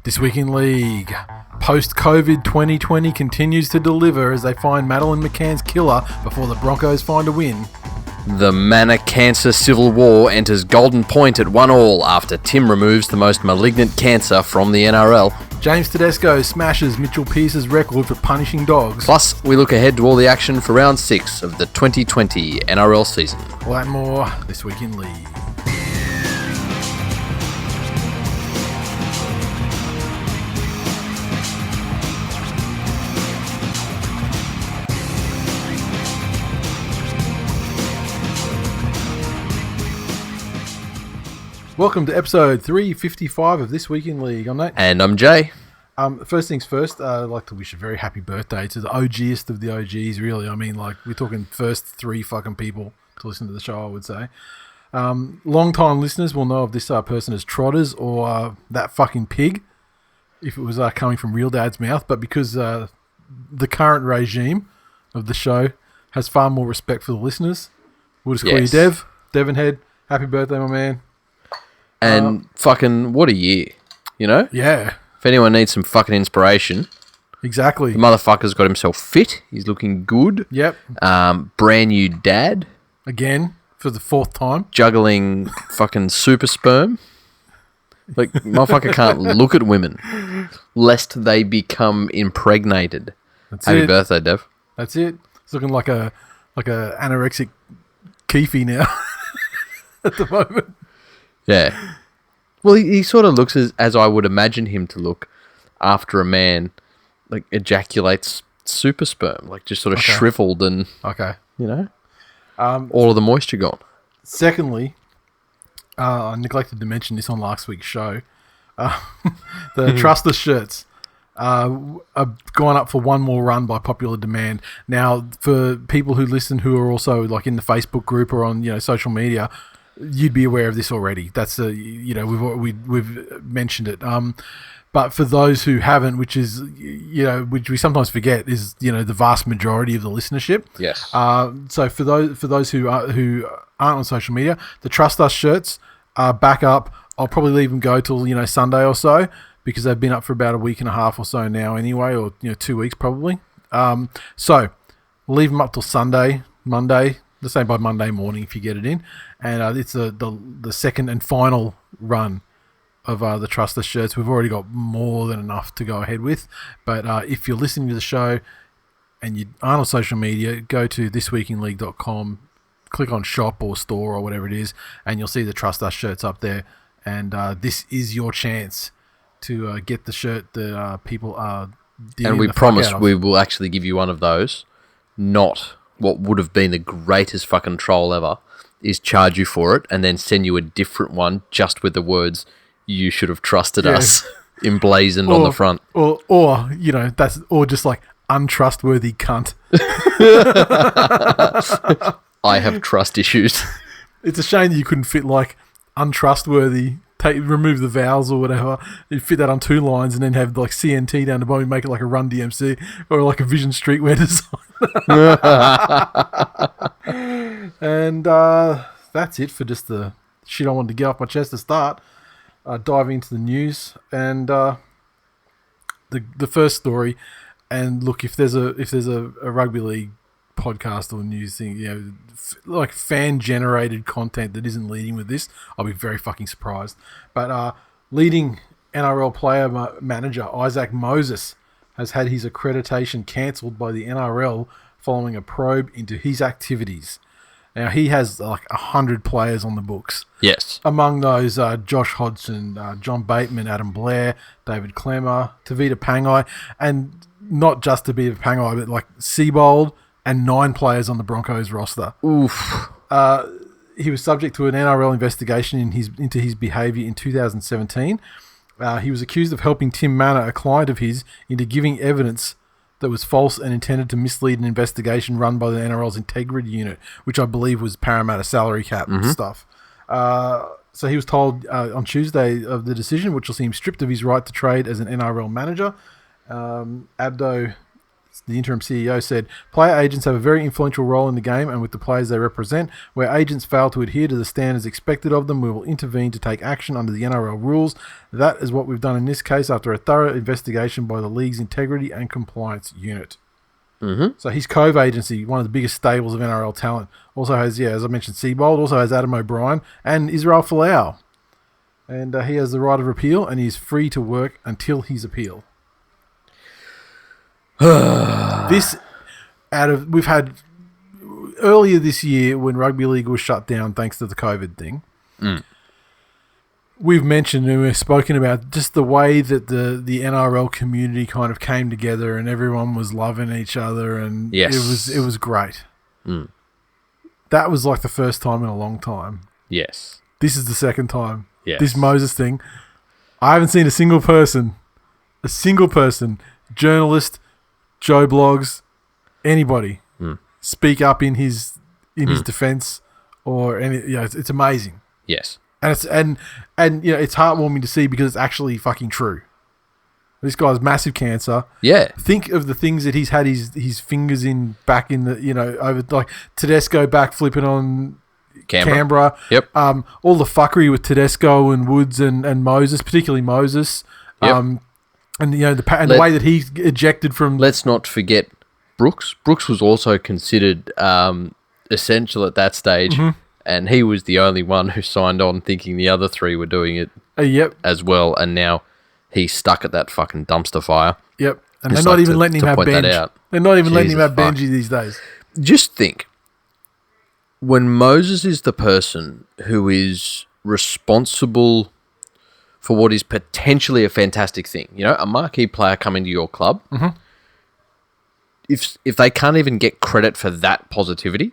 This Week in League. Post-COVID 2020 continues to deliver as they find Madeline McCann's killer before the Broncos find a win. The Mana Cancer Civil War enters Golden Point at 1-1 after Tim removes the most malignant cancer from the NRL. James Tedesco smashes Mitchell Pearce's record for punishing dogs. Plus, we look ahead to all the action for round 6 of the 2020 NRL season. All that and more This Week in League. Welcome to episode 355 of This Week in League. I'm Nate. And I'm Jay. First things first, I'd like to wish a very happy birthday to the OGest of the OGs, really. I mean, like, we're talking first 3 fucking people to listen to the show, I would say. Long-time listeners will know of this person as Trotters or that fucking pig, if it was coming from Real Dad's mouth. But because the current regime of the show has far more respect for the listeners, we'll just call you Dev. Devon Head, happy birthday, my man. And fucking, what a year, you know? Yeah. If anyone needs some fucking inspiration. Exactly. The motherfucker's got himself fit. He's looking good. Yep. Brand new dad. Again, for the 4th time. Juggling fucking super sperm. Like, motherfucker can't look at women lest they become impregnated. Happy birthday, Dev. That's it. It's looking like a anorexic Keefe now at the moment. Yeah. Well, he sort of looks as I would imagine him to look after a man, like, ejaculates super sperm, like, just sort of shriveled and, you know, all of the moisture gone. Secondly, I neglected to mention this on last week's show. The Trustless shirts are going up for one more run by popular demand. Now, for people who listen who are also, like, in the Facebook group or on, social media, you'd be aware of this already. That's we've mentioned it. But for those who haven't, which is which we sometimes forget is the vast majority of the listenership. Yes. So for those who aren't on social media, the Trust Us shirts are back up. I'll probably leave them go till Sunday or so because they've been up for about a week and a half or so now anyway, or 2 weeks probably. So leave them up till Monday. The same by Monday morning if you get it in. And it's the second and final run of the Trustless shirts. We've already got more than enough to go ahead with. But if you're listening to the show and you aren't on social media, go to thisweekinleague.com, click on shop or store or whatever it is, and you'll see the Trust Us shirts up there. And this is your chance to get the shirt that people are and we promise we will actually give you one of those, not what would have been the greatest fucking troll ever, is charge you for it and then send you a different one just with the words, "You should have trusted us," emblazoned on the front. Or just like, "Untrustworthy cunt." I have trust issues. It's a shame that you couldn't fit like untrustworthy, remove the vowels or whatever, you fit that on 2 lines and then have like CNT down the bottom and make it like a Run DMC or like a Vision Streetwear design. And that's it for just the shit I wanted to get off my chest to start. Diving into the news and the first story. And look, if there's a rugby league podcast or news thing, like fan generated content that isn't leading with this, I'll be very fucking surprised. But leading NRL player manager Isaac Moses has had his accreditation cancelled by the NRL following a probe into his activities. Now, he has like 100 players on the books. Yes. Among those, Josh Hodgson, John Bateman, Adam Blair, David Clemmer, Tavita Pangai, and not just Tavita Pangai, but like Seabold and 9 players on the Broncos roster. Oof. He was subject to an NRL investigation into his behaviour in 2017. He was accused of helping Tim Manor, a client of his, into giving evidence that was false and intended to mislead an investigation run by the NRL's integrity unit, which I believe was Parramatta salary cap stuff. So he was told on Tuesday of the decision, which will see him stripped of his right to trade as an NRL manager. Abdo the interim CEO, said, "Player agents have a very influential role in the game and with the players they represent. Where agents fail to adhere to the standards expected of them, we will intervene to take action under the NRL rules. That is what we've done in this case after a thorough investigation by the league's integrity and compliance unit." Mm-hmm. So his Cove agency, one of the biggest stables of NRL talent, also has, as I mentioned, Seabold, also has Adam O'Brien and Israel Folau. And he has the right of appeal, and he's free to work until his appeal. We've had earlier this year when rugby league was shut down thanks to the COVID thing. We've mentioned and we've spoken about just the way that the NRL community kind of came together and everyone was loving each other, and it was great. That was like the first time in a long time. Yes. This is the second time. Yes. This Moses thing. I haven't seen a single person, journalist, Joe Blogs, anybody speak up in his defense or any. It's amazing. Yes. And it's heartwarming to see because it's actually fucking true. This guy's massive cancer. Yeah. Think of the things that he's had his fingers back in the over like Tedesco back flipping on Canberra. Yep. All the fuckery with Tedesco and Woods and Moses, particularly Moses. Yep. And the way that he ejected from. Let's not forget Brooks. Brooks was also considered essential at that stage, and he was the only one who signed on, thinking the other three were doing it. As well, and now he's stuck at that fucking dumpster fire. Yep. And they're not even letting him have Benji. They're not even letting him have Benji these days. Just think, when Moses is the person who is responsible for what is potentially a fantastic thing, a marquee player coming to your club, if they can't even get credit for that positivity,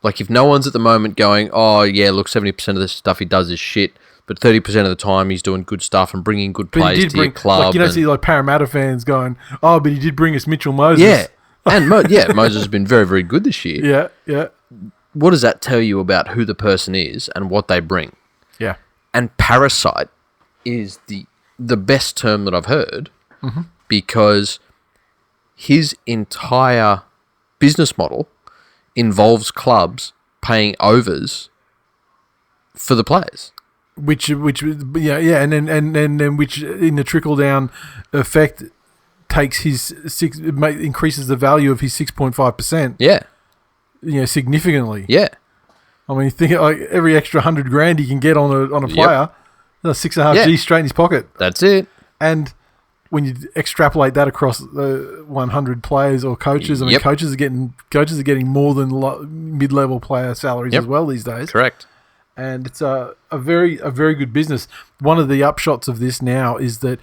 like if no one's at the moment going, oh yeah, look, 70% of the stuff he does is shit, but 30% of the time he's doing good stuff and bringing good players to your club. Like, you don't see like Parramatta fans going, oh, but he did bring us Mitchell Moses. Yeah, and Moses has been very, very good this year. Yeah. What does that tell you about who the person is and what they bring? Yeah. And parasite is the best term that I've heard because his entire business model involves clubs paying overs for the players. Which and then which in the trickle down effect takes increases the value of his 6.5%. Yeah. Significantly. Yeah. I mean, think like every extra $100,000 he can get on a player, that's 6.5 G straight in his pocket. That's it. And when you extrapolate that across the 100 players or coaches, I mean, coaches are getting more than mid-level player salaries as well these days. Correct. And it's a very good business. One of the upshots of this now is that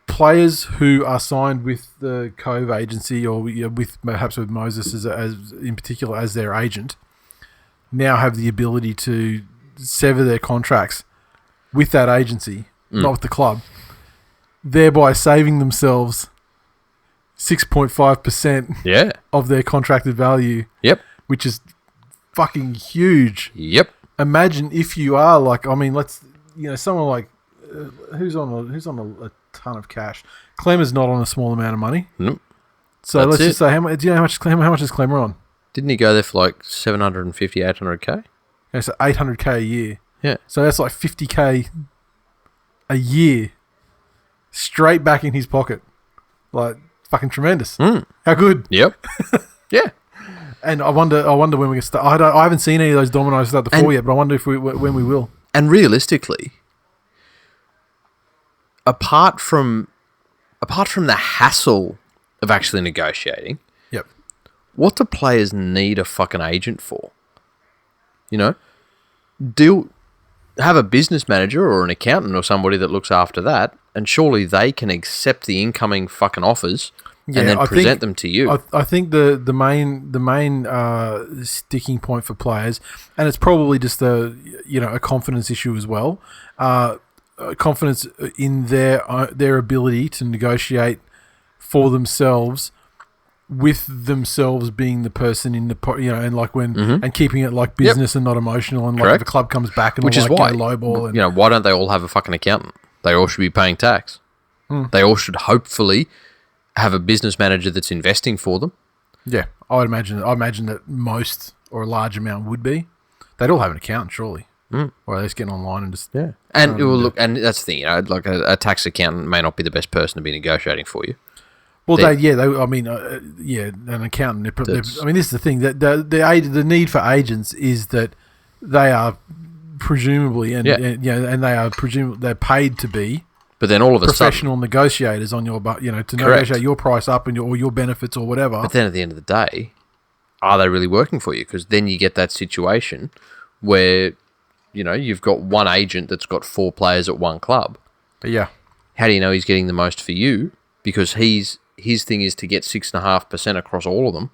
players who are signed with the Cove agency or with perhaps with Moses as in particular as their agent now have the ability to sever their contracts with that agency, not with the club, thereby saving themselves 6.5% of their contracted value. Yep. Which is fucking huge. Yep. Imagine if you are like, I mean, someone like who's on a ton of cash. Clemmer's not on a small amount of money. Nope. So let's just say, do you know how much is Clemmer on? Didn't he go there for like 750, 800K? Okay, so 800K a year. Yeah. So that's like 50K a year straight back in his pocket. Like fucking tremendous. How good? Yep. Yeah. And I wonder when we can start. I haven't seen any of those dominoes start to fall yet, but I wonder when we will. And realistically, apart from the hassle of actually negotiating, what do players need a fucking agent for? Have a business manager or an accountant or somebody that looks after that, and surely they can accept the incoming fucking offers and then present them to you. I think the main sticking point for players, and it's probably just a confidence issue as well. Confidence in their ability to negotiate for themselves, with themselves being the person in the and like when and keeping it like business and not emotional, and like if the club comes back and which is why lowball and why don't they all have a fucking accountant? They all should be paying tax. They all should hopefully have a business manager that's investing for them. Yeah, I imagine that most or a large amount would be. They'd all have an accountant, surely. Or at least getting online and just And it will look. And that's the thing, like a tax accountant may not be the best person to be negotiating for you. Well, an accountant. This is the thing that the need for agents is that they are presumably they're paid to be. But then all of a sudden, professional negotiators on your, to negotiate your price up and your benefits or whatever. But then at the end of the day, are they really working for you? Because then you get that situation where, you've got one agent that's got 4 players at one club. But yeah. How do you know he's getting the most for you? Because his thing is to get 6.5% across all of them.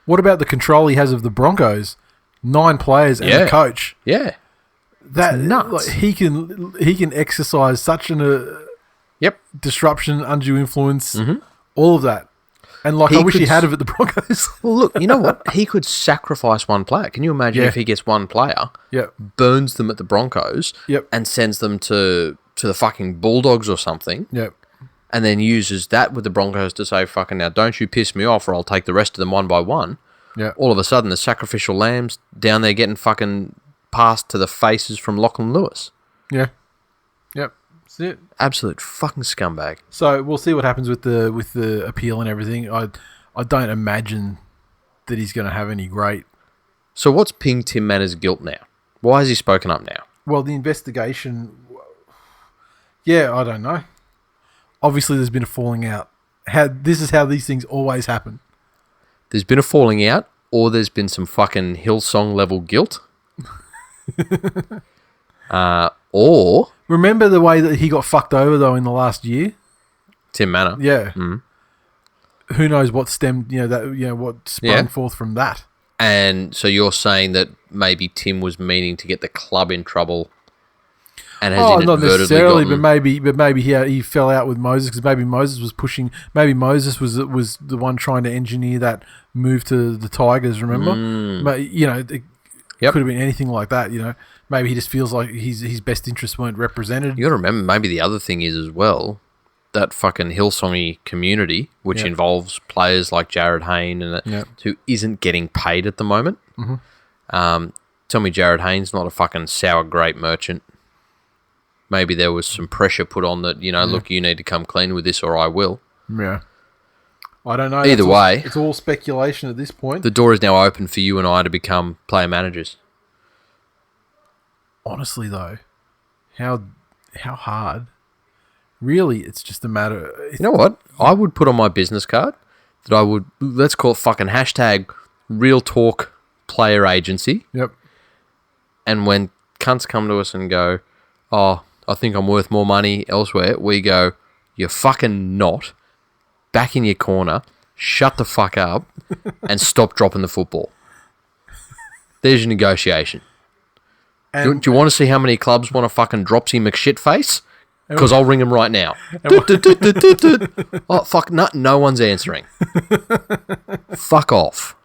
What about the control he has of the Broncos? 9 players and a coach. Yeah. That's nuts. Like, he can exercise such an disruption, undue influence, all of that. And I wish he had it at the Broncos. Well, look, you know what? He could sacrifice one player. Can you imagine if he gets one player, burns them at the Broncos, and sends them to the fucking Bulldogs or something, and then uses that with the Broncos to say, fucking, now don't you piss me off or I'll take the rest of them one by one. Yeah. All of a sudden, the sacrificial lambs down there getting fucking passed to the faces from Lachlan Lewis. Yeah. Yep. That's it. Absolute fucking scumbag. So we'll see what happens with the appeal and everything. I don't imagine that he's going to have any great. So what's pinged Tim Manners' guilt now? Why has he spoken up now? Well, the investigation. Yeah, I don't know. Obviously, there's been a falling out. This is how these things always happen. There's been a falling out, or there's been some fucking Hillsong level guilt. Or remember the way that he got fucked over though in the last year, Tim Manor. Yeah. Who knows what stemmed? What sprung forth from that. And so you're saying that maybe Tim was meaning to get the club in trouble, and has inadvertently not necessarily, gotten... but maybe he fell out with Moses because maybe Moses was pushing. Maybe Moses was the one trying to engineer that move to the Tigers. Remember, it could have been anything like that. Maybe he just feels like his best interests weren't represented. You got to remember, maybe the other thing is as well that fucking Hillsongy community, which involves players like Jared Hayne and who isn't getting paid at the moment. Tell me Jared Hayne's not a fucking sour grape merchant. Maybe there was some pressure put on that, look, you need to come clean with this or I will. Yeah. I don't know. Either way. It's all speculation at this point. The door is now open for you and I to become player managers. Honestly, though, how hard? Really, it's just a matter... You know what? I would put on my business card that I would... Let's call it fucking hashtag Real Talk Player Agency. Yep. And when cunts come to us and go, oh, I think I'm worth more money elsewhere, we go, you're fucking not. Back in your corner, shut the fuck up, and stop dropping the football. There's your negotiation. Do you want to see how many clubs want to fucking Dropsy McShitface? Because I'll ring them right now. Oh, fuck, no one's answering. Fuck off.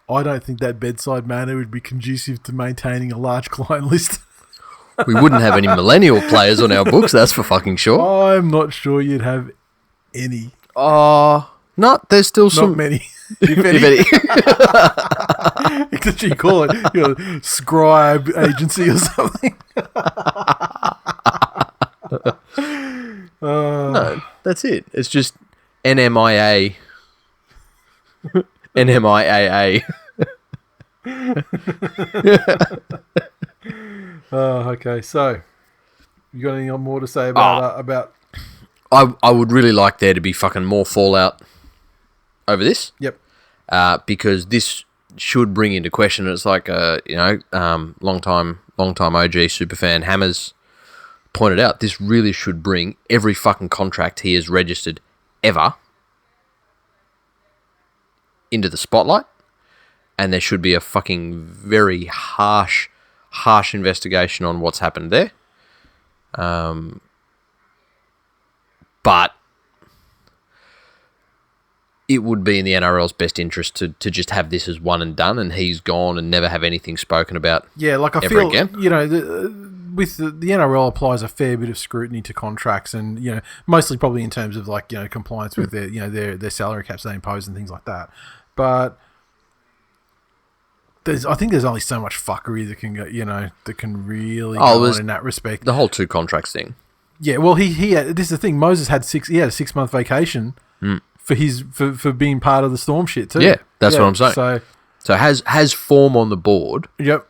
I don't think that bedside manner would be conducive to maintaining a large client list. We wouldn't have any millennial players on our books, that's for fucking sure. I'm not sure you'd have any. No, there's still some... Not many. If any. What you call it? Scribe agency or something. No, that's it. It's just NMIA. NMIAA. Okay. So, you got anything more to say about... I would really like there to be fucking more fallout over this. Yep. Because this should bring into question. It's like long time OG superfan Hammers pointed out. This really should bring every fucking contract he has registered ever into the spotlight, and there should be a fucking very harsh investigation on what's happened there. But it would be in the NRL's best interest to just have this as one and done, and he's gone and never have anything spoken about. Yeah, like I ever feel again. with the NRL applies a fair bit of scrutiny to contracts, and mostly probably in terms of like compliance with their salary caps they impose and things like that. But I think there's only so much fuckery that can go, that can really go on in that respect. The whole 2 contracts thing. Yeah, well, he had, this is the thing. Moses had he had a 6-month vacation for being part of the Storm shit too. Yeah, that's what I'm saying. So has form on the board. Yep.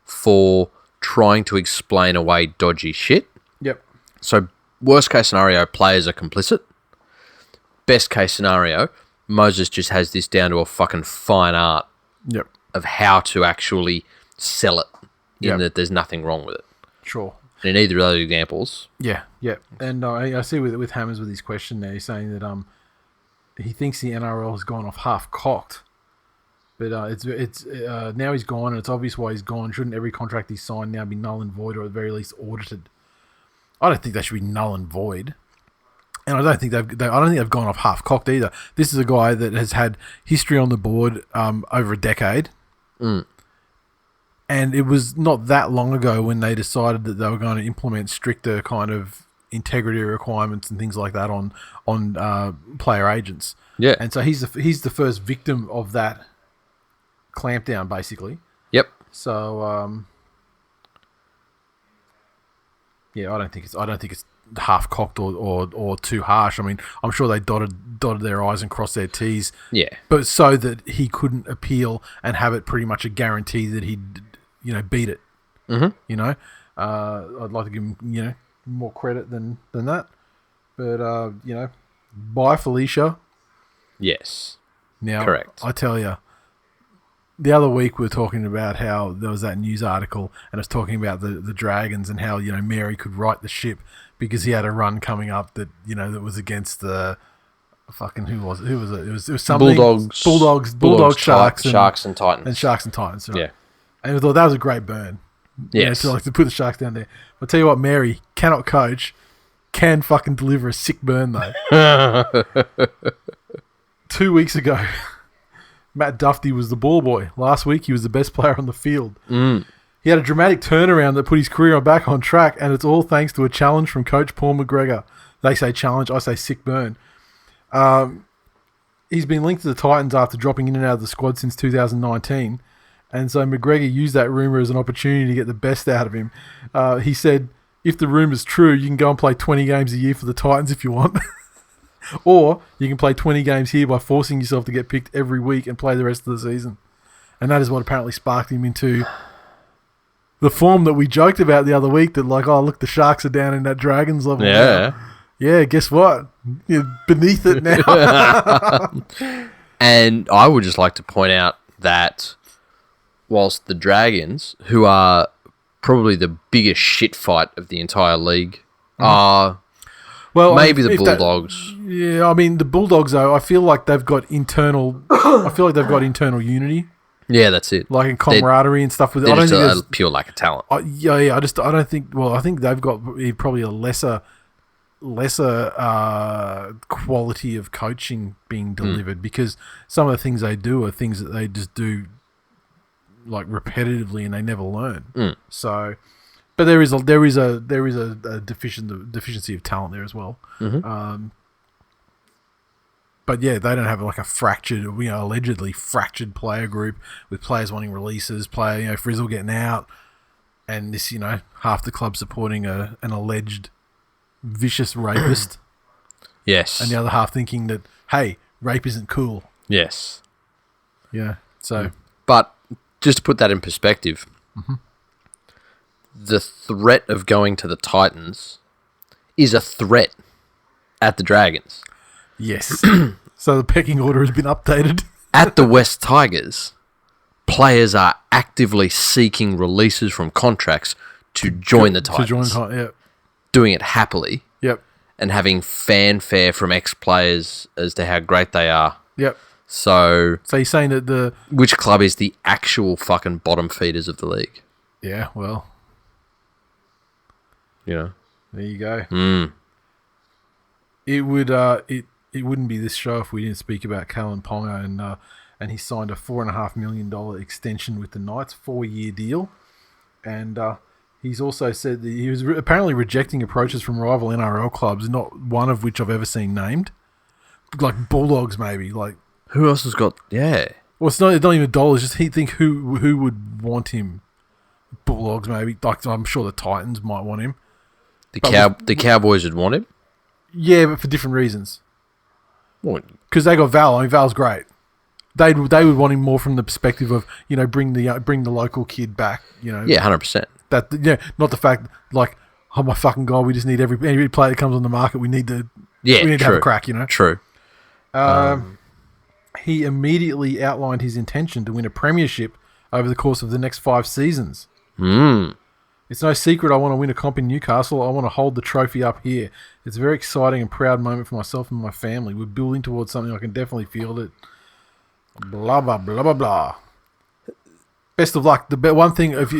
For trying to explain away dodgy shit. Yep. So worst case scenario, players are complicit. Best case scenario, Moses just has this down to a fucking fine art. Yep. Of how to actually sell it, in that there's nothing wrong with it. Sure. And in either of those examples. Yeah, yeah. And I see with Hammers with his question there, he's saying that he thinks the NRL has gone off half-cocked. But it's now he's gone, and it's obvious why he's gone. Shouldn't every contract he's signed now be null and void, or at the very least audited? I don't think they should be null and void. And I don't think they've gone off half-cocked either. This is a guy that has had history on the board over a decade. And it was not that long ago when they decided that they were going to implement stricter kind of integrity requirements and things like that on player agents. Yeah. And so he's the first victim of that clampdown, basically. Yep. So I don't think it's half cocked or too harsh. I mean, I'm sure they dotted their I's and crossed their T's. Yeah. But so that he couldn't appeal and have it pretty much a guarantee that he'd beat it. Mm-hmm. I'd like to give him more credit than that. But bye Felicia. Yes. Now, correct. I tell you, the other week we were talking about how there was that news article and it's talking about the Dragons and how Mary could right the ship because he had a run coming up that that was against the fucking who was it? It was something Bulldogs, Sharks and Titans. And Sharks and Titans. Right? Yeah. And I thought that was a great burn. Yes. To put the Sharks down there. I'll tell you what, Mary cannot coach, can fucking deliver a sick burn though. 2 weeks ago, Matt Duffy was the ball boy. Last week, he was the best player on the field. He had a dramatic turnaround that put his career back on track, and it's all thanks to a challenge from Coach Paul McGregor. They say challenge, I say sick burn. He's been linked to the Titans after dropping in and out of the squad since 2019, and so McGregor used that rumour as an opportunity to get the best out of him. He said, if the rumour's true, you can go and play 20 games a year for the Titans if you want. Or you can play 20 games here by forcing yourself to get picked every week and play the rest of the season. And that is what apparently sparked him into the form that we joked about the other week that look, the Sharks are down in that Dragons level. Yeah. Now. Yeah, guess what? You're beneath it now. And I would just like to point out that whilst the Dragons, who are probably the biggest shit fight of the entire league, are... Well, maybe the Bulldogs. I mean the Bulldogs though. I feel like they've got internal. Unity. Yeah, that's it. Like in camaraderie and stuff. They're just a pure lack of talent. I don't think. Well, I think they've got probably a lesser quality of coaching being delivered because some of the things they do are things that they just do like repetitively and they never learn. So. But there is a deficiency of talent there as well. Mm-hmm. But yeah, they don't have like a fractured, allegedly fractured player group with players wanting releases, Frizzle getting out, and this, half the club supporting an alleged vicious rapist. Yes. And the other half thinking that, hey, rape isn't cool. Yes. Yeah. So. But just to put that in perspective. Mm-hmm. The threat of going to the Titans is a threat at the Dragons. Yes. So the pecking order has been updated. At the West Tigers, players are actively seeking releases from contracts to join the Titans. Doing it happily. Yep. And having fanfare from ex-players as to how great they are. Yep. So you're saying that which club is the actual fucking bottom feeders of the league? Yeah, well... There you go. It would it wouldn't be this show if we didn't speak about Kalen Ponga and he signed a $4.5 million extension with the Knights, 4-year deal, and He's also said that he was apparently rejecting approaches from rival NRL clubs, not one of which I've ever seen named. Like Bulldogs, maybe. Like Who else has got? Yeah. Well, it's not even dollars. Just he think who would want him. Bulldogs, maybe. Like I'm sure the Titans might want him. The Cowboys would want him. Yeah, but for different reasons. What? Because they got Val. I mean, Val's great. They would want him more from the perspective of bring the local kid back. Yeah, 100%. That not the fact like, oh my fucking god, we just need every player that comes on the market. We need to have a crack. True. He immediately outlined his intention to win a premiership over the course of the next 5 seasons. It's no secret I want to win a comp in Newcastle. I want to hold the trophy up here. It's a very exciting and proud moment for myself and my family. We're building towards something. I can definitely feel it. Blah, blah, blah, blah, blah. Best of luck. The one thing, if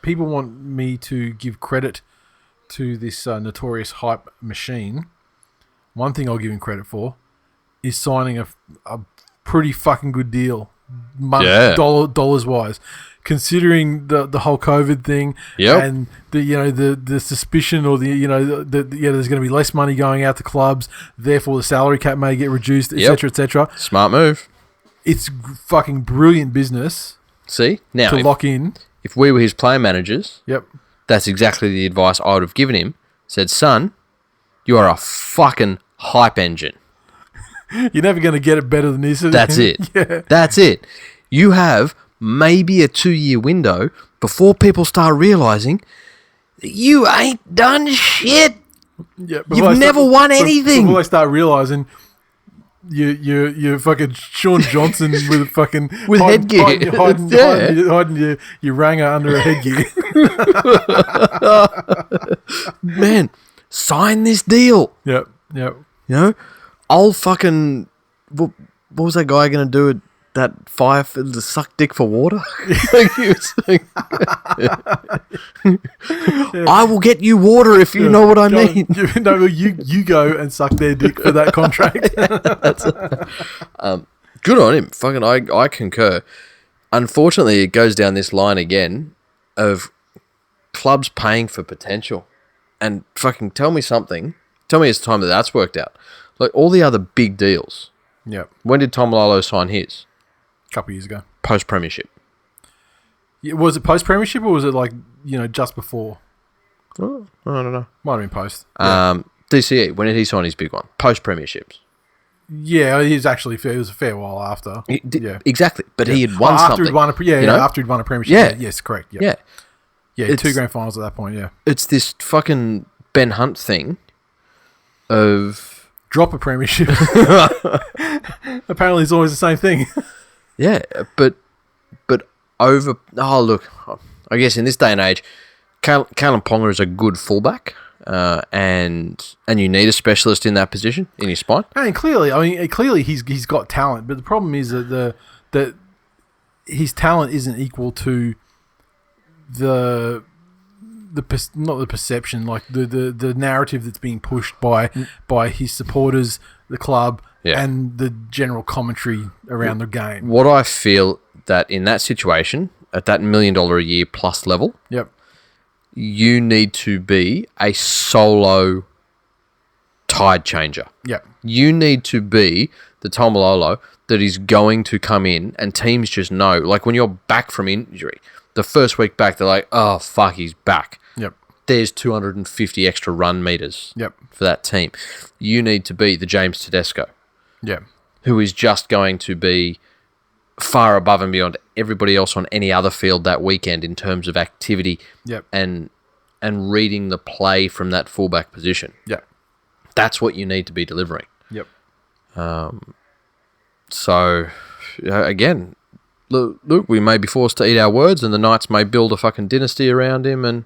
people want me to give credit to this notorious hype machine, one thing I'll give him credit for is signing a pretty fucking good deal, dollars wise, considering the whole COVID thing and the suspicion or there's going to be less money going out to clubs, therefore the salary cap may get reduced, etc., etc. Smart move. It's fucking brilliant business. See now to lock in. If we were his player managers, yep, that's exactly the advice I would have given him. Said, son, you are a fucking hype engine. You're never going to get it better than this. That's it. Yeah. That's it. You have maybe a 2-year window before people start realizing that you ain't done shit. Yeah, you've never won anything. Before they start realizing you're fucking Sean Johnson with fucking with headgear, hiding your ranger under a headgear. Man, sign this deal. Yep. I'll fucking. What was that guy going to do at that fire? To suck dick for water? I will get you water if you know what I mean. You go and suck their dick for that contract. Good on him. Fucking, I concur. Unfortunately, it goes down this line again of clubs paying for potential. And fucking tell me something. Tell me it's time that's worked out. Like all the other big deals. Yep. When did Tom Lalo sign his? A couple of years ago. Post-premiership. Yeah, was it post-premiership or was it like, just before? Oh, I don't know. Might have been post. DCE, when did he sign his big one? Post-premierships. Yeah, it was a fair while after. Exactly, but he had won after something. After he'd won a premiership. Yeah. Yes, correct. Yep. Yeah. Yeah, 2 grand finals at that point, yeah. It's this fucking Ben Hunt thing of... Drop a premiership. Apparently it's always the same thing. Yeah, but over... Oh, look, I guess in this day and age, Callum Ponga is a good fullback, and you need a specialist in that position, in your spine. And clearly he's got talent, but the problem is that his talent isn't equal to not the perception, like the narrative that's being pushed by his supporters, the club, and the general commentary around the game. What I feel that in that situation, at that $1 million a year plus level, you need to be a solo tide changer. Yep. You need to be the Tomalolo that is going to come in, and teams just know. Like when you're back from injury, the first week back, they're like, oh, fuck, he's back. Yep. There's 250 extra run meters for that team. You need to be the James Tedesco. Yep. Who is just going to be far above and beyond everybody else on any other field that weekend in terms of activity and reading the play from that fullback position. Yep. That's what you need to be delivering. Yep. So, again, look, we may be forced to eat our words, and the Knights may build a fucking dynasty around him and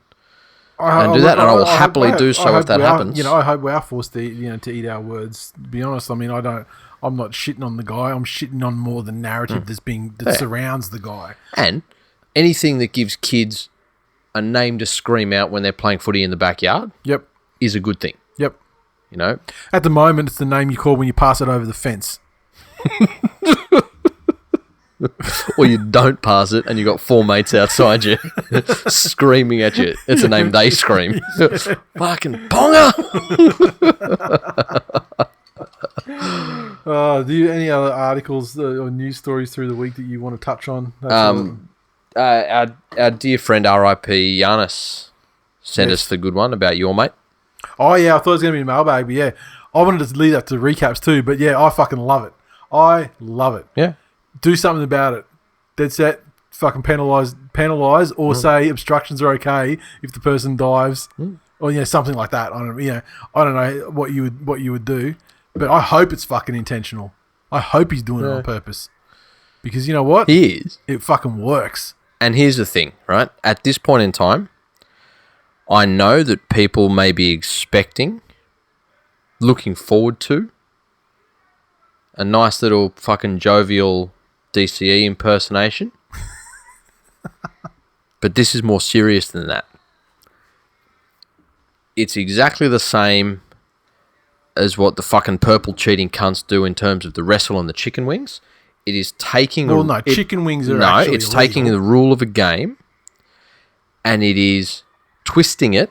do that, and I will happily do so if that happens. I hope we are forced to eat our words. To be honest, I mean, I'm not shitting on the guy. I'm shitting on more the narrative that surrounds the guy. And anything that gives kids a name to scream out when they're playing footy in the backyard is a good thing. Yep. At the moment, it's the name you call when you pass it over the fence. Or you don't pass it and you got 4 mates outside you screaming at you. It's a name they scream. Fucking Ponga! Do you any other articles or news stories through the week that you want to touch on? Our dear friend R.I.P. Giannis sent us the good one about your mate. Oh, yeah, I thought it was going to be a mailbag, but yeah. I wanted to leave that to recaps too, but yeah, I fucking love it. I love it. Yeah. Do something about it. Dead set, fucking penalise, or say obstructions are okay if the person dives, or something like that. I don't know what you would do, but I hope it's fucking intentional. I hope he's doing it on purpose, because you know what? He is. It fucking works. And here's the thing, right? At this point in time, I know that people may be looking forward to a nice little fucking jovial DCE impersonation. But this is more serious than that. It's exactly the same as what the fucking purple cheating cunts do in terms of the wrestle and the chicken wings. It is taking... chicken wings are actually it's illegal. Taking the rule of a game and it is twisting it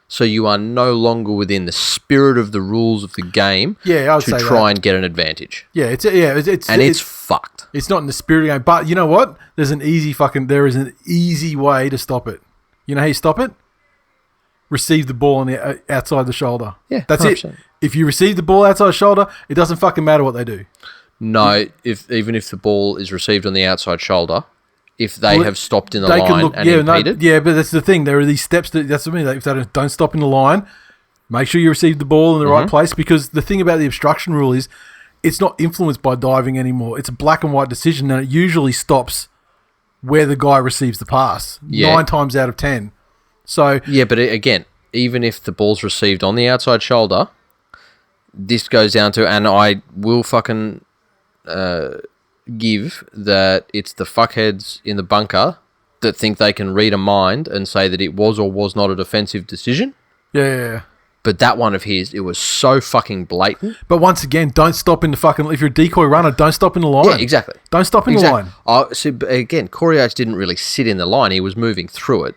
so you are no longer within the spirit of the rules of the game to try and get an advantage. Yeah, it's fucked. It's not in the spirit of the game, but you know what? There is an easy way to stop it. You know how you stop it? Receive the ball on the outside the shoulder. Yeah, that's 100%. it. If you receive the ball outside the shoulder, it doesn't fucking matter what they do. No, even if the ball is received on the outside shoulder, if they have stopped in the line and impeded. But that's the thing. There are these steps that's what I mean. If they don't stop in the line, make sure you receive the ball in the right place, because the thing about the obstruction rule is it's not influenced by diving anymore. It's a black and white decision, and it usually stops where the guy receives the pass 9 times out of 10. So but again, even if the ball's received on the outside shoulder, this goes down to, and I will fucking give that it's the fuckheads in the bunker that think they can read a mind and say that it was or was not a defensive decision. Yeah. But that one of his, it was so fucking blatant. But once again, don't stop in the fucking... If you're a decoy runner, don't stop in the line. Yeah, exactly. Don't stop in the line. Again, Corey Oates didn't really sit in the line. He was moving through it.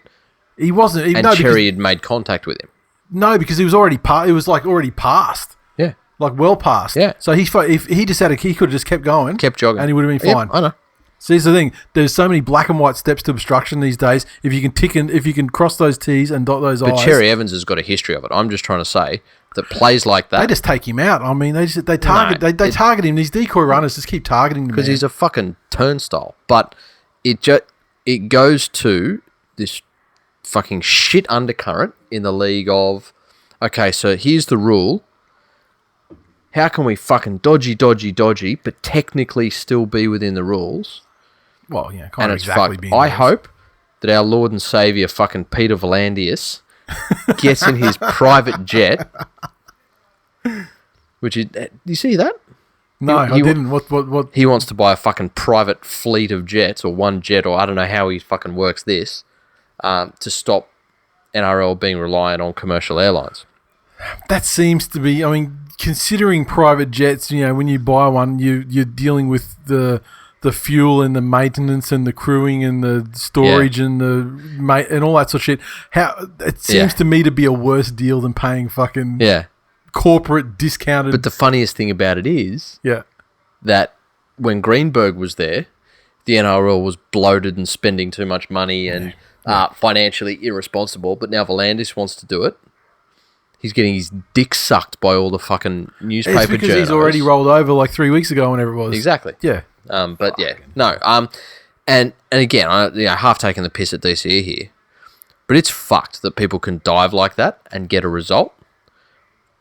He wasn't... Cherry had made contact with him. No, because he was already... It was like already past. Yeah. Like well past. Yeah. So if he decided he could have just kept going. Kept jogging. And he would have been fine. I know. So here's the thing. There's so many black and white steps to obstruction these days. If you can cross those T's and dot those I's. But Cherry Evans has got a history of it. I'm just trying to say that plays like that... They just take him out. I mean, they target him. These decoy runners just keep targeting him. Because he's a fucking turnstile. But it goes to this fucking shit undercurrent in the league of, okay, so here's the rule. How can we fucking dodgy, but technically still be within the rules? Well, yeah, kind of exactly being I hope that our Lord and Saviour fucking Peter Volandius gets in his private jet. Which is... Do you see that? No, I didn't. What? He wants to buy a fucking private fleet of jets, or one jet, or I don't know how he fucking works this, to stop NRL being reliant on commercial airlines. That seems to be... I mean, considering private jets, when you buy one, you're dealing with the fuel and the maintenance and the crewing and the storage and and all that sort of shit. It seems to me to be a worse deal than paying fucking corporate discounted. But the funniest thing about it is that when Greenberg was there, the NRL was bloated and spending too much money and financially irresponsible. But now Volandis wants to do it. He's getting his dick sucked by all the fucking newspaper journalists. It's because he's already rolled over like 3 weeks ago, whenever it was. Exactly. Yeah. And again, I half taking the piss at DCE here, but it's fucked that people can dive like that and get a result.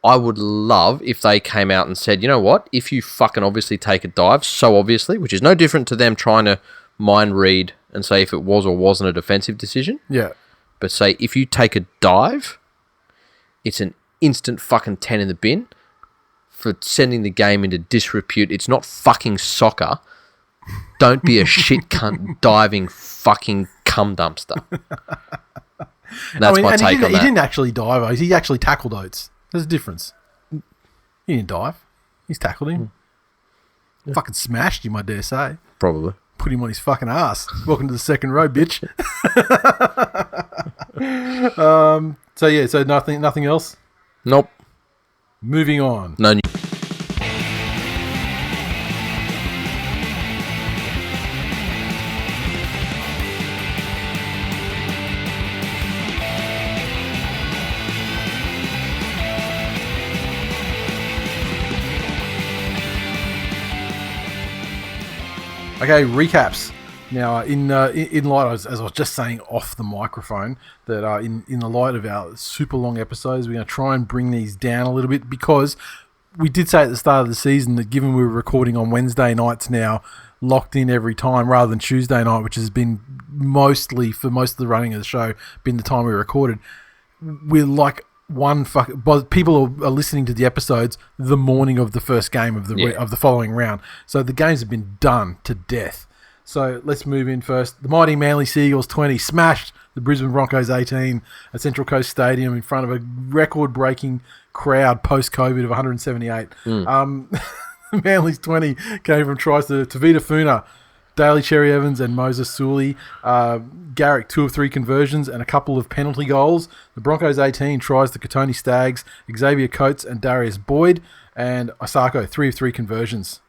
I would love if they came out and said, you know what, if you fucking obviously take a dive, so obviously, which is no different to them trying to mind read and say if it was or wasn't a defensive decision. Yeah. But say if you take a dive, it's an instant fucking 10 in the bin for sending the game into disrepute. It's not fucking soccer. Don't be a shit cunt diving fucking cum dumpster. That's my take on that. He didn't actually dive. He actually tackled Oates. There's a difference. He didn't dive. He's tackled him. Fucking smashed him, I dare say. Probably. Put him on his fucking ass. Welcome to the second row, bitch. So nothing else? Nope. Moving on. No. Okay, recaps. Now, in light, as I was just saying off the microphone, that in the light of our super long episodes, we're going to try and bring these down a little bit, because we did say at the start of the season that given we were recording on Wednesday nights now, locked in every time, rather than Tuesday night, which has been mostly, for most of the running of the show, been the time we recorded, we're like but people are listening to the episodes the morning of the first game of the following round. So the games have been done to death. So let's move in first. The mighty Manly Seagulls 20 smashed the Brisbane Broncos 18 at Central Coast Stadium in front of a record-breaking crowd post-COVID of 178. Manly's 20 came from tries to Tavita Funa, Daly Cherry Evans and Moses Sully. Garrick, 2 of 3 conversions and a couple of penalty goals. The Broncos 18 tries to Katoni Staggs, Xavier Coates and Darius Boyd. And Osako, 3 of 3 conversions.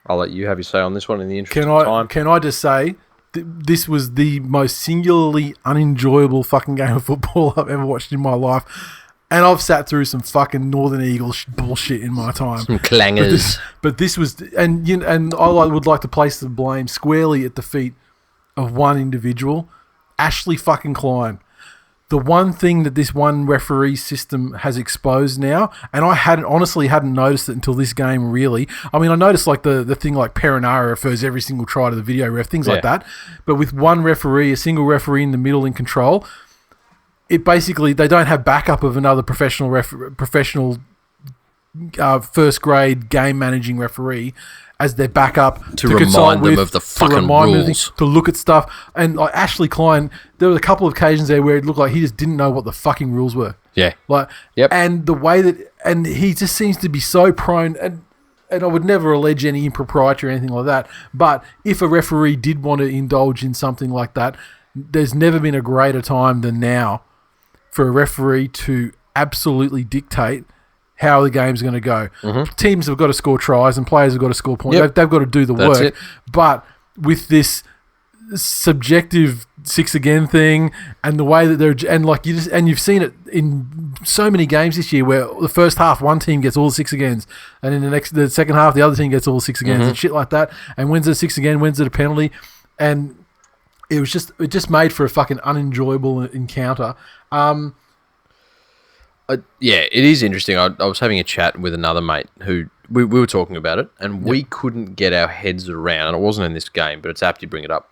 I'll let you have your say on this one in the interest of time. Can I just say, this was the most singularly unenjoyable fucking game of football I've ever watched in my life. And I've sat through some fucking Northern Eagles bullshit in my time. Some clangers. But this was... And I would like to place the blame squarely at the feet of one individual, Ashley fucking Klein. The one thing that this one referee system has exposed now, and I honestly hadn't noticed it until this game, really. I mean, I noticed like the thing like Perinara refers every single try to the video ref, things like that. But with one referee, a single referee in the middle in control... It basically, they don't have backup of another professional first grade game managing referee as their backup to remind them of the fucking rules, to look at stuff. And like Ashley Klein, there were a couple of occasions there where it looked like he just didn't know what the fucking rules were. Yeah, and the way that, and he just seems to be so prone. And I would never allege any impropriety or anything like that. But if a referee did want to indulge in something like that, there's never been a greater time than now for a referee to absolutely dictate how the game's going to go. Mm-hmm. Teams have got to score tries and players have got to score points. Yep. They've got to do the work. It. But with this subjective 6 again thing and the way that they're... And like you've seen it in so many games this year where the first half one team gets all the 6 agains and in the second half the other team gets all the 6 agains and shit like that. And wins it a 6 again, wins it a penalty. And it just made for a fucking unenjoyable encounter. Yeah, it is interesting. I was having a chat with another mate who we were talking about it, and we couldn't get our heads around, and it wasn't in this game, but it's apt you bring it up,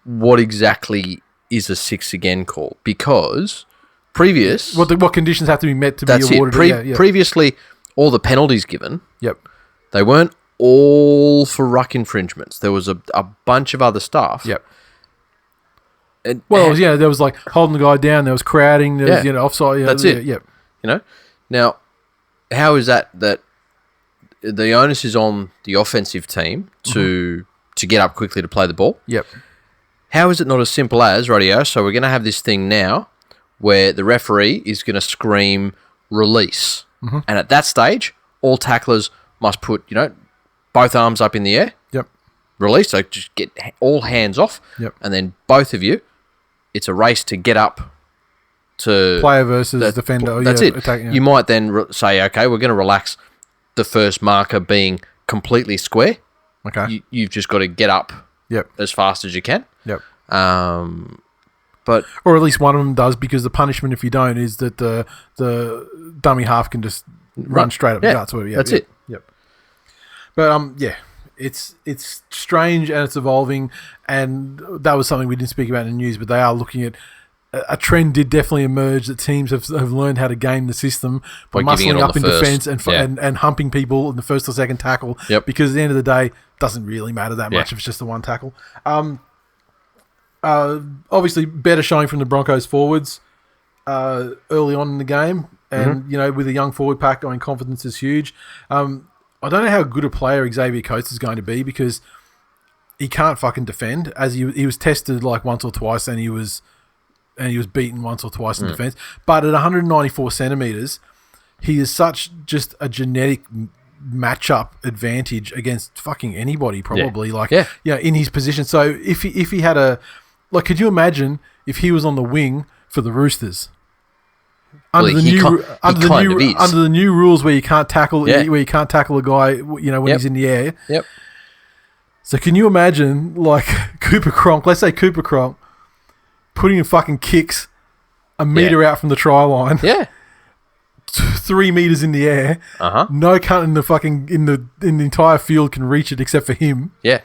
what exactly is a 6 again call? Because what conditions have to be met to be awarded? Previously, all the penalties given, they weren't all for ruck infringements. There was a bunch of other stuff. There was like holding the guy down. There was crowding. There was, offside. That's it. Yep. Now, how is that the onus is on the offensive team to get up quickly to play the ball? Yep. How is it not as simple as, radio, so we're going to have this thing now where the referee is going to scream release. Mm-hmm. And at that stage, all tacklers must put, both arms up in the air. Yep. Release, so just get all hands off. Yep. And then both of you, it's a race to get up to... Player versus defender. That's it. Attack, You might then say, okay, we're going to relax the first marker being completely square. Okay. You've just got to get up as fast as you can. Yep. But or at least one of them does, because the punishment if you don't is that the dummy half can just run straight up the guts. That's it. Yep. But it's strange and it's evolving, and that was something we didn't speak about in the news, but they are looking at a trend did definitely emerge that teams have learned how to game the system by muscling up in defence and humping people in the first or second tackle. Yep. Because at the end of the day, it doesn't really matter that much if it's just the one tackle. Obviously, better showing from the Broncos forwards early on in the game, and with a young forward pack, confidence is huge. I don't know how good a player Xavier Coates is going to be because he can't fucking defend. As he was tested like once or twice, and he was beaten once or twice in defense. But at 194 centimeters, he is such just a genetic matchup advantage against fucking anybody, probably. In his position. So if he had could you imagine if he was on the wing for the Roosters? Under the new rules where you can't tackle where you can't tackle a guy, when he's in the air. Yep. So can you imagine Cooper Cronk? Let's say Cooper Cronk putting in fucking kicks a meter out from the try line. Yeah. 3 meters in the air. No cunt in the entire field can reach it except for him. Yeah.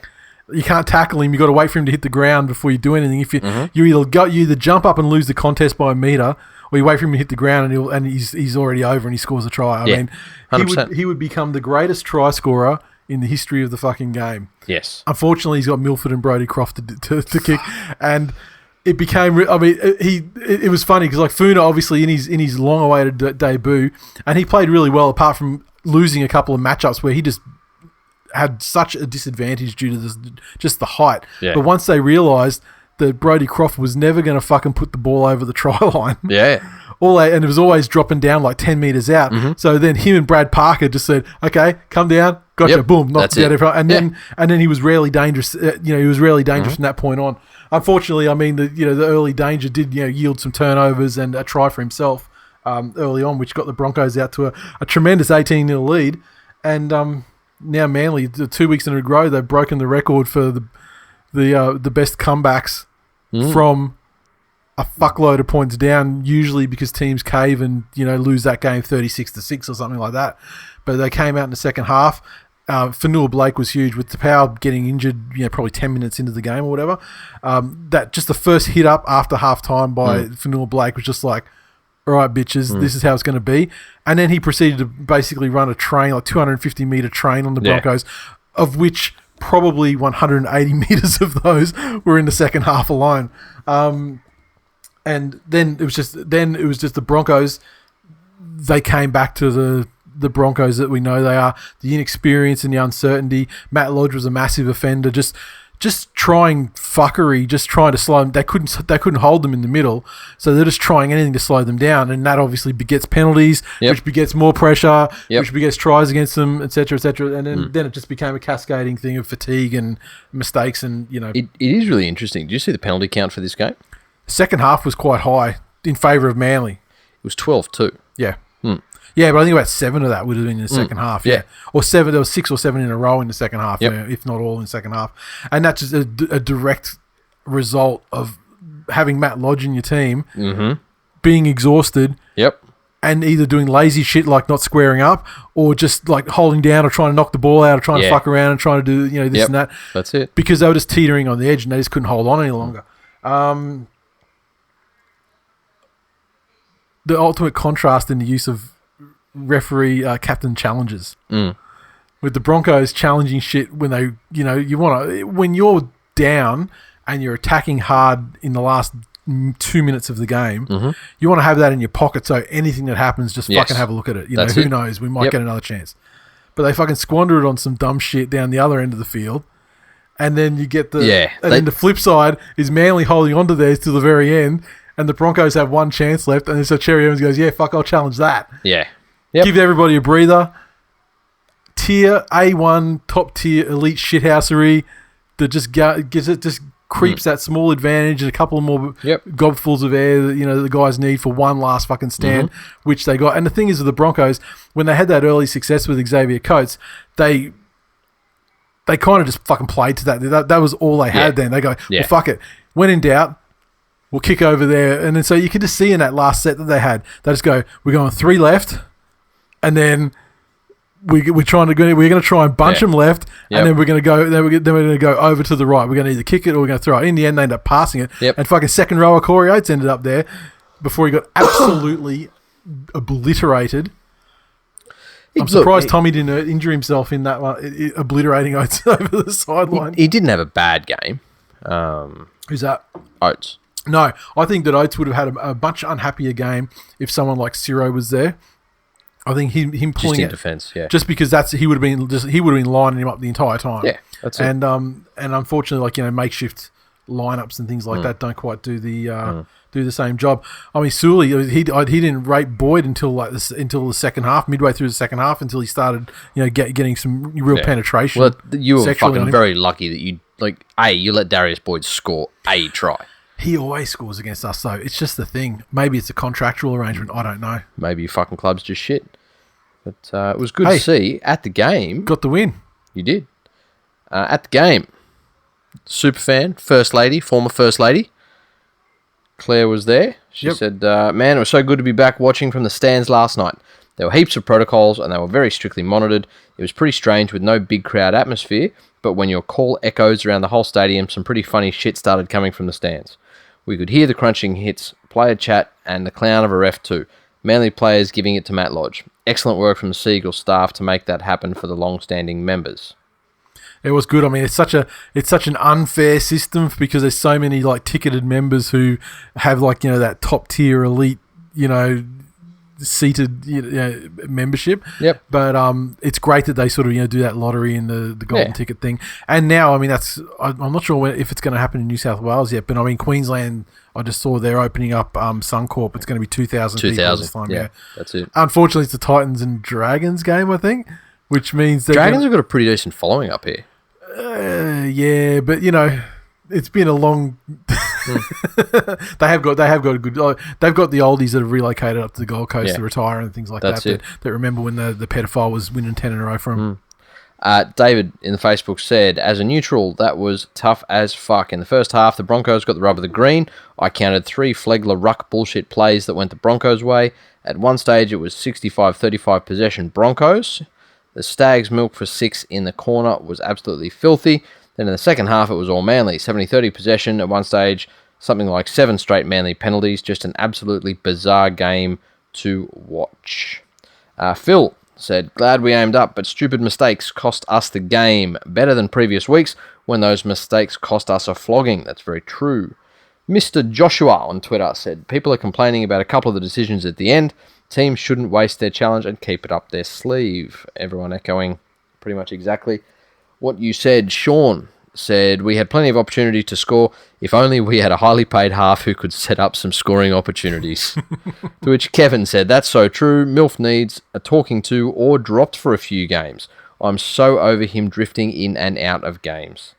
You can't tackle him. You got to wait for him to hit the ground before you do anything. If you either jump up and lose the contest by a meter, or you wait for him to hit the ground and he's already over and he scores a try. I mean, 100%. he would become the greatest try scorer in the history of the fucking game. Yes. Unfortunately, he's got Milford and Brodie Croft to kick, and it became. I mean, it was funny because Funa obviously in his long-awaited debut, and he played really well apart from losing a couple of matchups where he just had such a disadvantage due to just the height. Yeah. But once they realised that Brodie Croft was never going to fucking put the ball over the try line. Yeah. And it was always dropping down 10 metres out. So then him and Brad Parker just said, okay, come down, gotcha, boom, knocked it out everyone. And then he was rarely dangerous. He was rarely dangerous from that point on. Unfortunately, I mean, the early danger did yield some turnovers and a try for himself early on, which got the Broncos out to a tremendous 18-0 lead. And now Manly, 2 weeks in a row, they've broken the record for the best comebacks from a fuckload of points down, usually because teams cave and lose that game 36-6 or something like that. But they came out in the second half. Fanua Blake was huge with Tapau getting injured, probably 10 minutes into the game or whatever. That just the first hit up after half time by Fanua Blake was just like, all right, bitches, this is how it's going to be. And then he proceeded to basically run a train, 250-meter train on the Broncos, of which probably 180 meters of those were in the second half alone. And then it was just the Broncos. They came back to the Broncos that we know they are. The inexperience and the uncertainty. Matt Lodge was a massive offender. Just trying fuckery, just trying to slow them. They couldn't hold them in the middle, so they're just trying anything to slow them down, and that obviously begets penalties, which begets more pressure, which begets tries against them, etc., etc. And then it just became a cascading thing of fatigue and mistakes, and It is really interesting. Did you see the penalty count for this game? Second half was quite high in favour of Manly. It was 12-2. Yeah. Yeah, but I think about 7 of that would have been in the second half. Yeah. Or 7, there was 6 or 7 in a row in the second half, if not all in the second half. And that's just a direct result of having Matt Lodge in your team, being exhausted, and either doing lazy shit like not squaring up, or just holding down or trying to knock the ball out or trying to fuck around and trying to do this and that. That's it. Because they were just teetering on the edge and they just couldn't hold on any longer. The ultimate contrast in the use of referee captain challenges with the Broncos challenging shit when they when you're down and you're attacking hard in the last 2 minutes of the game, you want to have that in your pocket so anything that happens, just fucking have a look at it. Who knows, we might get another chance. But they fucking squander it on some dumb shit down the other end of the field, and then you get then the flip side is Manly holding on to theirs to the very end, and the Broncos have one chance left, and so Cherry Evans goes, fuck, I'll challenge that. Give everybody a breather. Tier A1, top tier, elite shithousery that just creeps that small advantage and a couple of more gobfuls of air that the guys need for one last fucking stand, which they got. And the thing is with the Broncos, when they had that early success with Xavier Coates, they kind of just fucking played to that. That was all they had then. They go, well, fuck it. When in doubt, we'll kick over there. And then so you could just see in that last set that they had, they just go, we're going 3 left. And then we're going to try and bunch them left, and then we're going to go. Then we're going to go over to the right. We're going to either kick it or we're going to throw it. In the end, they end up passing it, and fucking second rower Corey Oates ended up there before he got absolutely obliterated. I'm surprised Tommy didn't injure himself in that one, obliterating Oates over the sideline. He didn't have a bad game. Who's that? Oates. No, I think that Oates would have had a much unhappier game if someone like Ciro was there. I think him pulling just in it defence, yeah. just because he would have been lining him up the entire time. Yeah, that's it. And unfortunately, like, you know, makeshift lineups and things like that don't quite do the same job. I mean, Sully, he didn't rate Boyd until the second half, midway through the second half, until he started, you know, getting some real penetration. Well, you were fucking very lucky that you let Darius Boyd score a try. He always scores against us, though. It's just the thing. Maybe it's a contractual arrangement. I don't know. Maybe your fucking club's just shit. But it was good to see at the game. Got the win. You did. At the game, superfan, first lady, former first lady, Claire was there. She said, man, it was so good to be back watching from the stands last night. There were heaps of protocols and they were very strictly monitored. It was pretty strange with no big crowd atmosphere, but when your call echoes around the whole stadium, some pretty funny shit started coming from the stands. We could hear the crunching hits, player chat, and the clown of a ref too. Manly players giving it to Matt Lodge. Excellent work from the Seagull staff to make that happen for the long-standing members. It was good. I mean, it's such an unfair system because there's so many like ticketed members who have, like, you know, that top tier elite, you know, seated, you know, membership. Yep. But it's great that they sort of, you know, do that lottery and the golden ticket thing. And now, I mean, I'm not sure if it's going to happen in New South Wales yet, but I mean, Queensland, I just saw they're opening up Suncorp. It's going to be 2,000 people this time. Yeah, that's it. Unfortunately, it's the Titans and Dragons game, I think, which means Dragons have got a pretty decent following up here. Yeah, but you know, it's been a long. They have got a good. They've got the oldies that have relocated up to the Gold Coast to retire and things like that remember when the pedophile was winning 10 in a row for him. David in the Facebook said, as a neutral, that was tough as fuck. In the first half, the Broncos got the rub of the green. I counted 3 Flegler ruck bullshit plays that went the Broncos' way. At one stage, it was 65-35 possession Broncos. The Stags' milk for 6 in the corner was absolutely filthy. Then in the second half, it was all Manly. 70-30 possession. At one stage, something like 7 straight Manly penalties. Just an absolutely bizarre game to watch. Phil said, glad we aimed up, but stupid mistakes cost us the game. Better than previous weeks when those mistakes cost us a flogging. That's very true. Mr. Joshua on Twitter said, people are complaining about a couple of the decisions at the end. Teams shouldn't waste their challenge and keep it up their sleeve. Everyone echoing pretty much exactly what you said. Sean said, we had plenty of opportunity to score if only we had a highly paid half who could set up some scoring opportunities. To which Kevin said, that's so true. Milf needs a talking to or dropped for a few games. I'm so over him drifting in and out of games.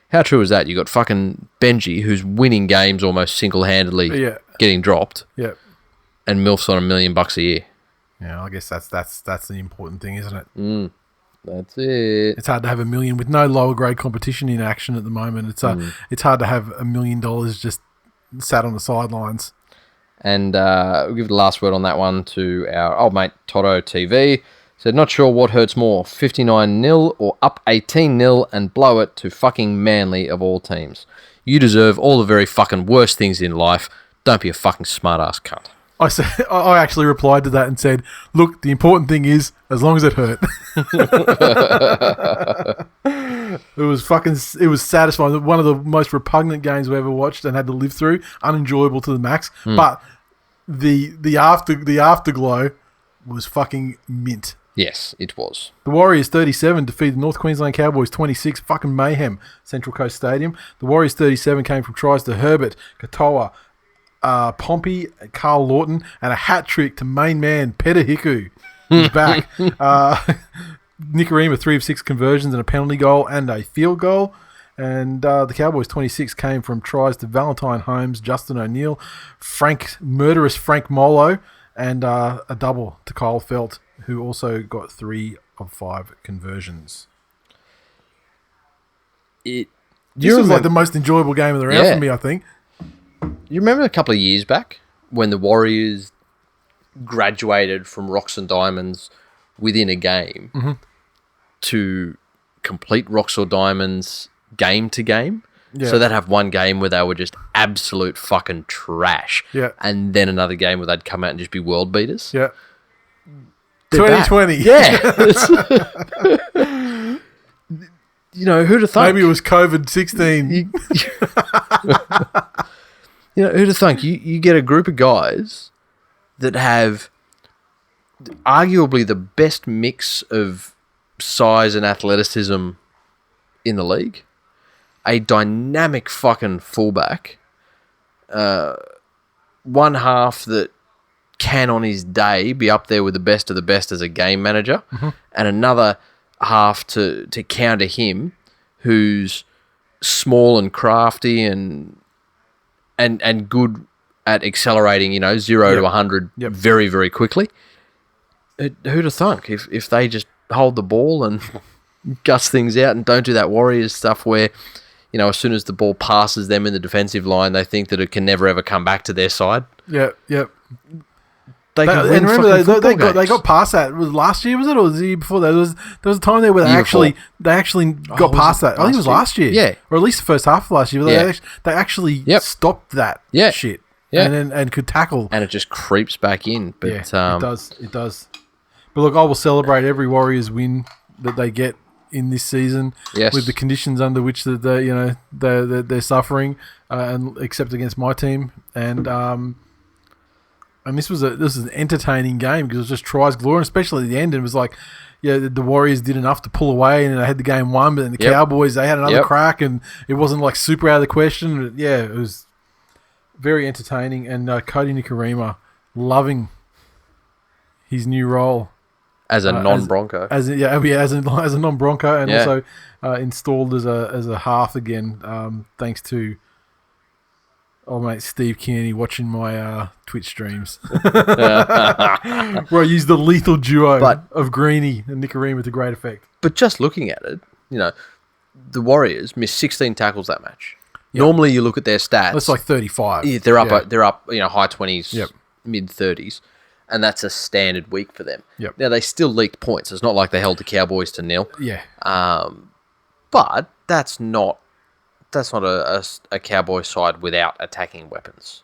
How true is that? You got fucking Benji, who's winning games almost single-handedly, getting dropped. Yeah. And Milf's on $1 million a year. Yeah, I guess that's the important thing, isn't it? That's it. It's hard to have $1 million with no lower grade competition in action at the moment. It's hard to have $1 million just sat on the sidelines. And we'll give the last word on that one to our old mate Toto TV. Said, not sure what hurts more, 59-0 or up 18-0 and blow it to fucking Manly of all teams. You deserve all the very fucking worst things in life. Don't be a fucking smart-ass cunt. I actually replied to that and said, look, the important thing is, as long as it hurt. It was satisfying. One of the most repugnant games we ever watched and had to live through. Unenjoyable to the max. But the afterglow was fucking mint. Yes, it was. The Warriors 37 defeated North Queensland Cowboys 26. Fucking mayhem. Central Coast Stadium. The Warriors 37 came from tries to Herbert, Katoa, Pompey, Carl Lawton, and a hat trick to main man Peter Hiku. He's back. Nicarima, 3 of 6 conversions and a penalty goal and a field goal. And the Cowboys 26 came from tries to Valentine Holmes, Justin O'Neill, murderous Frank Molo, and a double to Kyle Felt, who also got 3 of 5 conversions. This was like the most enjoyable game of the round for me, I think. You remember a couple of years back when the Warriors graduated from Rocks and Diamonds within a game to complete Rocks or Diamonds game to game? Yeah. So they'd have one game where they were just absolute fucking trash. Yeah. And then another game where they'd come out and just be world beaters. Yeah. 2020. Yeah. You know, who'd have thunk? Maybe it was COVID-16. You know, who'd have thunk? You get a group of guys that have arguably the best mix of size and athleticism in the league. A dynamic fucking fullback. One half that can on his day be up there with the best of the best as a game manager, and another half to counter him, who's small and crafty and good at accelerating, 0 to 100 very, very quickly. Who'd have thunk if they just hold the ball and guts things out and don't do that Warriors stuff where, as soon as the ball passes them in the defensive line, they think that it can never ever come back to their side. Yeah. They got past that. Was last year, was it, or was the year before that? There was a time there where they actually got past that. I think it was last year. Yeah, or at least the first half of last year. But they actually stopped that shit. Yeah, and could tackle. And it just creeps back in. But it does. But look, I will celebrate every Warriors win that they get in this season, with the conditions under which they're suffering, and except against my team, and this was an entertaining game because it was just tries galore, and especially at the end. And it was like, the Warriors did enough to pull away, and they had the game won. But then the Cowboys, they had another crack, and it wasn't like super out of the question. It was very entertaining, and Cody Nikarima loving his new role. As a non-Bronco. As a non-Bronco, and also installed as a half again, thanks to mate Steve Kearney watching my Twitch streams. Where I used the lethal duo of Greeny and Nikarima to great effect. But just looking at it, the Warriors missed 16 tackles that match. Yep. Normally you look at their stats. That's like 35. Yeah, they're up, high 20s, mid 30s. And that's a standard week for them. Yep. Now, they still leaked points. It's not like they held the Cowboys to 0. Yeah. But that's not a Cowboy side without attacking weapons.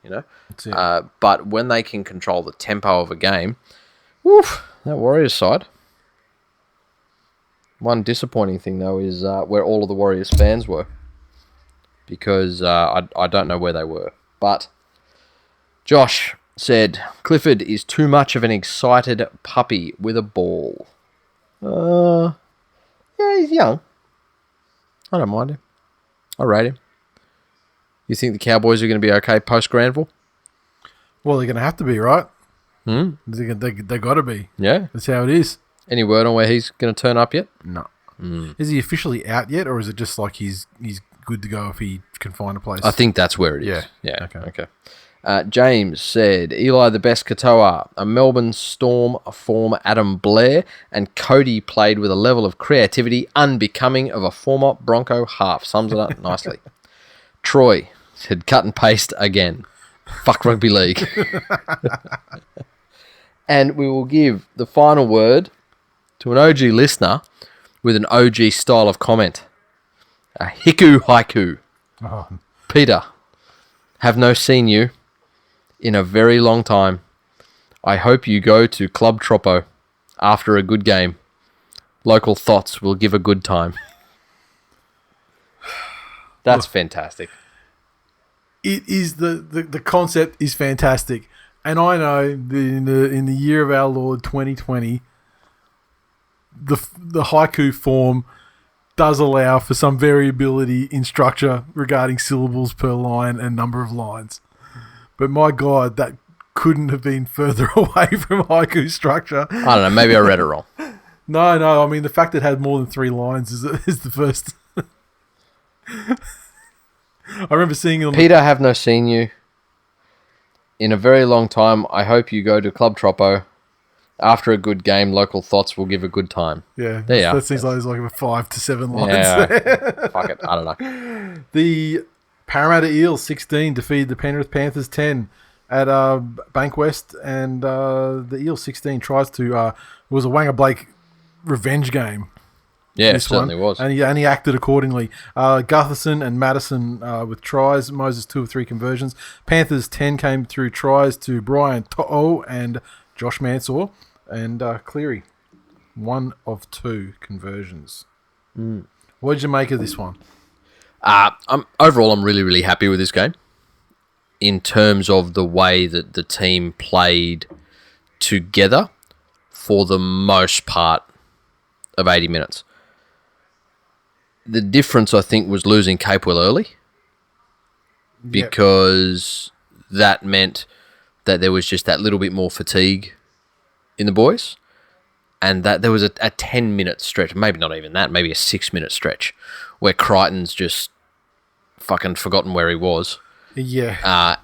That's it. But when they can control the tempo of a game, that Warriors side. One disappointing thing, though, is where all of the Warriors fans were. Because I don't know where they were. But Josh said, Clifford is too much of an excited puppy with a ball. He's young. I don't mind him. I rate him. You think the Cowboys are going to be okay post-Granville? Well, they're going to have to be, right? They got to be. Yeah. That's how it is. Any word on where he's going to turn up yet? No. Is he officially out yet, or is it just like he's good to go if he can find a place? I think that's where it is. Yeah. Okay. James said, Eli the best Katoa, a Melbourne Storm form Adam Blair, and Cody played with a level of creativity unbecoming of a former Bronco half. Sums it up nicely. Troy said, cut and paste again. Fuck rugby league. And we will give the final word to an OG listener with an OG style of comment. A hiku haiku. Oh. Peter, have no seen you in a very long time. I hope you go to Club Troppo after a good game. Local thoughts will give a good time. That's fantastic. It is the concept is fantastic, and I know that in the year of our Lord 2020, the haiku form does allow for some variability in structure regarding syllables per line and number of lines. But my God, that couldn't have been further away from haiku structure. I don't know. Maybe I read it wrong. No. I mean, the fact that it had more than 3 lines is the first. I remember seeing it on Peter, have no seen you in a very long time. I hope you go to Club Troppo. After a good game, local thoughts will give a good time. Yeah. There you are. That seems like there's like 5 to 7 lines there. Fuck it. I don't know. The Parramatta Eels 16 defeated the Penrith Panthers 10 at Bankwest, and the Eels 16 tries to it was a Wanga Blake revenge game. Yeah, it certainly was. And he acted accordingly. Gutherson and Madison with tries. Moses 2 of 3 conversions. Panthers 10 came through tries to Brian To'o and Josh Mansour. And Cleary 1 of 2 conversions. What did you make of this one? Overall, I'm really, really happy with this game in terms of the way that the team played together for the most part of 80 minutes. The difference, I think, was losing TWiL early because that meant that there was just that little bit more fatigue in the boys, and that there was a 10-minute stretch, maybe not even that, maybe a 6-minute stretch, where Crichton's just fucking forgotten where he was. Yeah.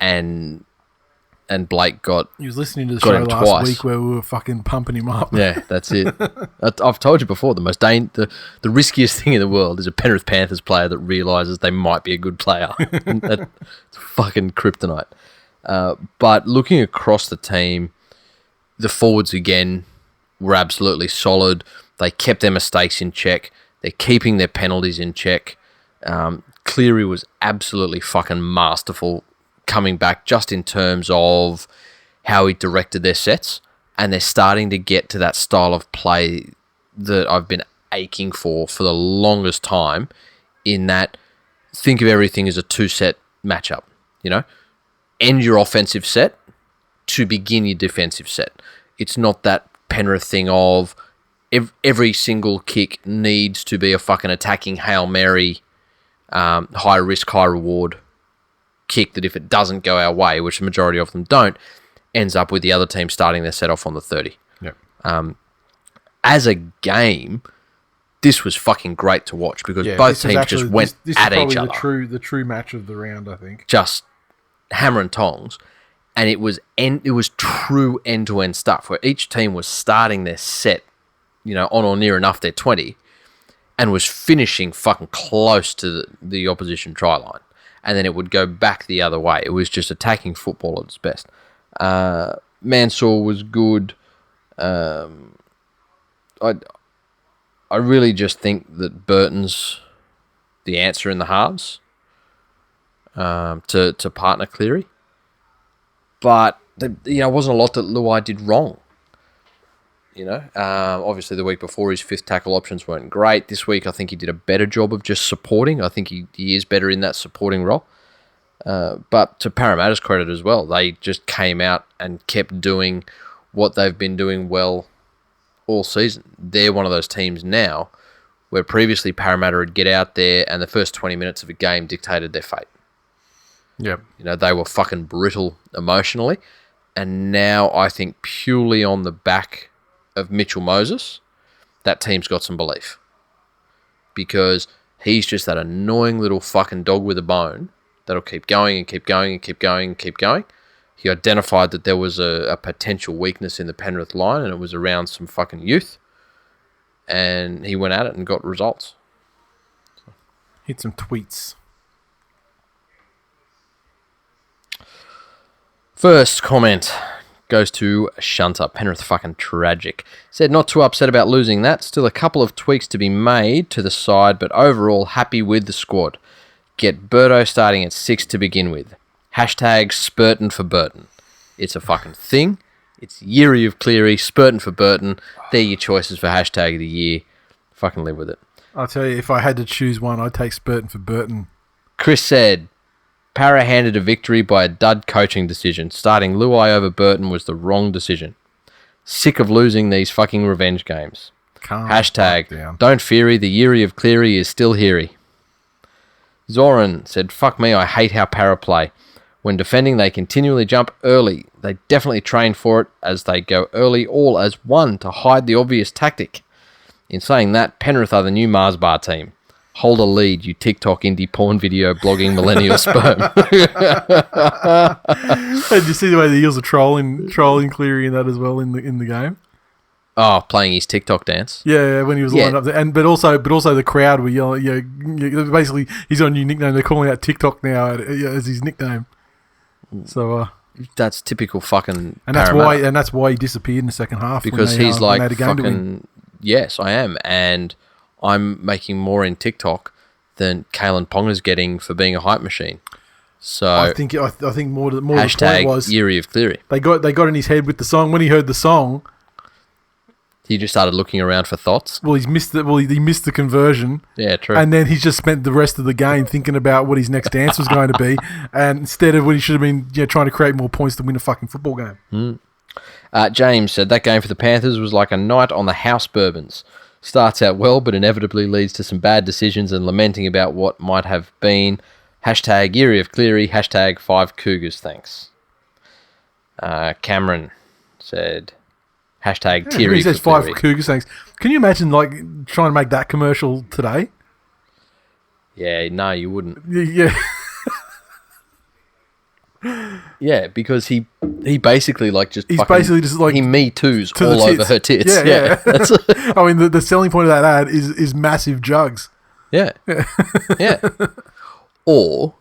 And Blake got... He was listening to the show last week where we were fucking pumping him up. Yeah, that's it. I've told you before, the riskiest thing in the world is a Penrith Panthers player that realises they might be a good player. That's fucking kryptonite. But looking across the team, the forwards again were absolutely solid. They kept their mistakes in check. They're keeping their penalties in check. Cleary was absolutely fucking masterful coming back just in terms of how he directed their sets, and they're starting to get to that style of play that I've been aching for the longest time, in that think of everything as a 2-set matchup, you know? End your offensive set to begin your defensive set. It's not that Penrith thing of every single kick needs to be a fucking attacking Hail Mary, high risk, high reward kick that if it doesn't go our way, which the majority of them don't, ends up with the other team starting their set off on the 30. Yeah. As a game, this was fucking great to watch because both teams just went at each other. The true match of the round, I think. Just hammer and tongs, and it was true end-to-end stuff where each team was starting their set, you know, on or near enough their 20, and was finishing fucking close to the opposition try line. And then it would go back the other way. It was just attacking football at its best. Mansour was good. I really just think that Burton's the answer in the halves to partner Cleary. But there wasn't a lot that Luai did wrong. Obviously the week before his fifth tackle options weren't great. This week I think he did a better job of just supporting. I think he is better in that supporting role. But to Parramatta's credit as well, they just came out and kept doing what they've been doing well all season. They're one of those teams now where previously Parramatta would get out there and the first 20 minutes of a game dictated their fate. Yep. They were fucking brittle emotionally. And now I think purely on the back of Mitchell Moses, that team's got some belief. Because he's just that annoying little fucking dog with a bone that'll keep going and keep going and keep going and keep going. He identified that there was a potential weakness in the Penrith line, and it was around some fucking youth. And he went at it and got results. Hit some tweets. First comment goes to Shunter. Penrith fucking tragic. Said not too upset about losing that. Still a couple of tweaks to be made to the side, but overall happy with the squad. Get Birdo starting at 6 to begin with. Hashtag Spurton for Burton. It's a fucking thing. It's Yeary of Cleary, Spurton for Burton. They're your choices for hashtag of the year. Fucking live with it. I'll tell you, if I had to choose one, I'd take Spurton for Burton. Chris said, Para handed a victory by a dud coaching decision. Starting Luai over Burton was the wrong decision. Sick of losing these fucking revenge games. Hashtag, don't feary, the Yeary of Cleary is still heary. Zoran said, fuck me, I hate how Para play. When defending, they continually jump early. They definitely train for it as they go early all as one to hide the obvious tactic. In saying that, Penrith are the new Mars bar team. Hold a lead, you TikTok indie porn video blogging millennial sperm. Did you see the way the Eels are trolling Cleary in that as well in the game? Oh, playing his TikTok dance. Yeah, when he was lined up there, but also the crowd were yelling. Yeah, basically he's got a new nickname. They're calling out TikTok now as his nickname. So that's typical fucking. And that's why he disappeared in the second half because he's like fucking. Yes, I am, and I'm making more in TikTok than Kalen Ponga's getting for being a hype machine. So I think more the point was Yeary of Cleary. They got in his head with the song. When he heard the song, he just started looking around for thoughts. Well, he missed the conversion. Yeah, true. And then he's just spent the rest of the game thinking about what his next dance was going to be, and instead of what he should have been, trying to create more points to win a fucking football game. James said that game for the Panthers was like a night on the house bourbons. Starts out well, but inevitably leads to some bad decisions and lamenting about what might have been. Hashtag Erie of Cleary. Hashtag 5 Cougars, thanks. Cameron said, hashtag Teary. He says 5 Cougars, thanks. Can you imagine like trying to make that commercial today? Yeah, no, you wouldn't. Yeah. Yeah, because he basically like just he's basically just like he me toos all over her tits. Yeah. That's I mean, the selling point of that ad is massive jugs. Yeah. Yeah. Or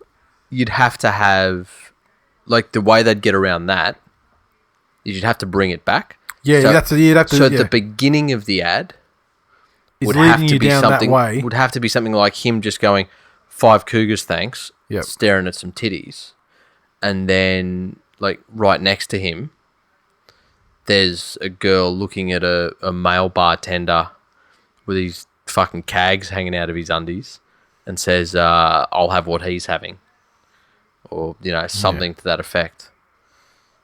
you'd have to have like the way they'd get around that is you'd have to bring it back. Yeah, so, you'd have to. So at the beginning of the ad would have to be something. Would have to be something like him just going 5 Cougars, thanks. Yep. Staring at some titties. And then, like, right next to him, there's a girl looking at a male bartender with his fucking cags hanging out of his undies and says, I'll have what he's having. Or, something to that effect.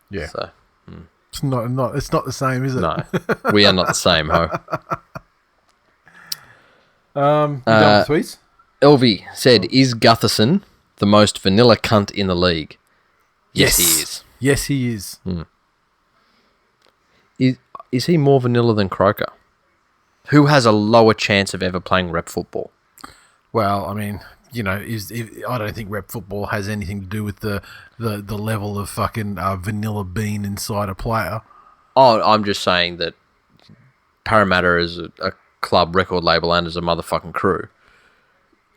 Yeah. So, it's not the same, is it? No. We are not the same, ho. You done with the tweets? Elvie said, is Gutherson the most vanilla cunt in the league? Yes, he is. Yes, he is. Is he more vanilla than Croker? Who has a lower chance of ever playing rep football? Well, I mean, I don't think rep football has anything to do with the level of fucking vanilla bean inside a player. Oh, I'm just saying that Parramatta is a club record label and as a motherfucking crew.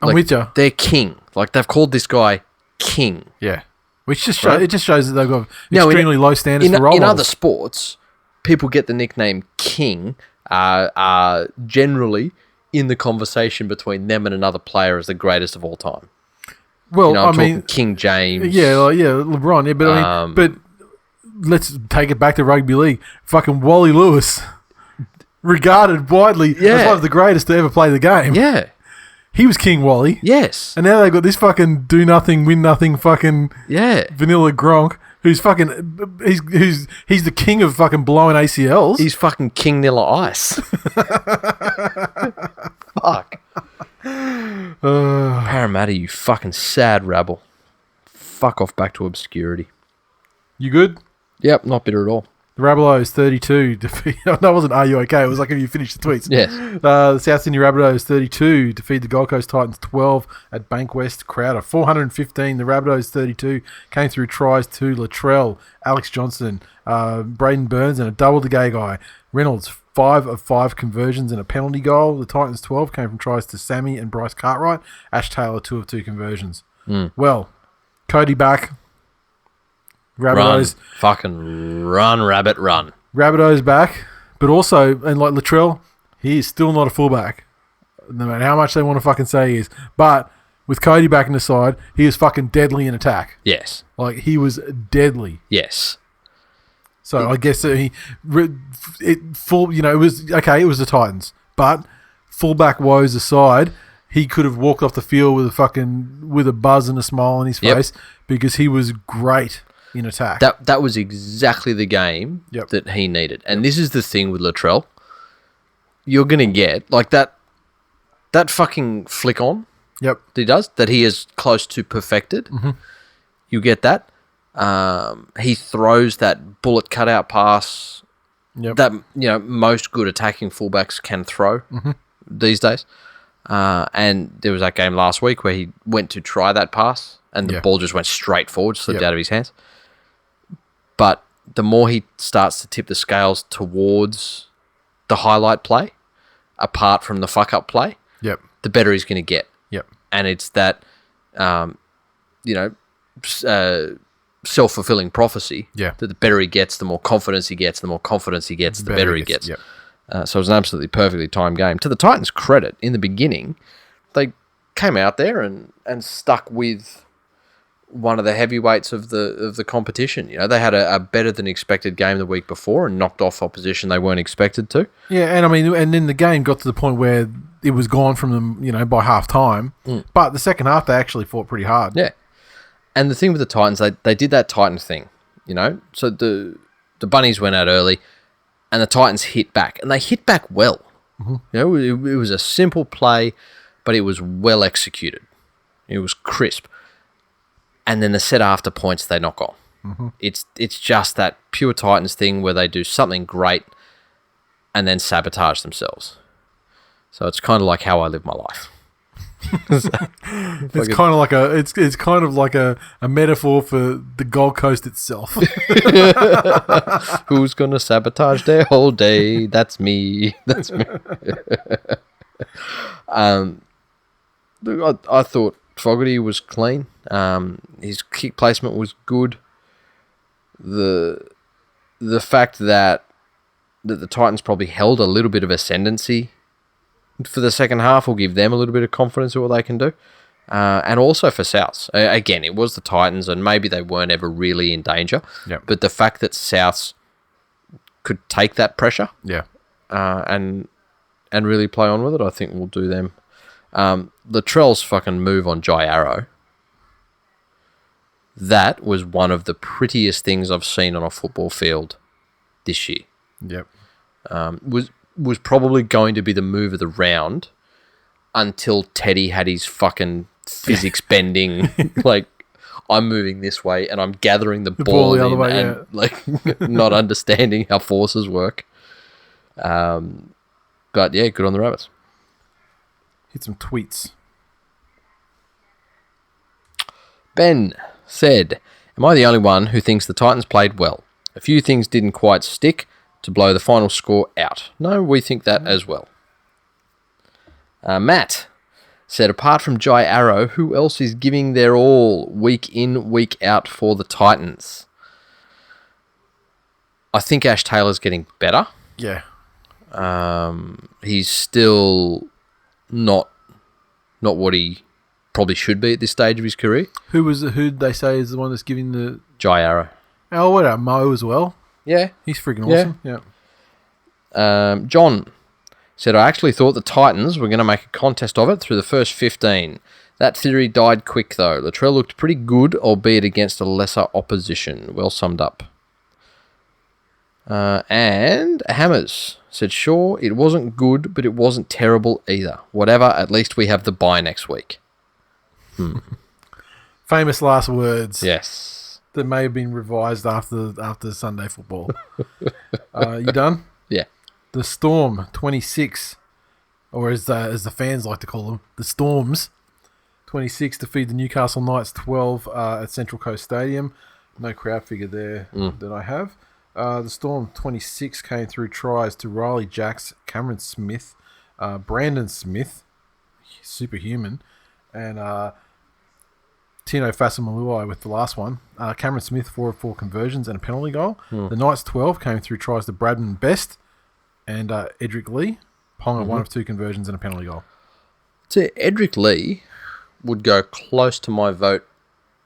I'm with you. They're king. Like, they've called this guy king. Yeah. Which just it just shows that they've got extremely low standards for role in models. other sports, people get the nickname king generally in the conversation between them and another player as the greatest of all time. Well, I'm talking King James. Yeah, LeBron. Yeah, but but let's take it back to rugby league. Fucking Wally Lewis, regarded widely as one of the greatest to ever play the game. Yeah. He was King Wally. Yes. And now they've got this fucking do nothing, win nothing fucking vanilla Gronk who's fucking he's the king of fucking blowing ACLs. He's fucking King Nilla Ice. Fuck. Parramatta, you fucking sad rabble. Fuck off back to obscurity. You good? Yep, not bitter at all. The Rabbitohs 32 defeat. No, it wasn't. Are you okay? It was like if you finished the tweets. Yes. The South Sydney Rabbitohs 32 defeat the Gold Coast Titans 12 at Bankwest. Crowd of 415. The Rabbitohs 32 came through tries to Latrell, Alex Johnson, Braden Burns, and a double to Gay Guy. Reynolds 5 of 5 conversions and a penalty goal. The Titans 12 came from tries to Sammy and Bryce Cartwright. Ash Taylor 2 of 2 conversions. Well, Cody back. Rabbitohs. Fucking run, rabbit, run. Rabbitohs back, but also, and like Latrell, he is still not a fullback. No matter how much they want to fucking say he is. But with Cody back in the side, he is fucking deadly in attack. Yes. Like, he was deadly. Yes. So I guess it was, okay, it was the Titans. But fullback woes aside, he could have walked off the field with a buzz and a smile on his face because he was great in attack. That was exactly the game that he needed. And this is the thing with Latrell. You're going to get, like, that fucking flick on that he does, that he is close to perfected. Mm-hmm. You get that. He throws that bullet cutout pass that, most good attacking fullbacks can throw these days. And there was that game last week where he went to try that pass and the ball just went straight forward, slipped out of his hands. But the more he starts to tip the scales towards the highlight play, apart from the fuck-up play, the better he's going to get. And it's that, self-fulfilling prophecy that the better he gets, the more confidence he gets, the better he gets. So it was an absolutely perfectly timed game. To the Titans' credit, in the beginning, they came out there and stuck with one of the heavyweights of the competition. They had a better than expected game the week before and knocked off opposition they weren't expected to. Yeah, and I mean, and then the game got to the point where it was gone from them, by half time. But the second half, they actually fought pretty hard. Yeah. And the thing with the Titans, they did that Titan thing, So the Bunnies went out early, and the Titans hit back, and they hit back well. Mm-hmm. You know, it was a simple play, but it was well executed. It was crisp. And then the set after points they knock on. Mm-hmm. It's just that pure Titans thing where they do something great and then sabotage themselves. So it's kind of like how I live my life. It's kind of like a metaphor for the Gold Coast itself. Who's gonna sabotage their whole day? That's me. That's me. Look, I thought Fogarty was clean. His kick placement was good. The fact that the Titans probably held a little bit of ascendancy for the second half will give them a little bit of confidence in what they can do. And also for Souths. Again, it was the Titans, and maybe they weren't ever really in danger. Yep. But the fact that Souths could take that pressure and really play on with it, I think will do them. Latrell's fucking move on Jai Arrow, that was one of the prettiest things I've seen on a football field this year. Yep. Was probably going to be the move of the round until Teddy had his fucking physics bending, like, I'm moving this way and I'm gathering the ball the other way, and like not understanding how forces work. But yeah, good on the Rabbits. Hit some tweets. Ben said, am I the only one who thinks the Titans played well? A few things didn't quite stick to blow the final score out. No, we think that as well. Matt said, apart from Jai Arrow, who else is giving their all week in, week out for the Titans? I think Ash Taylor's getting better. Yeah. He's still not what he probably should be at this stage of his career. Who'd they say is the one that's giving the... Jai Arrow. Oh, what about Mo as well? Yeah. He's freaking awesome. Yeah. John said, I actually thought the Titans were going to make a contest of it through the first 15. That theory died quick, though. Latrell looked pretty good, albeit against a lesser opposition. Well summed up. And Hammers said, sure, it wasn't good, but it wasn't terrible either. Whatever, at least we have the bye next week. Famous last words. Yes. That may have been revised after Sunday football. You done? Yeah. The Storm, 26, or as the fans like to call them, the Storms, 26 defeat the Newcastle Knights 12 at Central Coast Stadium. No crowd figure there that I have. The Storm, 26, came through tries to Riley Jacks, Cameron Smith, Brandon Smith, superhuman, and Tino Fasimaluai with the last one. Cameron Smith, 4 of 4 conversions and a penalty goal. The Knights, 12, came through tries to Bradman Best and Edric Lee. Ponga, 1 of 2 conversions and a penalty goal. So Edric Lee would go close to my vote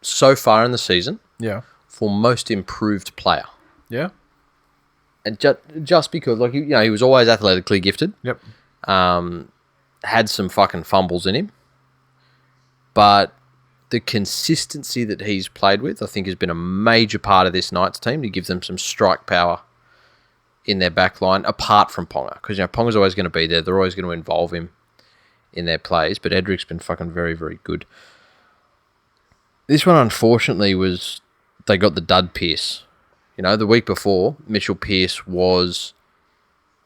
so far in the season. Yeah. For most improved player. Yeah. And just because, like, you know, he was always athletically gifted. Yep. Had some fucking fumbles in him. But the consistency that he's played with, I think, has been a major part of this Knights team to give them some strike power in their back line, apart from Ponga. Because, you know, Ponga's always going to be there. They're always going to involve him in their plays. But Edric's been fucking very, very good. This one, unfortunately, was they got the dud Pierce. You know, the week before, Mitchell Pearce was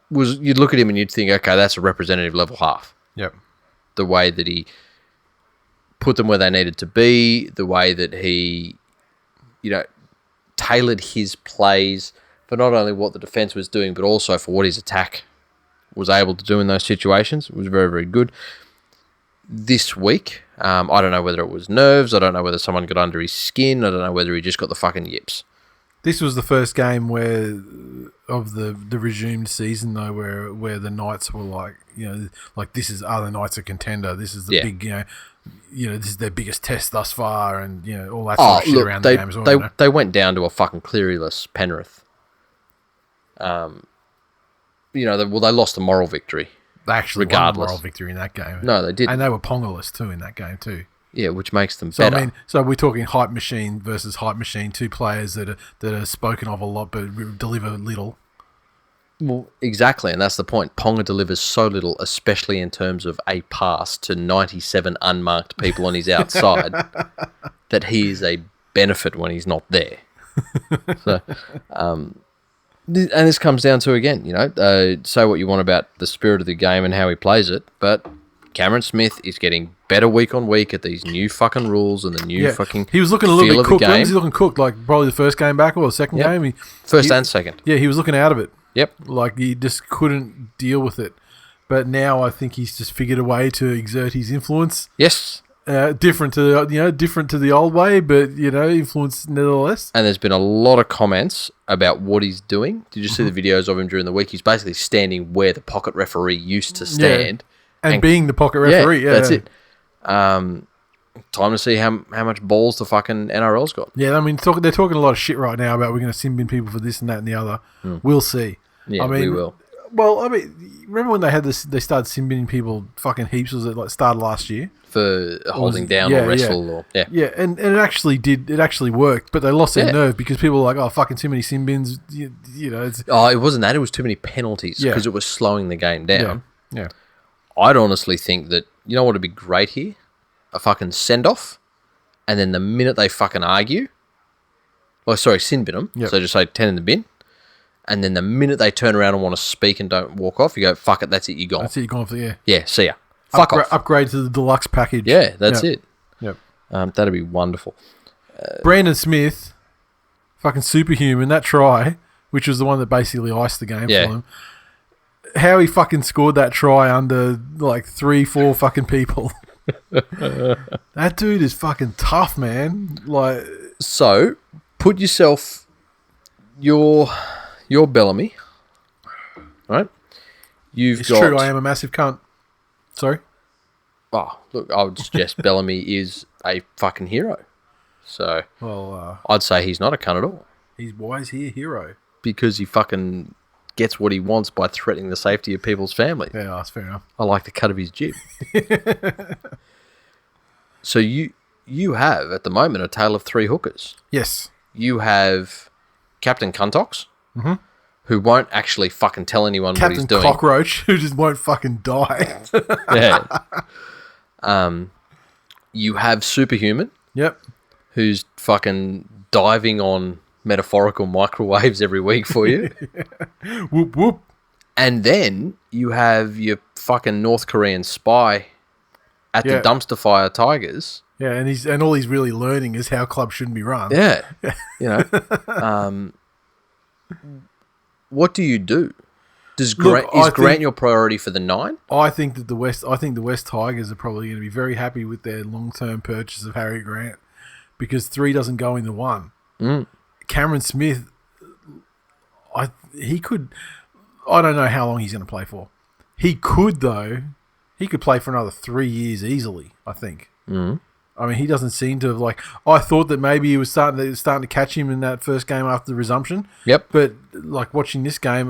you'd look at him and you'd think, okay, that's a representative level half. Yep. The way that he put them where they needed to be, the way that he, you know, tailored his plays for not only what the defence was doing, but also for what his attack was able to do in those situations. It was very, very good. This week, I don't know whether it was nerves, I don't know whether someone got under his skin, I don't know whether he just got the fucking yips. This was the first game of the resumed season though, where the Knights were like, you know, like the Knights a contender. This is the big, you know, this is their biggest test thus far, and you know all that sort of shit around the game as well. They went down to a fucking Clearyless Penrith. You know, they lost a moral victory. They actually won a moral victory in that game. No, they didn't. And they were Pongaless too in that game too. Yeah, which makes them So better. I mean, so we're talking hype machine versus hype machine, two players that are spoken of a lot but deliver little. Well, exactly, and that's the point. Ponga delivers so little, especially in terms of a pass to 97 unmarked people on his outside, that he is a benefit when he's not there. So, and this comes down to, again, say what you want about the spirit of the game and how he plays it, but Cameron Smith is getting better week on week at these new fucking rules and the new fucking He was looking a little feel bit of the cooked. game. He was looking cooked, like probably the first game back or the second game. First and second. Yeah, he was looking out of it. Yep. Like he just couldn't deal with it. But now I think he's just figured a way to exert his influence. Yes. Different to the old way, but influence nevertheless. And there's been a lot of comments about what he's doing. Did you see the videos of him during the week? He's basically standing where the pocket referee used to stand, and being the pocket referee. Yeah, that's it. Time to see how much balls the fucking NRL's got. Yeah, I mean, they're talking a lot of shit right now about we're going to sin bin people for this and that and the other. We'll see. Yeah, I mean, we will. Well, I mean, remember when they had this? They started sin binning people fucking heaps. Was it like started last year for holding down or wrestle or and it actually did. It actually worked, but they lost their nerve because people were like, "Oh, fucking too many sin bins." It's, it wasn't that. It was too many penalties because it was slowing the game down. Yeah. I'd honestly think that what would be great here, a fucking send off, and then the minute they fucking argue, sin bin them. Yep. So just say 10 in the bin. And then the minute they turn around and want to speak and don't walk off, you go, fuck it, that's it, you're gone. That's it, you're gone for the year. Yeah, see ya. Fuck off. Upgrade to the deluxe package. Yeah, that's it. Yep. That'd be wonderful. Brandon Smith, fucking superhuman, that try, which was the one that basically iced the game for him. How he fucking scored that try under like 3-4 fucking people. That dude is fucking tough, man. Like, so put yourself your Bellamy, right? It's true, I am a massive cunt. Sorry? Oh, look, I would suggest Bellamy is a fucking hero. So, I'd say he's not a cunt at all. Why is he a hero? Because he fucking gets what he wants by threatening the safety of people's families. Yeah, that's fair enough. I like the cut of his jib. So you have, at the moment, a tale of three hookers. Yes. You have Captain Cuntox, who won't actually fucking tell anyone what he's doing. Captain Cockroach, who just won't fucking die. Yeah. You have Superhuman. Yep. Who's fucking diving on metaphorical microwaves every week for you. Whoop, whoop. And then you have your fucking North Korean spy at the dumpster fire Tigers. Yeah, and all he's really learning is how clubs shouldn't be run. Yeah. What do you do? Is Grant your priority for the 9? I think the West Tigers are probably going to be very happy with their long-term purchase of Harry Grant because 3 doesn't go into 1. Cameron Smith, he could. I don't know how long he's going to play for. He could though. He could play for another 3 years easily. I think. I mean, he doesn't seem to have I thought that maybe he was starting to catch him in that first game after the resumption. Yep. But watching this game,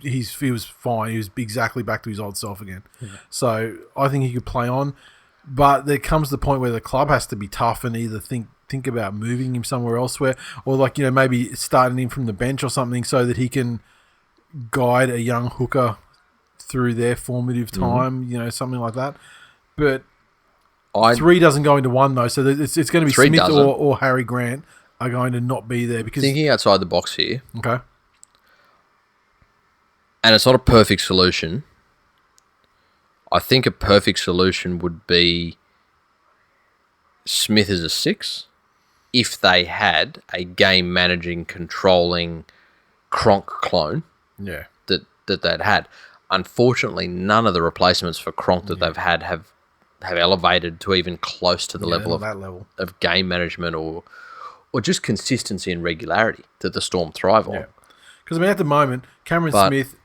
he was fine. He was exactly back to his old self again. So I think he could play on. But there comes the point where the club has to be tough and either think about moving him somewhere elsewhere or maybe starting him from the bench or something so that he can guide a young hooker through their formative time, something like that. But 3 doesn't go into 1 though, so it's going to be Smith or Harry Grant are going to not be there because thinking outside the box here. Okay. And it's not a perfect solution. I think a perfect solution would be Smith as a 6 if they had a game managing, controlling Cronk clone. Yeah. That they'd had. Unfortunately, none of the replacements for Cronk that they've had have elevated to even close to the level of game management or just consistency and regularity that the Storm thrive on. Because at the moment, Cameron Smith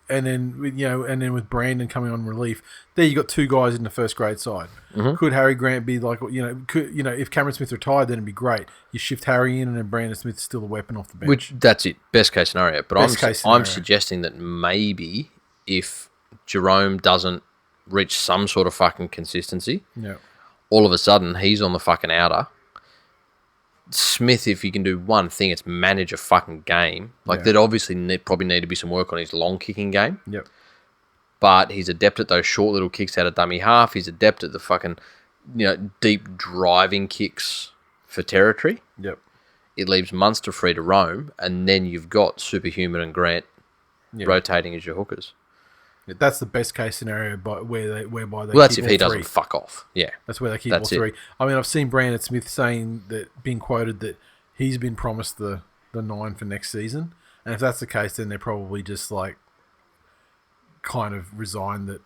and then with Brandon coming on relief, there you got 2 guys in the first grade side. Could Harry Grant be if Cameron Smith retired, then it'd be great. You shift Harry in, and then Brandon Smith's still a weapon off the bench. Which that's it, best case scenario. But I'm suggesting that maybe if Jerome doesn't reach some sort of fucking consistency, all of a sudden, he's on the fucking outer. Smith, if he can do one thing, it's manage a fucking game. Like, there'd obviously probably need to be some work on his long kicking game. Yep. But he's adept at those short little kicks out of dummy half. He's adept at the fucking, deep driving kicks for territory. Yep. It leaves Munster free to roam, and then you've got Superhuman and Grant rotating as your hookers. That's the best case scenario, whereby they. Well, that's keep if he all doesn't three. fuck off. Yeah, that's where they keep all three. I mean, I've seen Brandon Smith being quoted that he's been promised the 9 for next season, and if that's the case, then they're probably just like kind of resigned that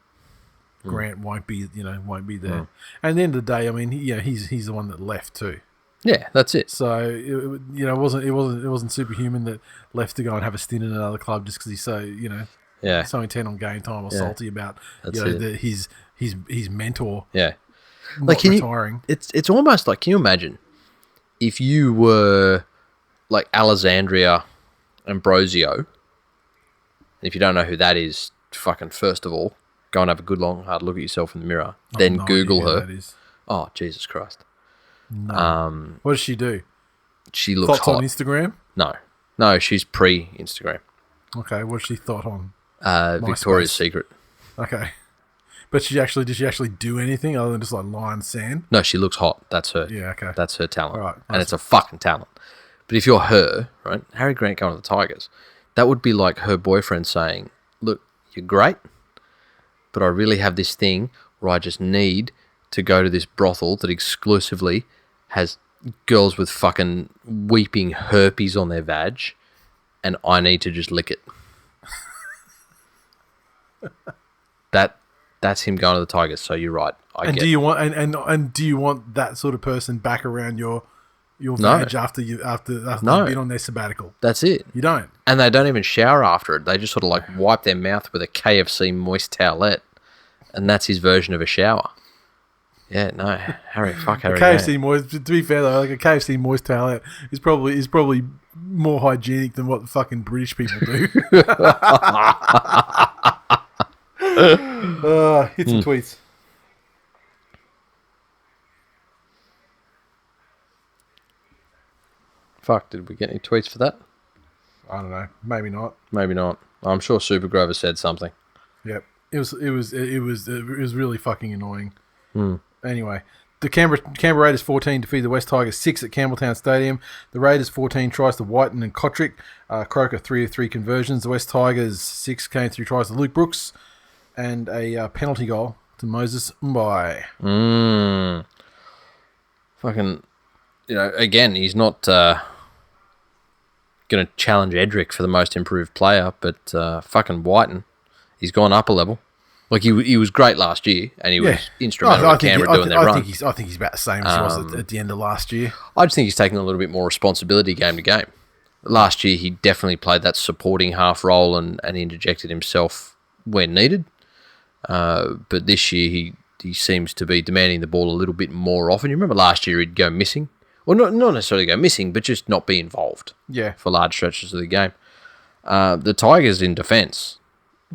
Grant won't be there. And at the end of the day, I mean, he's the one that left too. Yeah, that's it. So it wasn't Superhuman that left to go and have a stint in another club just because he's so so intent on game time or salty about his mentor. Yeah, like retiring. It's almost like, can you imagine if you were like Alexandria Ambrosio? If you don't know who that is, fucking first of all, go and have a good long hard look at yourself in the mirror. Then Google her. That is. Oh, Jesus Christ. No. What does she do? She looks Thoughts hot. on Instagram? No, she's pre-Instagram. Okay, what's she thought on? Victoria's Secret. Okay, but did she actually do anything other than just like lie in sand? No, she looks hot. That's her. Yeah, okay. That's her talent. All right, and it's a fucking talent. But if you're her, right, Harry Grant going to the Tigers, that would be like her boyfriend saying, "Look, you're great, but I really have this thing where I just need to go to this brothel that exclusively has girls with fucking weeping herpes on their vag, and I need to just lick it." That's him going to the Tigers. So you're right. Do you want that sort of person back around your vag after you've been on their sabbatical? That's it. You don't, and they don't even shower after it. They just sort of like wipe their mouth with a KFC moist towelette, and that's his version of a shower. Yeah, no, Harry. KFC moist. To be fair though, like a KFC moist towelette is probably more hygienic than what the fucking British people do. Hit some tweets. Fuck, did we get any tweets for that? I don't know. Maybe not. I'm sure Super Grover said something. Yep. It was really fucking annoying. Anyway, the Canberra Raiders 14 defeat the West Tigers 6 at Campbelltown Stadium. The Raiders 14 tries to Whiten and Kotrick. Croker 3 of 3 conversions. The West Tigers 6 came through tries to Luke Brooks. And a penalty goal to Moses Mbai. Fucking, again, he's not going to challenge Edric for the most improved player, but fucking Whiten, he's gone up a level. Like, he was great last year, and he was instrumental in Canberra doing their run. I think he's about the same as he was at the end of last year. I just think he's taking a little bit more responsibility game to game. Last year, he definitely played that supporting half role and interjected himself when needed. But this year he seems to be demanding the ball a little bit more often. You remember last year he'd go missing, or not necessarily go missing, but just not be involved. Yeah, for large stretches of the game. The Tigers in defence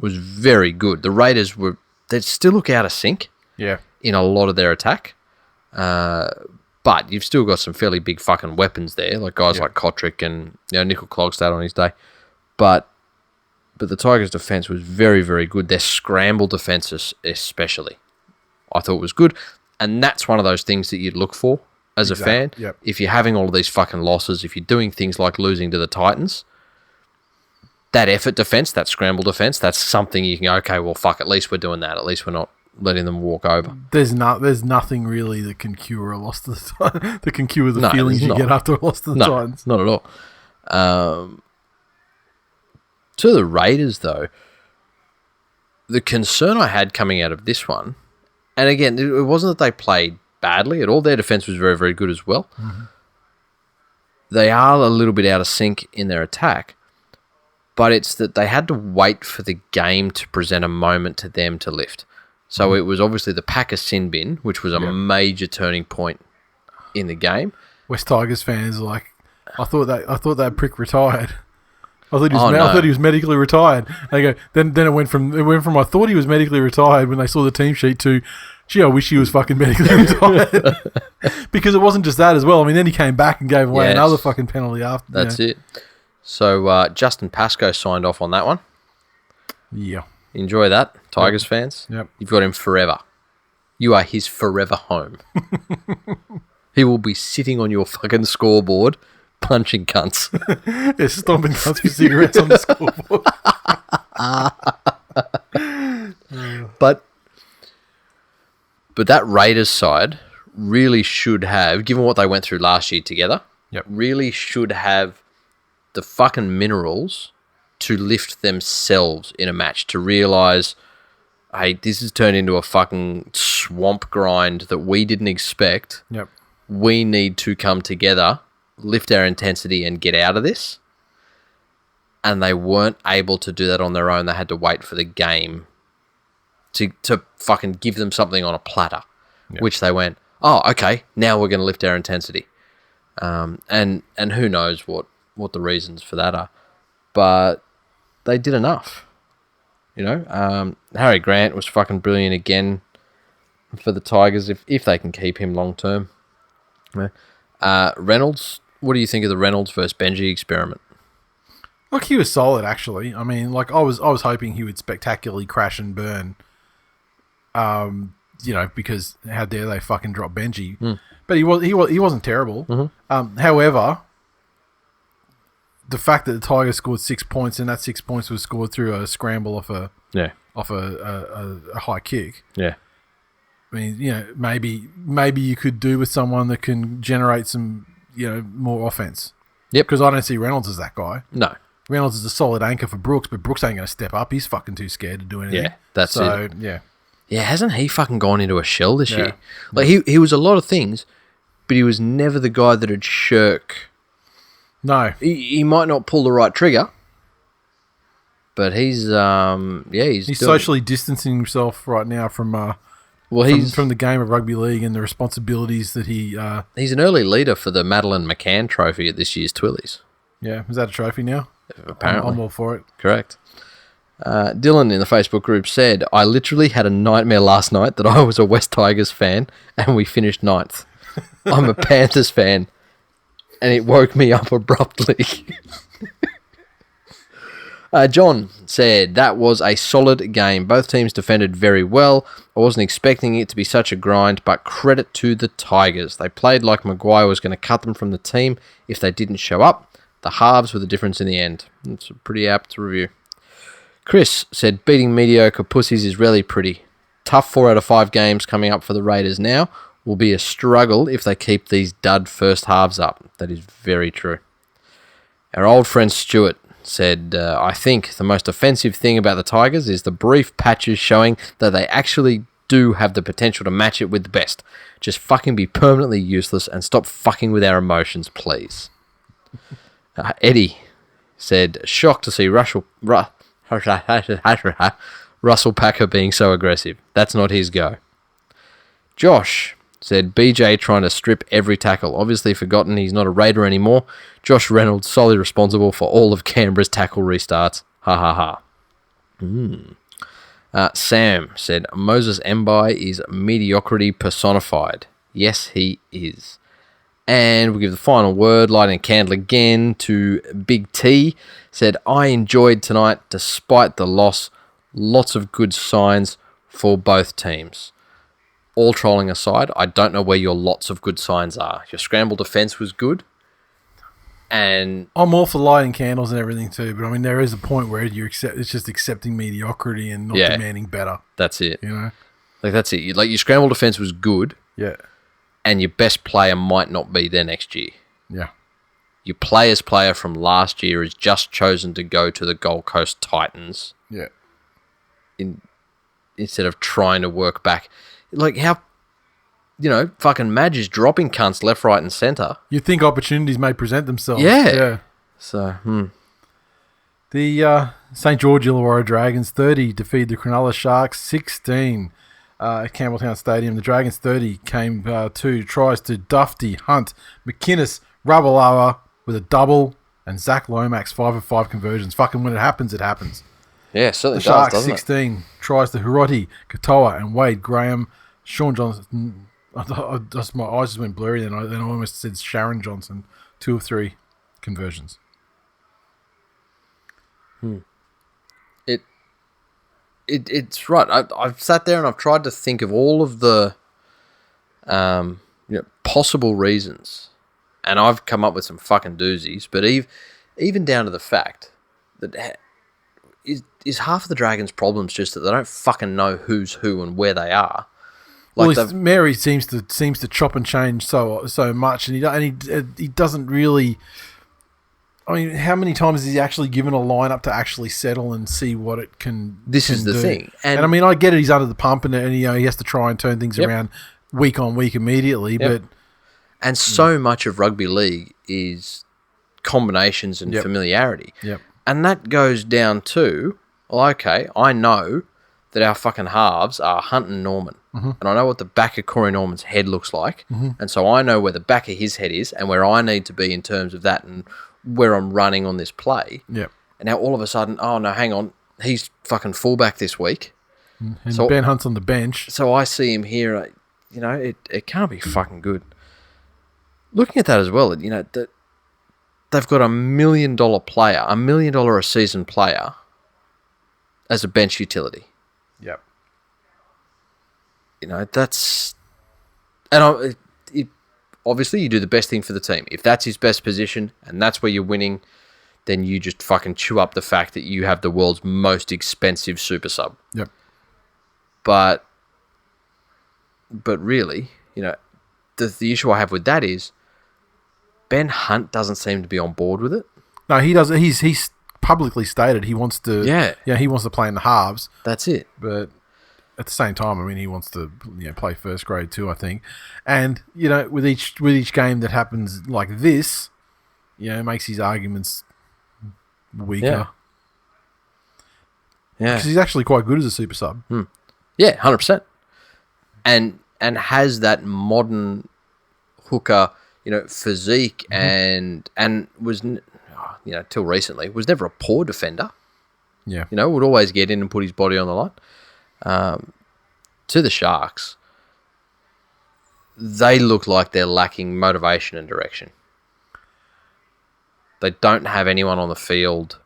was very good. The Raiders they still look out of sync. Yeah, in a lot of their attack, but you've still got some fairly big fucking weapons there, like guys like Kotrick and Nickel Klogstad on his day, but the Tigers' defence was very, very good. Their scramble defence especially, I thought was good. And that's one of those things that you'd look for as a fan. Yep. If you're having all of these fucking losses, if you're doing things like losing to the Titans, that effort defence, that scramble defence, that's something you can go, okay, well, fuck, at least we're doing that. At least we're not letting them walk over. There's nothing really that can cure a loss to the Titans, that can cure the feelings you get after a loss to the Titans. Not at all. To the Raiders, though, the concern I had coming out of this one, and again, it wasn't that they played badly at all. Their defence was very, very good as well. Mm-hmm. They are a little bit out of sync in their attack, but it's that they had to wait for the game to present a moment to them to lift. So it was obviously the Packer sin bin, which was a major turning point in the game. West Tigers fans are like, I thought that prick retired. I thought he was medically retired. They go, then it went from I thought he was medically retired when they saw the team sheet to Gee, I wish he was fucking medically retired. Because it wasn't just that as well. I mean, then he came back and gave away another fucking penalty after. That's it. So, Justin Pascoe signed off on that one. Yeah. Enjoy that, Tigers fans. Yep. You've got him forever. You are his forever home. He will be sitting on your fucking scoreboard punching cunts. Yeah, stomping cunts for cigarettes on the scoreboard. But that Raiders side really should have, given what they went through last year together, really should have the fucking minerals to lift themselves in a match, to realise, hey, this has turned into a fucking swamp grind that we didn't expect. Yep. We need to come together, lift our intensity and get out of this. And they weren't able to do that on their own. They had to wait for the game to fucking give them something on a platter, which they went, oh, okay, now we're going to lift our intensity. And who knows what the reasons for that are. But they did enough. You know, Harry Grant was fucking brilliant again for the Tigers if they can keep him long term. Reynolds, what do you think of the Reynolds versus Benji experiment? Look, he was solid actually. I mean, like I was hoping he would spectacularly crash and burn. You know, because how dare they fucking drop Benji? But he wasn't terrible. Mm-hmm. However, the fact that the Tigers scored 6 points and that 6 points was scored through a scramble off a high kick. Yeah. I mean, you know, maybe you could do with someone that can generate some, you know, more offense. Yep. Because I don't see Reynolds as that guy. No. Reynolds is a solid anchor for Brooks, but Brooks ain't going to step up. He's fucking too scared to do anything. Yeah, that's it. Yeah. Yeah, hasn't he fucking gone into a shell this year? Like, he was a lot of things, but he was never the guy that would shirk. No. He might not pull the right trigger, but he's socially distancing himself right now from the game of rugby league and the responsibilities that he... he's an early leader for the Madeline McCann Trophy at this year's TWiLies. Yeah, is that a trophy now? Apparently. I'm all for it. Correct. Dylan in the Facebook group said, I literally had a nightmare last night that I was a West Tigers fan and we finished 9th. I'm a Panthers fan and it woke me up abruptly. John said, that was a solid game. Both teams defended very well. I wasn't expecting it to be such a grind, but credit to the Tigers. They played like Maguire was going to cut them from the team if they didn't show up. The halves were the difference in the end. It's a pretty apt review. Chris said, beating mediocre pussies is really pretty. Tough 4 out of 5 games coming up for the Raiders now. Will be a struggle if they keep these dud first halves up. That is very true. Our old friend Stuart said, I think the most offensive thing about the Tigers is the brief patches showing that they actually do have the potential to match it with the best. Just fucking be permanently useless and stop fucking with our emotions, please. Eddie said, shocked to see Russell Packer being so aggressive. That's not his go. Josh said, BJ trying to strip every tackle. Obviously forgotten he's not a Raider anymore. Josh Reynolds solely responsible for all of Canberra's tackle restarts. Ha ha ha. Sam said, Moses Mbai is mediocrity personified. Yes, he is. And we'll give the final word, lighting a candle again, to Big T. Said, I enjoyed tonight despite the loss. Lots of good signs for both teams. All trolling aside, I don't know where your lots of good signs are. Your scramble defence was good. And I'm all for lighting candles and everything too, but I mean, there is a point where it's just accepting mediocrity and not demanding better. That's it. You know? Like, that's it. Like, your scramble defence was good. Yeah. And your best player might not be there next year. Yeah. Your player's player from last year has just chosen to go to the Gold Coast Titans. Yeah. Instead of trying to work back. Like, how, fucking Madge is dropping cunts left, right, and centre. You'd think opportunities may present themselves. Yeah. So, The St. George Illawarra Dragons 30 defeated the Cronulla Sharks 16 at Campbelltown Stadium. The Dragons 30 came 2 tries to Dufty, Hunt, McInnes, Rabalawa with a double, and Zach Lomax 5 of 5 conversions. Fucking when it happens, it happens. Yeah, certainly the Sharks does, 16 tries to Hiroti, Katoa, and Wade Graham Sean Johnson. My eyes just went blurry. Then I almost said Sharon Johnson. 2 of 3 conversions. It's right. I've sat there and I've tried to think of all of the possible reasons, and I've come up with some fucking doozies. But even down to the fact that is half of the Dragons' problems just that they don't fucking know who's who and where they are. Like Mary seems to chop and change so much, and he doesn't really. I mean, how many times has he actually given a lineup to actually settle and see what it can? This is the thing, and I mean, I get it. He's under the pump, and he has to try and turn things around week on week immediately. But so much of rugby league is combinations and familiarity. Yep. And that goes down to, well, okay, I know that our fucking halves are Hunt and Norman. Mm-hmm. And I know what the back of Corey Norman's head looks like. Mm-hmm. And so I know where the back of his head is and where I need to be in terms of that and where I'm running on this play. Yep. And now all of a sudden, oh, no, hang on, he's fucking fullback this week. And so, Ben Hunt's on the bench. So I see him here, it can't be fucking good. Looking at that as well, that they've got $1 million player, $1 million a season player as a bench utility. Yep. That's... And obviously you do the best thing for the team. If that's his best position and that's where you're winning, then you just fucking chew up the fact that you have the world's most expensive super sub. Yep. But really, the issue I have with that is Ben Hunt doesn't seem to be on board with it. No, he doesn't. He's publicly stated he wants to. Yeah, he wants to play in the halves. That's it. But at the same time, I mean, he wants to play first grade too, I think. And with each game that happens like this, it makes his arguments weaker. Yeah, because he's actually quite good as a super sub. Yeah, 100%. And has that modern hooker, physique, and was, till recently was never a poor defender. Yeah, would always get in and put his body on the line. To the Sharks, they look like they're lacking motivation and direction. They don't have anyone on the field.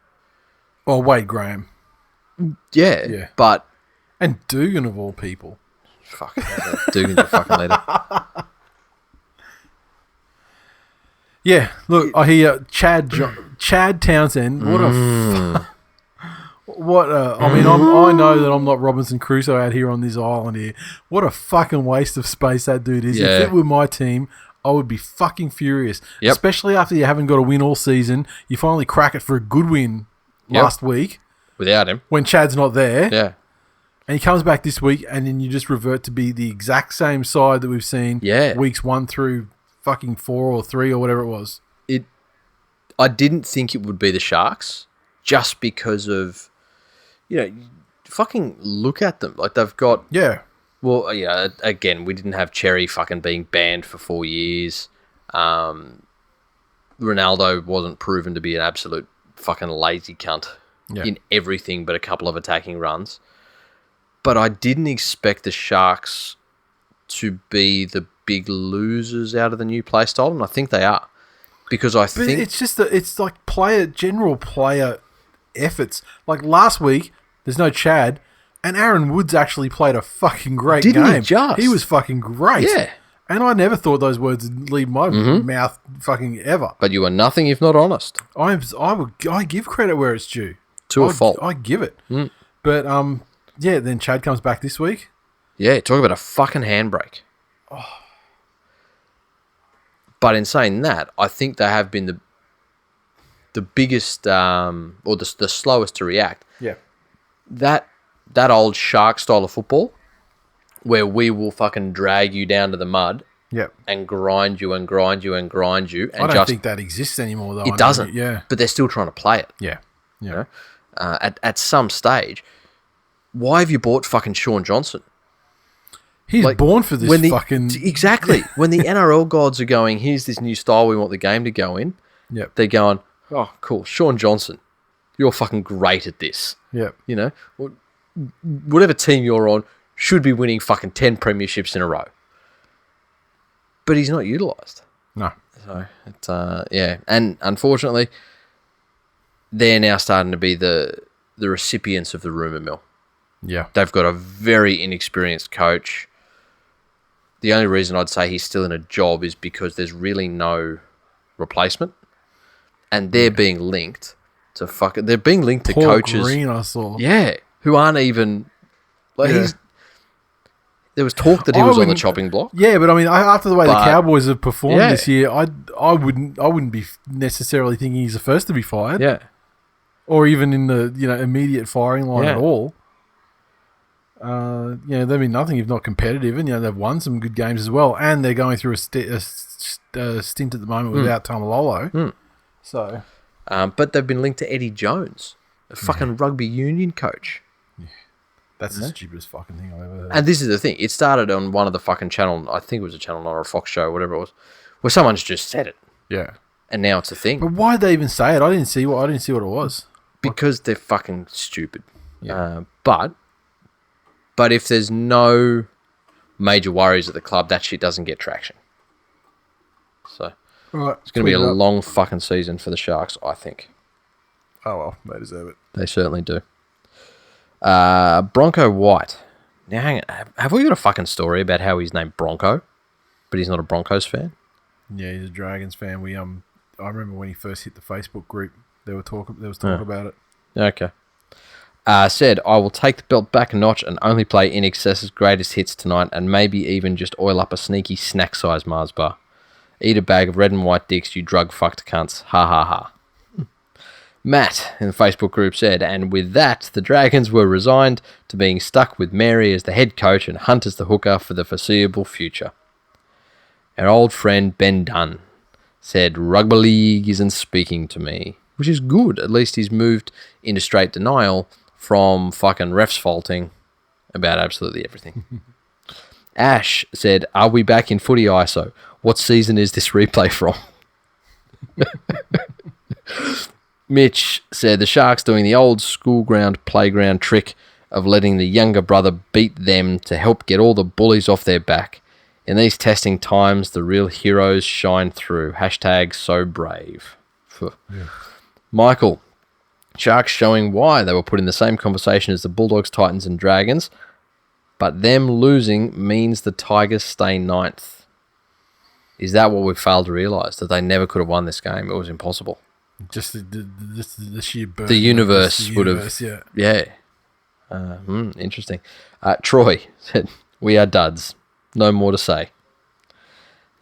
Or Wade Graham. Yeah. But... And Dugan, of all people. Fuck. Dugan's a fucking leader. Yeah, look, I hear Chad Townsend. I know that I'm not Robinson Crusoe out here on this island here. What a fucking waste of space that dude is. Yeah. If it were my team, I would be fucking furious. Yep. Especially after you haven't got a win all season. You finally crack it for a good win last week. Without him. When Chad's not there. Yeah. And he comes back this week, and then you just revert to be the exact same side that we've seen weeks 1 through fucking 4 or 3 or whatever it was. I didn't think it would be the Sharks just because of, fucking look at them. Like they've got... Yeah. Well, again, we didn't have Cherry fucking being banned for 4 years. Ronaldo wasn't proven to be an absolute fucking lazy cunt in everything but a couple of attacking runs. But I didn't expect the Sharks to be the big losers out of the new play style, and I think they are. Because I think... it's just it's like general player efforts. Like last week, there's no Chad, and Aaron Woods actually played a fucking great game. Didn't he just? He was fucking great. Yeah. And I never thought those words would leave my mouth fucking ever. But you are nothing if not honest. I give credit where it's due. To a fault. I give it. But, then Chad comes back this week. Yeah, talk about a fucking handbrake. Oh. But in saying that, I think they have been the biggest or the slowest to react. Yeah. That old Shark style of football where we will fucking drag you down to the mud and grind you and grind you and grind you. And I don't think that exists anymore, though. It doesn't. Yeah. But they're still trying to play it. Yeah. Yeah. At some stage, why have you bought fucking Sean Johnson? He's born for this fucking... Exactly. When the NRL gods are going, here's this new style we want the game to go in, they're going, oh, cool, Sean Johnson, you're fucking great at this. Yeah. Whatever team you're on, should be winning fucking 10 premierships in a row. But he's not utilised. No. So, it's, and unfortunately, they're now starting to be the recipients of the rumour mill. Yeah. They've got a very inexperienced coach. The only reason I'd say he's still in a job is because there's really no replacement. And they're being linked to they're being linked to Paul coaches. Green, I saw. Yeah. Who aren't even, there was talk that he was on the chopping block. Yeah, but I mean, after the way the Cowboys have performed this year, I wouldn't be necessarily thinking he's the first to be fired. Yeah. Or even in the immediate firing line at all. They've been nothing if not competitive, and they've won some good games as well, and they're going through a stint at the moment without Tamalolo. So, but they've been linked to Eddie Jones, a fucking rugby union coach. Yeah. That's the stupidest fucking thing I've ever heard. And this is the thing. It started on one of the fucking channel, I think it was a Channel 9 or a Fox show, whatever it was, where someone's just said it. Yeah. And now it's a thing. But why did they even say it? I didn't see what it was. Because they're fucking stupid. Yeah. But if there's no major worries at the club, that shit doesn't get traction. So it's going to be a long fucking season for the Sharks, I think. Oh, well, they deserve it. They certainly do. Bronco White. Now, hang on. Have we got a fucking story about how he's named Bronco, but he's not a Broncos fan? Yeah, he's a Dragons fan. I remember when he first hit the Facebook group, there was talk about it. Okay. Said, I will take the belt back a notch and only play In Excess's greatest hits tonight and maybe even just oil up a sneaky snack-sized Mars bar. Eat a bag of red and white dicks, you drug-fucked cunts. Ha ha ha. Matt in the Facebook group said, and with that, the Dragons were resigned to being stuck with Mary as the head coach and Hunt as the hooker for the foreseeable future. Our old friend Ben Dunn said, Rugby League isn't speaking to me, which is good. At least he's moved into straight denial from fucking refs faulting about absolutely everything. Ash said, are we back in footy ISO? What season is this replay from? Mitch said, the Sharks doing the old school ground playground trick of letting the younger brother beat them to help get all the bullies off their back. In these testing times, the real heroes shine through. Hashtag so brave. Yeah. Michael, Sharks showing why they were put in the same conversation as the Bulldogs, Titans and Dragons, but them losing means the Tigers stay ninth. Is that what we've failed to realise? That they never could have won this game? It was impossible. Just the sheer burden. The universe would have... Yeah. Interesting. Troy said, we are duds. No more to say.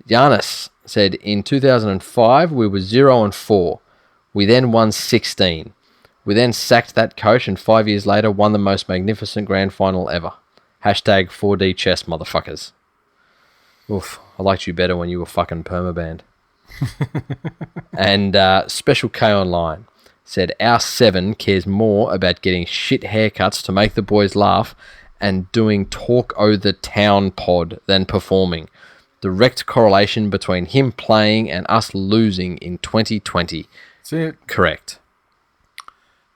Giannis said, in 2005, we were 0-4. We then won 16. We then sacked that coach and 5 years later won the most magnificent grand final ever. Hashtag 4D chess, motherfuckers. Oof, I liked you better when you were fucking permabanned. And Special K Online said, our 7 cares more about getting shit haircuts to make the boys laugh and doing talk o' the town pod than performing. Direct correlation between him playing and us losing in 2020. See it? Correct.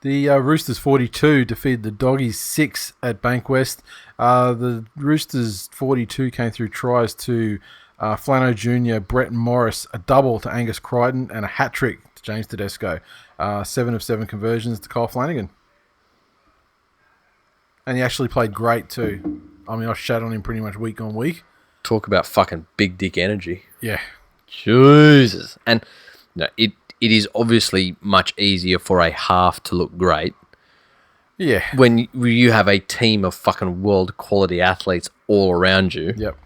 The Roosters 42 defeated the Doggies 6 at Bankwest. The Roosters 42 came through tries to Flano Jr., Brett Morris, a double to Angus Crichton, and a hat-trick to James Tedesco. 7 of 7 conversions to Kyle Flanagan. And he actually played great too. I mean, I shat on him pretty much week on week. Talk about fucking big dick energy. Yeah. Jesus. And it is obviously much easier for a half to look great. Yeah. When you have a team of fucking world quality athletes all around you. Yep.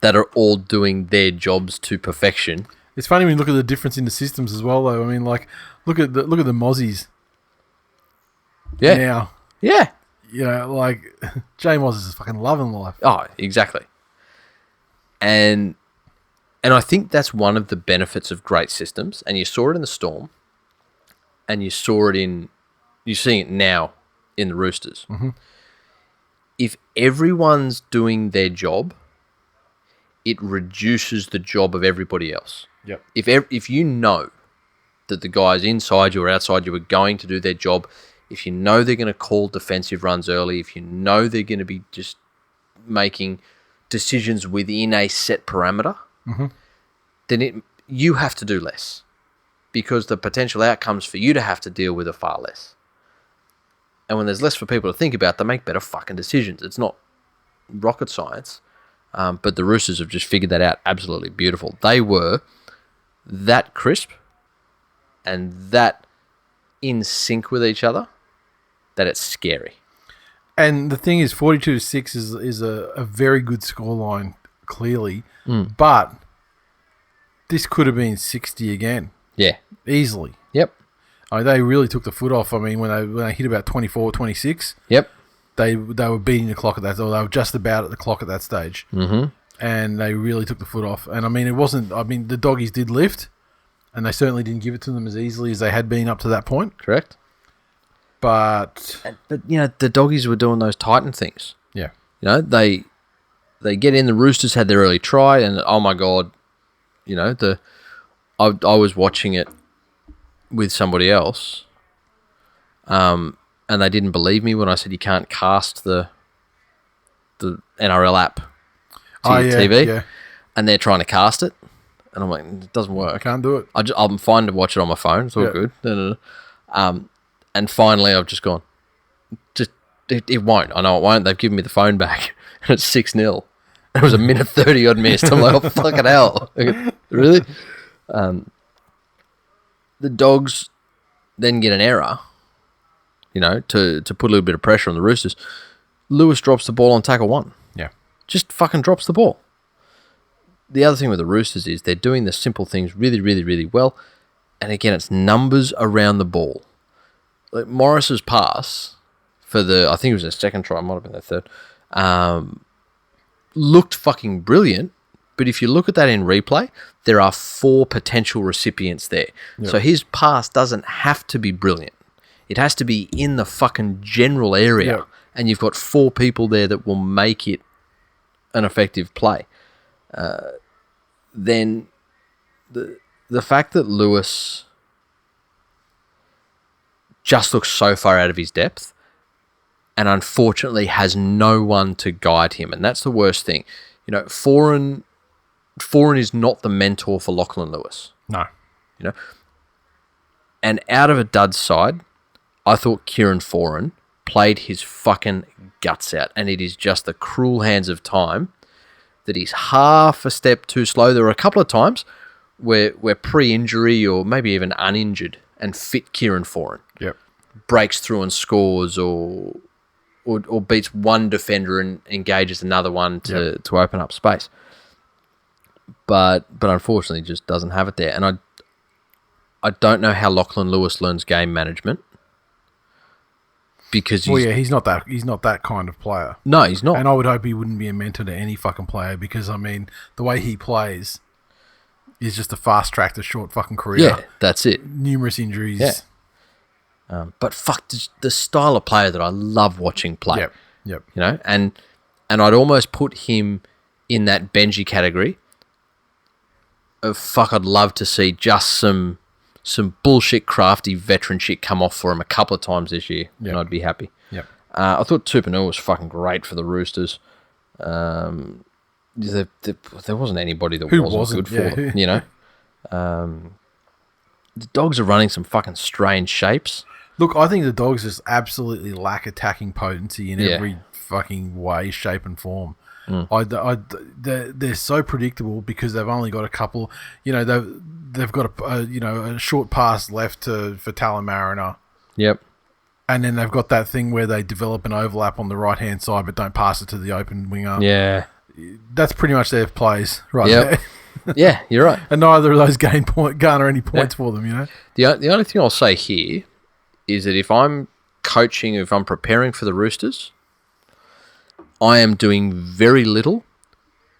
That are all doing their jobs to perfection. It's funny when you look at the difference in the systems as well, though. I mean, like, look at the Mozzies. Yeah. Now. Yeah. You know, like, Jay Moz is fucking loving life. Oh, exactly. And I think that's one of the benefits of great systems. And you saw it in the Storm. And you're seeing it now in the Roosters. Mm-hmm. If everyone's doing their job, it reduces the job of everybody else. Yep. If you know that the guys inside you or outside you are going to do their job, if you know they're going to call defensive runs early, if you know they're going to be just making decisions within a set parameter, then you have to do less, because the potential outcomes for you to have to deal with are far less. And when there's less for people to think about, they make better fucking decisions. It's not rocket science, but the Roosters have just figured that out absolutely beautiful. They were that crisp and that in sync with each other that it's scary. And the thing is, 42-6 is a very good scoreline, clearly. But this could have been 60 again. Yeah. Easily. Yep. I mean, they really took the foot off. I mean, when they hit about 24, 26, yep, they were beating the clock at that, or they were just about at the clock at that stage. And they really took the foot off. And I mean, the doggies did lift, and they certainly didn't give it to them as easily as they had been up to that point. Correct. But the doggies were doing those Titan things. Yeah. They get in. The Roosters had their early try, and oh my god, I was watching it with somebody else, and they didn't believe me when I said you can't cast the NRL app to your TV, yeah. And they're trying to cast it, and I'm like, it doesn't work. I can't do it. I'm fine to watch it on my phone. It's all good. No. And finally, I've just gone, it won't. I know it won't. They've given me the phone back, and it's 6-0. It was a minute 30 odd missed. I'm like, oh, fucking hell. Really? The Dogs then get an error, to put a little bit of pressure on the Roosters. Lewis drops the ball on tackle 1. Yeah. Just fucking drops the ball. The other thing with the Roosters is they're doing the simple things really, really, really well. And again, it's numbers around the ball. Like Morris's pass for I think it was their second try, it might have been their third, looked fucking brilliant. But if you look at that in replay, there are 4 potential recipients there. Yep. So his pass doesn't have to be brilliant. It has to be in the fucking general area. Yep. And you've got 4 people there that will make it an effective play. Then the fact that Lewis just looks so far out of his depth and unfortunately has no one to guide him. And that's the worst thing. Foran is not the mentor for Lachlan Lewis. No. And out of a dud side, I thought Kieran Foran played his fucking guts out. And it is just the cruel hands of time that he's half a step too slow. There were a couple of times where pre-injury or maybe even uninjured and fit Kieran Foran breaks through and scores or beats one defender and engages another one to open up space. But unfortunately just doesn't have it there. And I don't know how Lachlan Lewis learns game management. Because he's not that kind of player. No, he's not. And I would hope he wouldn't be a mentor to any fucking player, because I mean the way he plays is just a fast track to short fucking career. Yeah, that's it. Numerous injuries. Yeah. But fuck the style of player that I love watching play. Yep. And I'd almost put him in that Benji category of fuck. I'd love to see just some bullshit crafty veteran shit come off for him a couple of times this year, and I'd be happy. Yep. I thought Tupanua was fucking great for the Roosters. There wasn't anybody that wasn't good for them, The Dogs are running some fucking strange shapes. Look, I think the Dogs just absolutely lack attacking potency in every fucking way, shape, and form. They're so predictable because they've only got a couple. They've got a short pass left for Talon Mariner. Yep. And then they've got that thing where they develop an overlap on the right hand side, but don't pass it to the open winger. Yeah. That's pretty much their plays right there. Yeah, you're right. And neither of those garner any points for them. The only thing I'll say here is that if I'm coaching, if I'm preparing for the Roosters, I am doing very little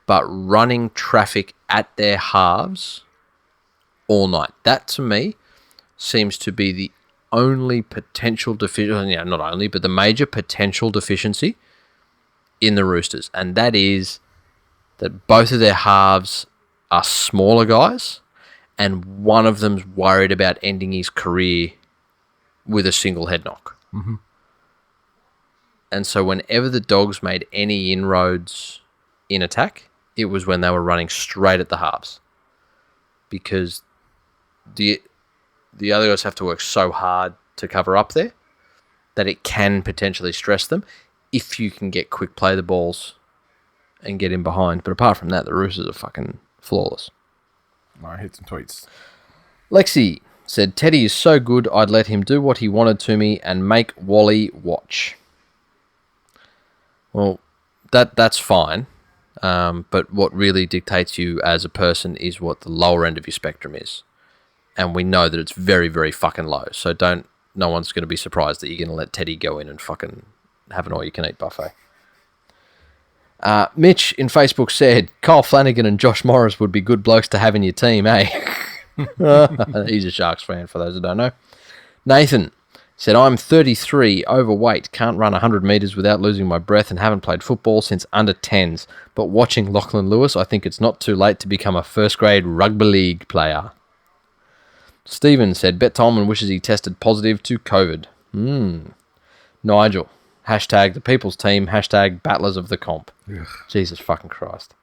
but running traffic at their halves all night. That, to me, seems to be the only potential deficiency, not only, but the major potential deficiency in the Roosters. And that is that both of their halves are smaller guys and one of them's worried about ending his career with a single head knock. Mm-hmm. And so whenever the Dogs made any inroads in attack, it was when they were running straight at the halves. Because the other guys have to work so hard to cover up there that it can potentially stress them if you can get quick play the balls and get in behind. But apart from that, the Roosters are fucking flawless. I hit some tweets. Lexi said, Teddy is so good, I'd let him do what he wanted to me and make Wally watch. Well, that's fine. But what really dictates you as a person is what the lower end of your spectrum is. And we know that it's very, very fucking low. So no one's going to be surprised that you're going to let Teddy go in and fucking have an all-you-can-eat buffet. Mitch in Facebook said, Kyle Flanagan and Josh Morris would be good blokes to have in your team, eh? He's a Sharks fan, for those who don't know. Nathan said, I'm 33, overweight, can't run 100 metres without losing my breath and haven't played football since under 10s. But watching Lachlan Lewis, I think it's not too late to become a first-grade rugby league player. Stephen said, Bet Tolman wishes he tested positive to COVID. Nigel, hashtag the people's team, hashtag battlers of the comp. Ugh. Jesus fucking Christ.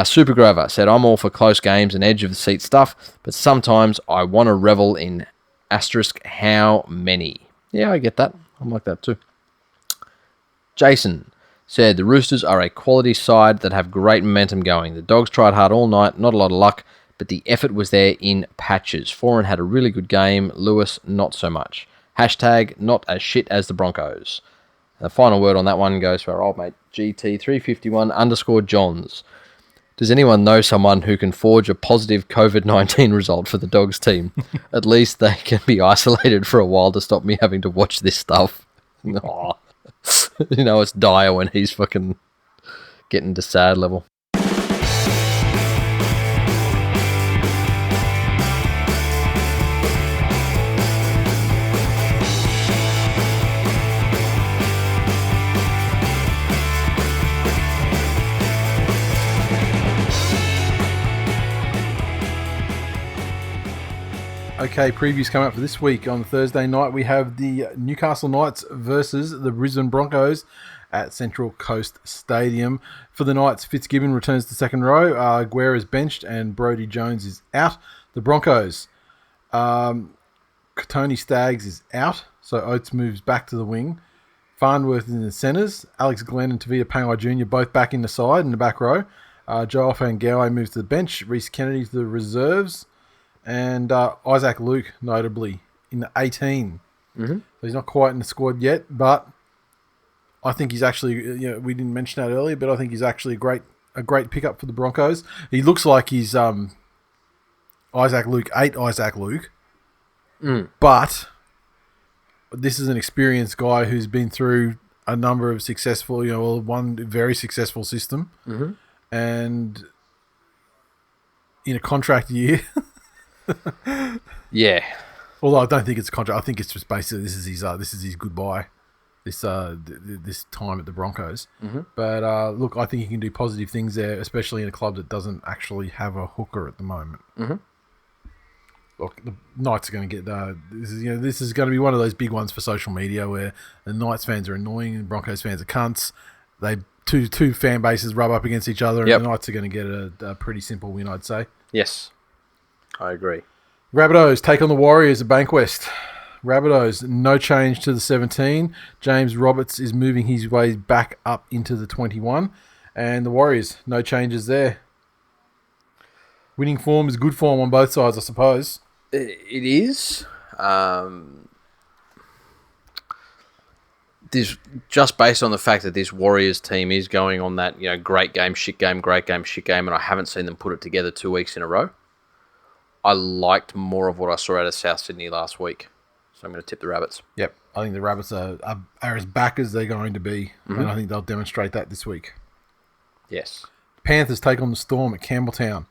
Super Grover said, I'm all for close games and edge of the seat stuff, but sometimes I want to revel in asterisk how many. Yeah, I get that. I'm like that too. Jason said, the Roosters are a quality side that have great momentum going. The Dogs tried hard all night, not a lot of luck, but the effort was there in patches. Foran had a really good game. Lewis, not so much. Hashtag not as shit as the Broncos. And the final word on that one goes to our old mate GT351_Johns. Does anyone know someone who can forge a positive COVID-19 result for the Dogs team? At least they can be isolated for a while to stop me having to watch this stuff. Aw. You know, it's dire when he's fucking getting to sad level. Okay, previews coming up for this week. On Thursday night, we have the Newcastle Knights versus the Brisbane Broncos at Central Coast Stadium. For the Knights, Fitzgibbon returns to second row. Guerra is benched and Brodie Jones is out. The Broncos, Tony Staggs is out, so Oates moves back to the wing. Farnworth in the centres. Alex Glenn and Tavita Pangai Jr. both back in the side in the back row. Joel Fangawa moves to the bench. Reece Kennedy to the reserves. And Isaac Luke, notably, in the 18. Mm-hmm. So he's not quite in the squad yet, but I think he's actually, we didn't mention that earlier, but I think he's actually a great pickup for the Broncos. He looks like he's Isaac Luke, Isaac Luke. But this is an experienced guy who's been through a number of successful, one very successful system. Mm-hmm. And in a contract year... Yeah. Although I don't think it's a contract. I think it's just basically this is his goodbye. This time at the Broncos. Mm-hmm. But look, I think he can do positive things there, especially in a club that doesn't actually have a hooker at the moment. Mm-hmm. Look, the Knights are going to get this is going to be one of those big ones for social media where the Knights fans are annoying and Broncos fans are cunts. They two fan bases rub up against each other, and the Knights are going to get a pretty simple win, I'd say. Yes. I agree. Rabbitohs take on the Warriors at Bankwest. Rabbitohs, no change to the 17. James Roberts is moving his way back up into the 21. And the Warriors, no changes there. Winning form is good form on both sides, I suppose. It is. This just based on the fact that this Warriors team is going on that great game, shit game, great game, shit game, and I haven't seen them put it together 2 weeks in a row. I liked more of what I saw out of South Sydney last week. So I'm going to tip the Rabbits. Yep. I think the Rabbits are as back as they're going to be. Mm-hmm. And I think they'll demonstrate that this week. Yes. Panthers take on the Storm at Campbelltown.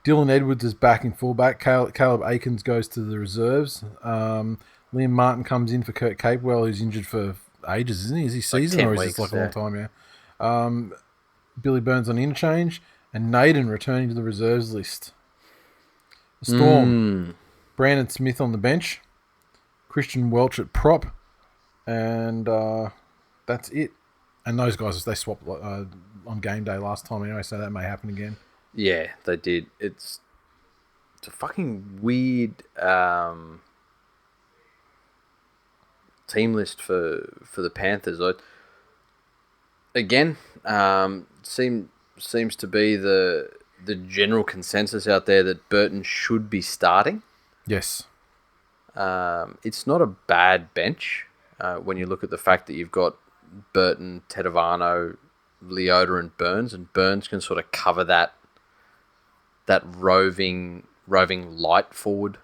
Dylan Edwards is back in fullback. Caleb Aikens goes to the reserves. Liam Martin comes in for Kurt Capewell, who's injured for ages, isn't he? Is he season or is this like a long time? Yeah. Billy Burns on interchange. And Naden returning to the reserves list. The Storm, Brandon Smith on the bench, Christian Welch at prop, and that's it. And those guys, they swapped on game day last time anyway, so that may happen again. Yeah, they did. It's a fucking weird team list for the Panthers. Again, seems to be the general consensus out there that Burton should be starting. Yes. It's not a bad bench when you look at the fact that you've got Burton, Tedovano, Leota, and Burns can sort of cover that roving light forward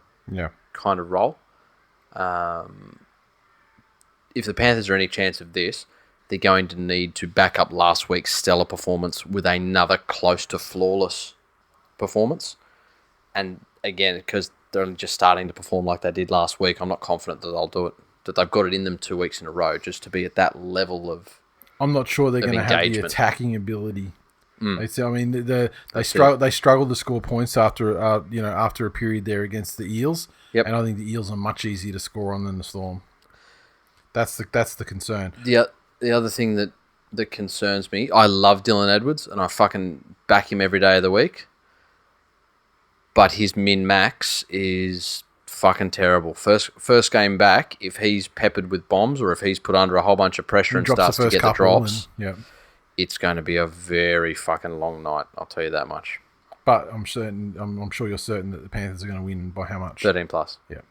kind of role. If the Panthers are any chance of this, they're going to need to back up last week's stellar performance with another close to flawless performance. And again, because they're just starting to perform like they did last week, I'm not confident that they'll do it. That they've got it in them 2 weeks in a row just to be at that level of I'm not sure they're going to have the attacking ability. They struggled to score points after a period there against the Eels. Yep. And I think the Eels are much easier to score on than the Storm. That's the concern. The other thing that concerns me, I love Dylan Edwards and I fucking back him every day of the week. But his min-max is fucking terrible. First game back, if he's peppered with bombs or if he's put under a whole bunch of pressure and starts to get the drops, it's going to be a very fucking long night, I'll tell you that much. But I'm sure you're certain that the Panthers are going to win by how much? 13 plus. Yeah.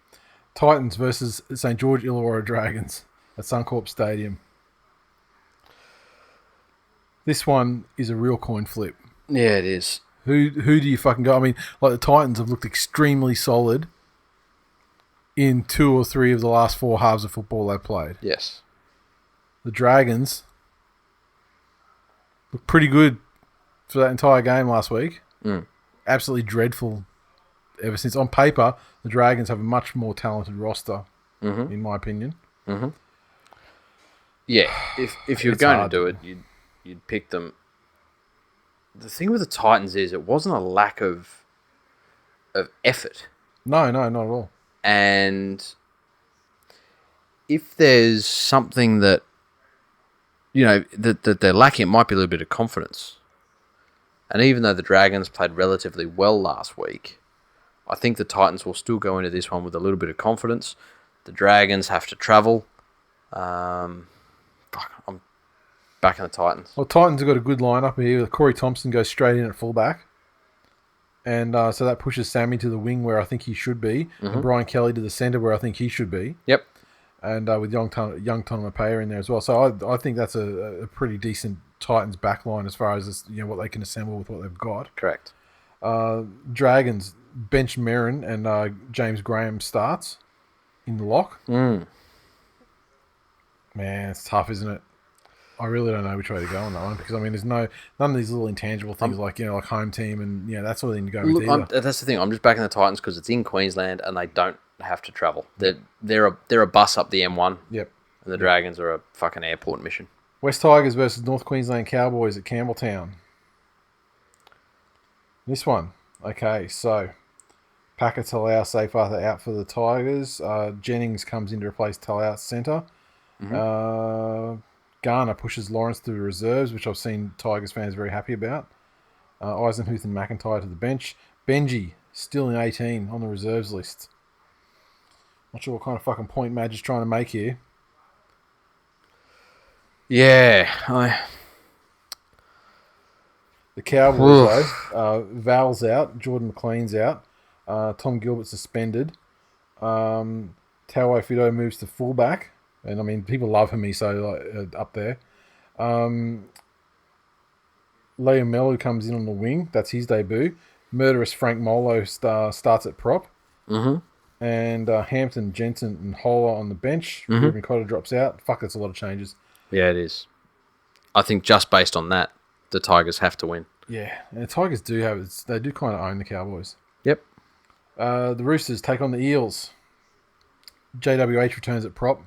Titans versus St. George Illawarra Dragons at Suncorp Stadium. This one is a real coin flip. Yeah, it is. Who do you fucking go? I mean, like the Titans have looked extremely solid in 2 or 3 of the last 4 halves of football they've played. Yes. The Dragons look pretty good for that entire game last week. Absolutely dreadful ever since. On paper, the Dragons have a much more talented roster, in my opinion. Mm-hmm. Yeah, if you're going to do it, you'd pick them. The thing with the Titans is it wasn't a lack of effort. No, not at all. And if there's something that that they're lacking, it might be a little bit of confidence. And even though the Dragons played relatively well last week, I think the Titans will still go into this one with a little bit of confidence. The Dragons have to travel. I'm backing the Titans. Well, Titans have got a good lineup here. Corey Thompson goes straight in at fullback. And so that pushes Sammy to the wing where I think he should be. And Brian Kelly to the centre where I think he should be. Yep. And with young Tonamapea in there as well. So I think that's a pretty decent Titans backline as far as what they can assemble with what they've got. Correct. Dragons bench Merrin and James Graham starts in the lock. Man, it's tough, isn't it? I really don't know which way to go on that one because there's none of these little intangible things like home team and that sort of thing to go with either. That's the thing. I'm just backing the Titans because it's in Queensland and they don't have to travel. They're a bus up the M1. Yep. And the Dragons are a fucking airport mission. West Tigers versus North Queensland Cowboys at Campbelltown. This one, okay. So Packer Talau Seyfarth out for the Tigers. Jennings comes in to replace Talau centre. Garner pushes Lawrence to the reserves, which I've seen Tigers fans very happy about. Eisenhuth and McIntyre to the bench. Benji, still in 18 on the reserves list. Not sure what kind of fucking point Madge is trying to make here. Yeah. The Cowboys, though, Val's out. Jordan McLean's out. Tom Gilbert suspended. Tauai Fido moves to fullback. And, people love Hamiso up there. Leo Melu comes in on the wing. That's his debut. Murderous Frank Molo starts at prop. And Hampton, Jensen, and Hola on the bench. Ruben Cotter drops out. Fuck, that's a lot of changes. Yeah, it is. I think just based on that, the Tigers have to win. Yeah, and the Tigers do they do kind of own the Cowboys. Yep. The Roosters take on the Eels. JWH returns at prop.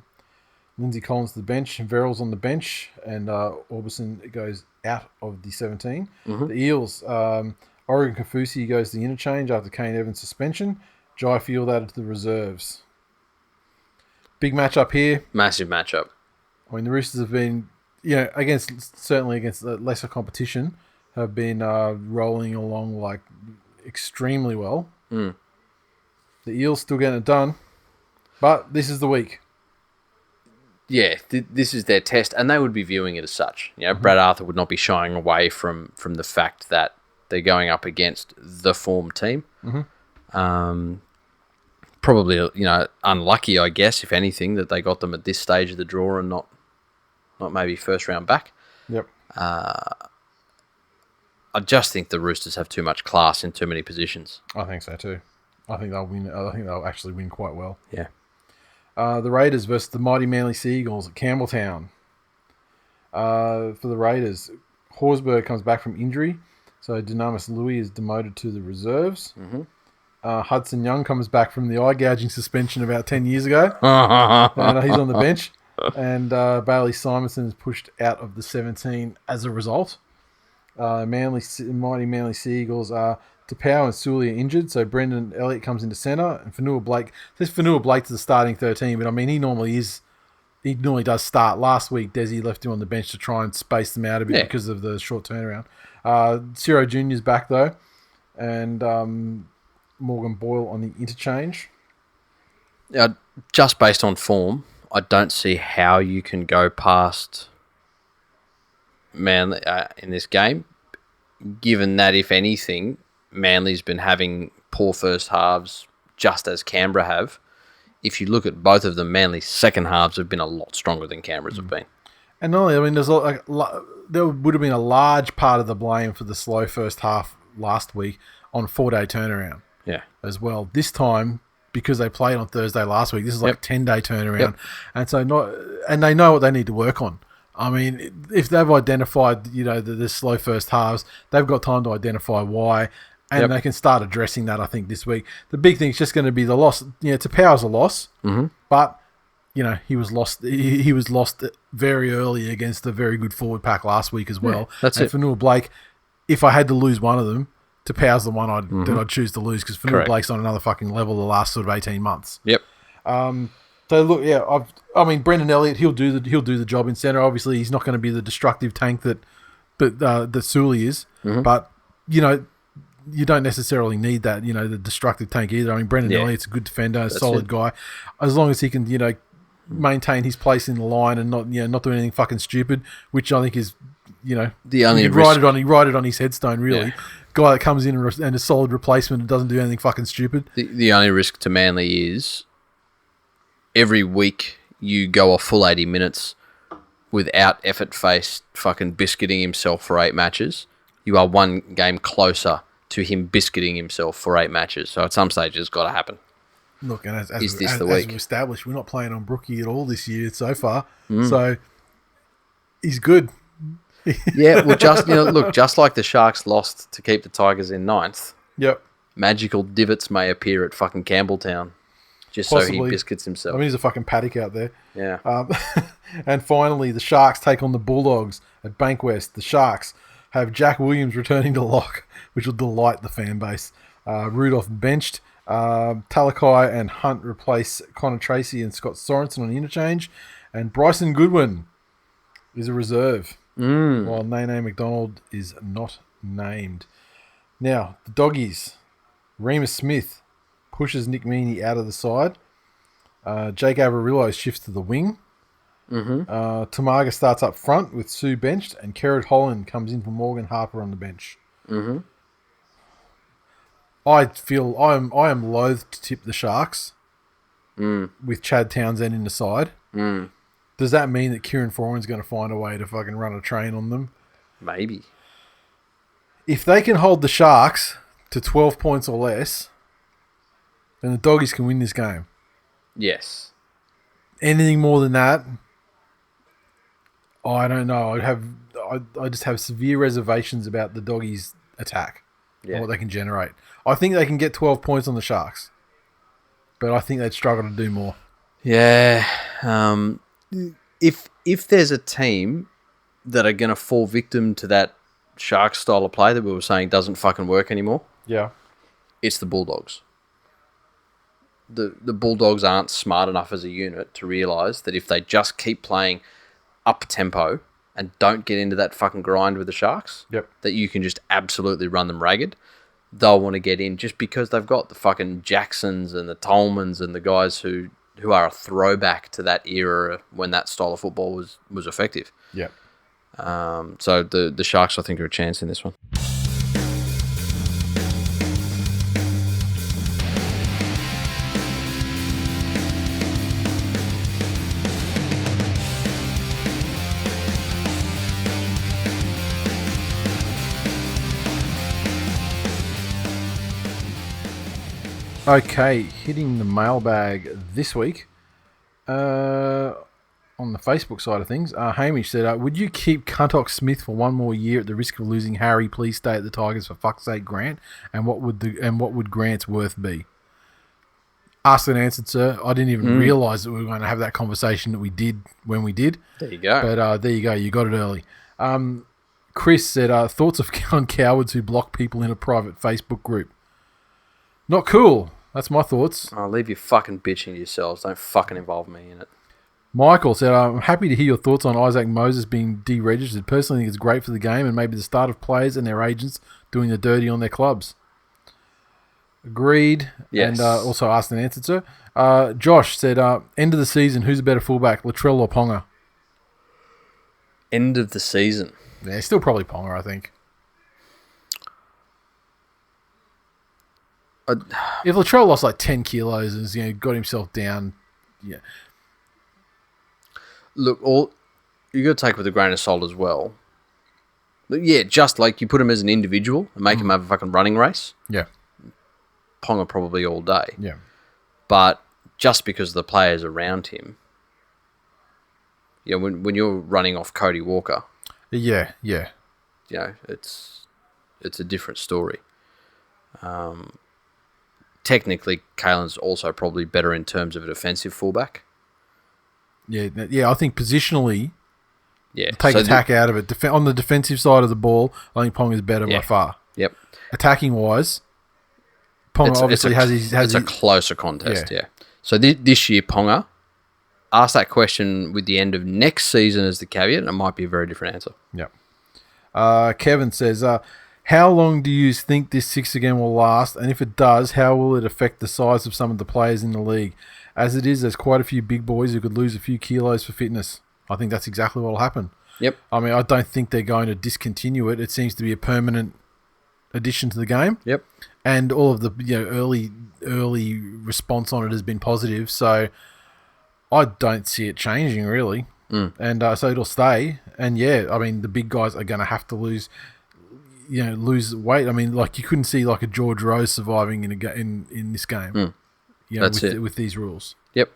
Lindsay Collins to the bench, Verrills on the bench, and Orbison goes out of the 17. The Eels, Oregon Kafusi goes to the interchange after Kane Evans' suspension. Jai Field added to the reserves. Big matchup here. Massive matchup. I mean, the Roosters have been, certainly against the lesser competition, have been rolling along like extremely well. Mm. The Eels still getting it done, but this is the week. Yeah, this is their test, and they would be viewing it as such. Brad Arthur would not be shying away from the fact that they're going up against the form team. Probably, unlucky, I guess, if anything, that they got them at this stage of the draw and not maybe first round back. Yep. I just think the Roosters have too much class in too many positions. I think so too. I think they'll win. I think they'll actually win quite well. Yeah. The Raiders versus the mighty Manly Seagulls at Campbelltown. For the Raiders, Horsburgh comes back from injury, so Dynamis Louis is demoted to the reserves. Hudson Young comes back from the eye-gouging suspension about 10 years ago, and he's on the bench. And Bailey Simonson is pushed out of the 17 as a result. Mighty Manly Seagulls are Tapau and Sully are injured, so Brendan Elliott comes into centre, and Fanua Blake. This Fanua Blake to the starting 13, but I mean he normally does start. Last week, Desi left him on the bench to try and space them out a bit because of the short turnaround. Ciro Junior's back though, and Morgan Boyle on the interchange. Just based on form, I don't see how you can go past Manly in this game, given that, if anything, Manly's been having poor first halves just as Canberra have. If you look at both of them, Manly's second halves have been a lot stronger than Canberra's have been. And not only, I mean, there would have been a large part of the blame for the slow first half last week on 4-day turnaround. Yeah. As well. This time, because they played on Thursday last week, this is like a 10-day turnaround. And so and they know what they need to work on. I mean, if they've identified, the slow first halves, they've got time to identify why, and they can start addressing that, I think, this week. The big thing is just going to be the loss. Tapau's a loss, but, he was lost. He was lost very early against a very good forward pack last week as well. That's it. For Fanua Blake, if I had to lose one of them, Tapau's the one that I'd choose to lose, because Fanua Blake's on another fucking level the last sort of 18 months. Yep. So look, I mean, Brendan Elliott, he'll do the job in centre. Obviously, he's not going to be the destructive tank that Sully is, but you don't necessarily need that, the destructive tank either. I mean, Brendan Elliott's a good defender, a solid guy, as long as he can, maintain his place in the line and not do anything fucking stupid, which I think is, the only write it on his headstone, really. Yeah. Guy that comes in and a solid replacement and doesn't do anything fucking stupid. The only risk to Manly is every week you go off full 80 minutes without effort-faced fucking biscuiting himself for 8 matches. You are one game closer to him biscuiting himself for 8 matches. So at some stage it's got to happen. Look, and as we've established, we're not playing on Brookie at all this year so far. So he's good. Yeah, well, just like the Sharks lost to keep the Tigers in 9th. Yep. Magical divots may appear at fucking Campbelltown, just possibly. So he biscuits himself. I mean, he's a fucking paddock out there. Yeah. And finally, the Sharks take on the Bulldogs at Bankwest. The Sharks have Jack Williams returning to lock, which will delight the fan base. Rudolph benched. Talakai and Hunt replace Connor Tracy and Scott Sorensen on the interchange. And Bryson Goodwin is a reserve. While Nene McDonald is not named. Now, the Doggies. Remus Smith pushes Nick Meaney out of the side. Jake Averillo shifts to the wing. Tamaga starts up front with Sue benched, and Kerrod Holland comes in for Morgan Harper on the bench. I feel I am loath to tip the Sharks with Chad Townsend in the side. Does that mean that Kieran Foran's going to find a way to fucking run a train on them? Maybe. If they can hold the Sharks to 12 points or less, then the Doggies can win this game. Yes. Anything more than that, I don't know. I just have severe reservations about the Doggies' attack and what they can generate. I think they can get 12 points on the Sharks, but I think they'd struggle to do more. Yeah. If there's a team that are going to fall victim to that Sharks style of play that we were saying doesn't fucking work anymore, it's the Bulldogs. The Bulldogs aren't smart enough as a unit to realise that if they just keep playing up tempo and don't get into that fucking grind with the Sharks, that you can just absolutely run them ragged, they'll want to get in just because they've got the fucking Jacksons and the Tolmans and the guys who are a throwback to that era when that style of football was effective. Yep. So the Sharks, I think, are a chance in this one. Okay, hitting the mailbag this week. On the Facebook side of things, Hamish said, would you keep Cuntock Smith for one more year at the risk of losing Harry? Please stay at the Tigers for fuck's sake, Grant. And what would Grant's worth be? Asked and answered, sir. I didn't even realise that we were going to have that conversation that we did when we did. There you go. But there you go. You got it early. Chris said, thoughts on cowards who block people in a private Facebook group. Not cool. That's my thoughts. I'll leave you fucking bitching to yourselves. Don't fucking involve me in it. Michael said, I'm happy to hear your thoughts on Isaac Moses being deregistered. Personally, I think it's great for the game and maybe the start of players and their agents doing the dirty on their clubs. Agreed. Yes. And also asked and answered, sir. Josh said, end of the season, who's a better fullback, Latrell or Ponga? End of the season? Yeah, still probably Ponga, I think. If Latrell lost like 10 kilos and got himself down, yeah. Look, you got to take it with a grain of salt as well. But yeah, just like you put him as an individual and make him have a fucking running race. Yeah. Ponga probably all day. Yeah. But just because the players around him, when you're running off Cody Walker, yeah, it's a different story. Technically, Kalen's also probably better in terms of a defensive fullback. Yeah. I think positionally, take so attack out of it. On the defensive side of the ball, I think Ponga's better by far. Yep. Attacking wise, Ponga obviously has It's a closer contest. Yeah. So this year, Ponga, ask that question with the end of next season as the caveat, and it might be a very different answer. Yep. Kevin says, how long do you think this 6 again will last? And if it does, how will it affect the size of some of the players in the league? As it is, there's quite a few big boys who could lose a few kilos for fitness. I think that's exactly what will happen. Yep. I mean, I don't think they're going to discontinue it. It seems to be a permanent addition to the game. Yep. And all of the early response on it has been positive. So I don't see it changing really. And so it'll stay. And I mean, the big guys are going to have to lose weight. I mean, like you couldn't see like a George Rose surviving in this game. With these rules. Yep.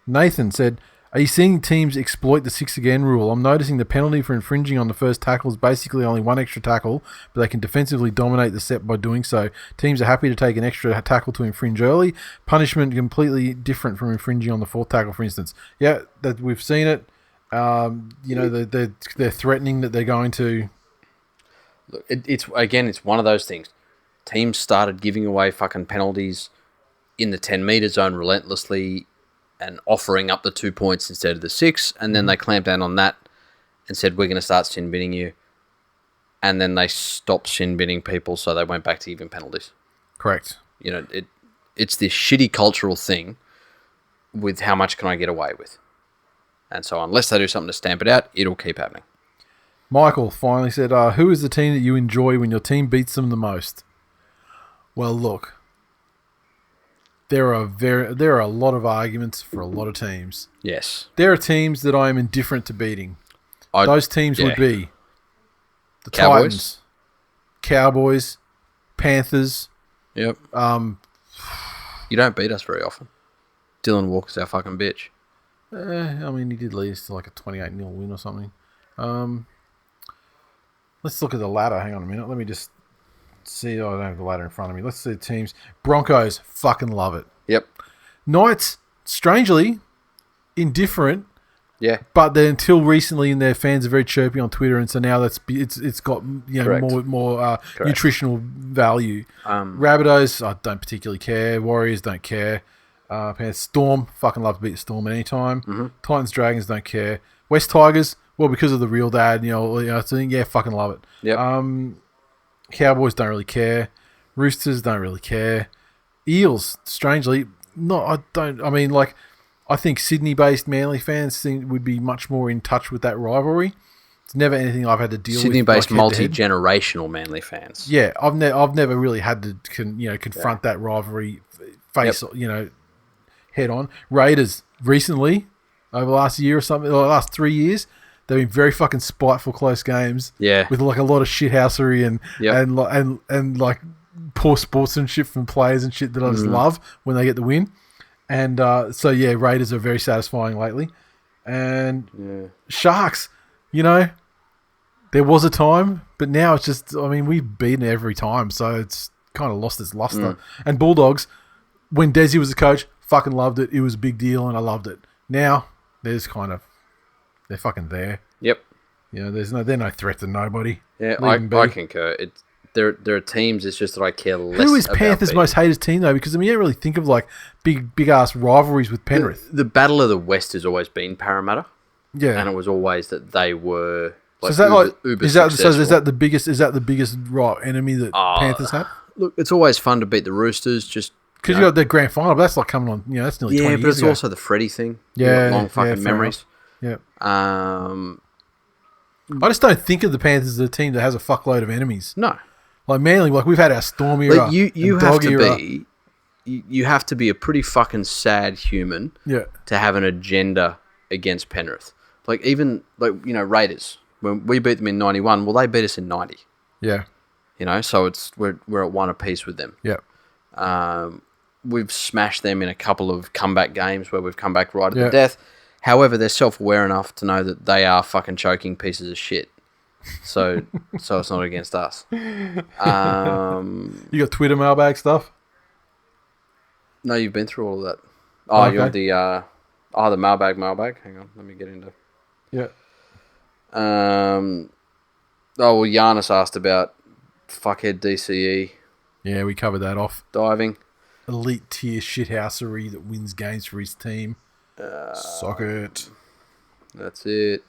Nathan said, are you seeing teams exploit the 6 again rule? I'm noticing the penalty for infringing on the first tackle is basically only one extra tackle, but they can defensively dominate the set by doing so. Teams are happy to take an extra tackle to infringe early. Punishment completely different from infringing on the fourth tackle, for instance. Yeah, that we've seen it. They're threatening that they're going to. Look, it's one of those things. Teams started giving away fucking penalties in the 10-metre zone relentlessly and offering up the 2 points instead of the 6, and then they clamped down on that and said, we're going to start shin binning you. And then they stopped shin binning people, so they went back to even penalties. Correct. It's this shitty cultural thing with how much can I get away with. And so unless they do something to stamp it out, it'll keep happening. Michael finally said, who is the team that you enjoy when your team beats them the most? Well, look, there are a lot of arguments for a lot of teams. Yes. There are teams that I am indifferent to beating. Those teams would be the Titans, Cowboys, Panthers. Yep. You don't beat us very often. Dylan Walker's our fucking bitch. I mean, he did lead us to like a 28-0 win or something. Let's look at the ladder. Hang on a minute. Let me just see. I don't have the ladder in front of me. Let's see the teams. Broncos, fucking love it. Yep. Knights, strangely, indifferent. Yeah. But then until recently, and their fans are very chirpy on Twitter, and so now it's got more nutritional value. Rabbitohs, I don't particularly care. Warriors don't care. Panthers. Storm, fucking love to beat the Storm anytime. Titans, Dragons, don't care. West Tigers, well, because of the real dad, so yeah, fucking love it. Yep. Cowboys, don't really care. Roosters, don't really care. Eels, strangely, I think Sydney-based Manly fans would be much more in touch with that rivalry. It's never anything I've had to deal with. Sydney-based multi-generational Manly fans. Yeah, I've never really had to confront that rivalry head on. Raiders recently, over the last year or something, or the last 3 years, they've been very fucking spiteful close games. Yeah, with like a lot of shithousery and like poor sportsmanship from players and shit that I just love when they get the win. And Raiders are very satisfying lately. And Sharks, there was a time, but now it's just, we've beaten it every time, so it's kind of lost its luster. And Bulldogs, when Desi was the coach, fucking loved it. It was a big deal, and I loved it. Now, they're fucking there. Yep. They're no threat to nobody. Yeah, I concur. There are teams. It's just that I care less. Who is Panthers' most hated team though? Because you don't really think of like big ass rivalries with Penrith. The Battle of the West has always been Parramatta. Yeah, and it was always that they were. Like, so is that the biggest enemy that Panthers have? Look, it's always fun to beat the Roosters. Just because you got the grand final, but that's like coming on. That's nearly 20 years ago. Yeah, but it's also the Freddie thing. Yeah, long fucking memories. Yeah. I just don't think of the Panthers as a team that has a fuckload of enemies. No. Like Manly, like we've had our Storm era. You have to be a pretty fucking sad human to have an agenda against Penrith. Like even Raiders, when we beat them in 91, well they beat us in 90. Yeah. So we're at one apiece with them. Yeah. We've smashed them in a couple of comeback games where we've come back right at the death. However, they're self-aware enough to know that they are fucking choking pieces of shit. So it's not against us. You got Twitter mailbag stuff? No, you've been through all of that. Oh, okay. You want the mailbag. Hang on, let me get into. Yeah. Giannis asked about fuckhead DCE. Yeah, we covered that off. Diving. Elite tier shithousery that wins games for his team. Socket. That's it.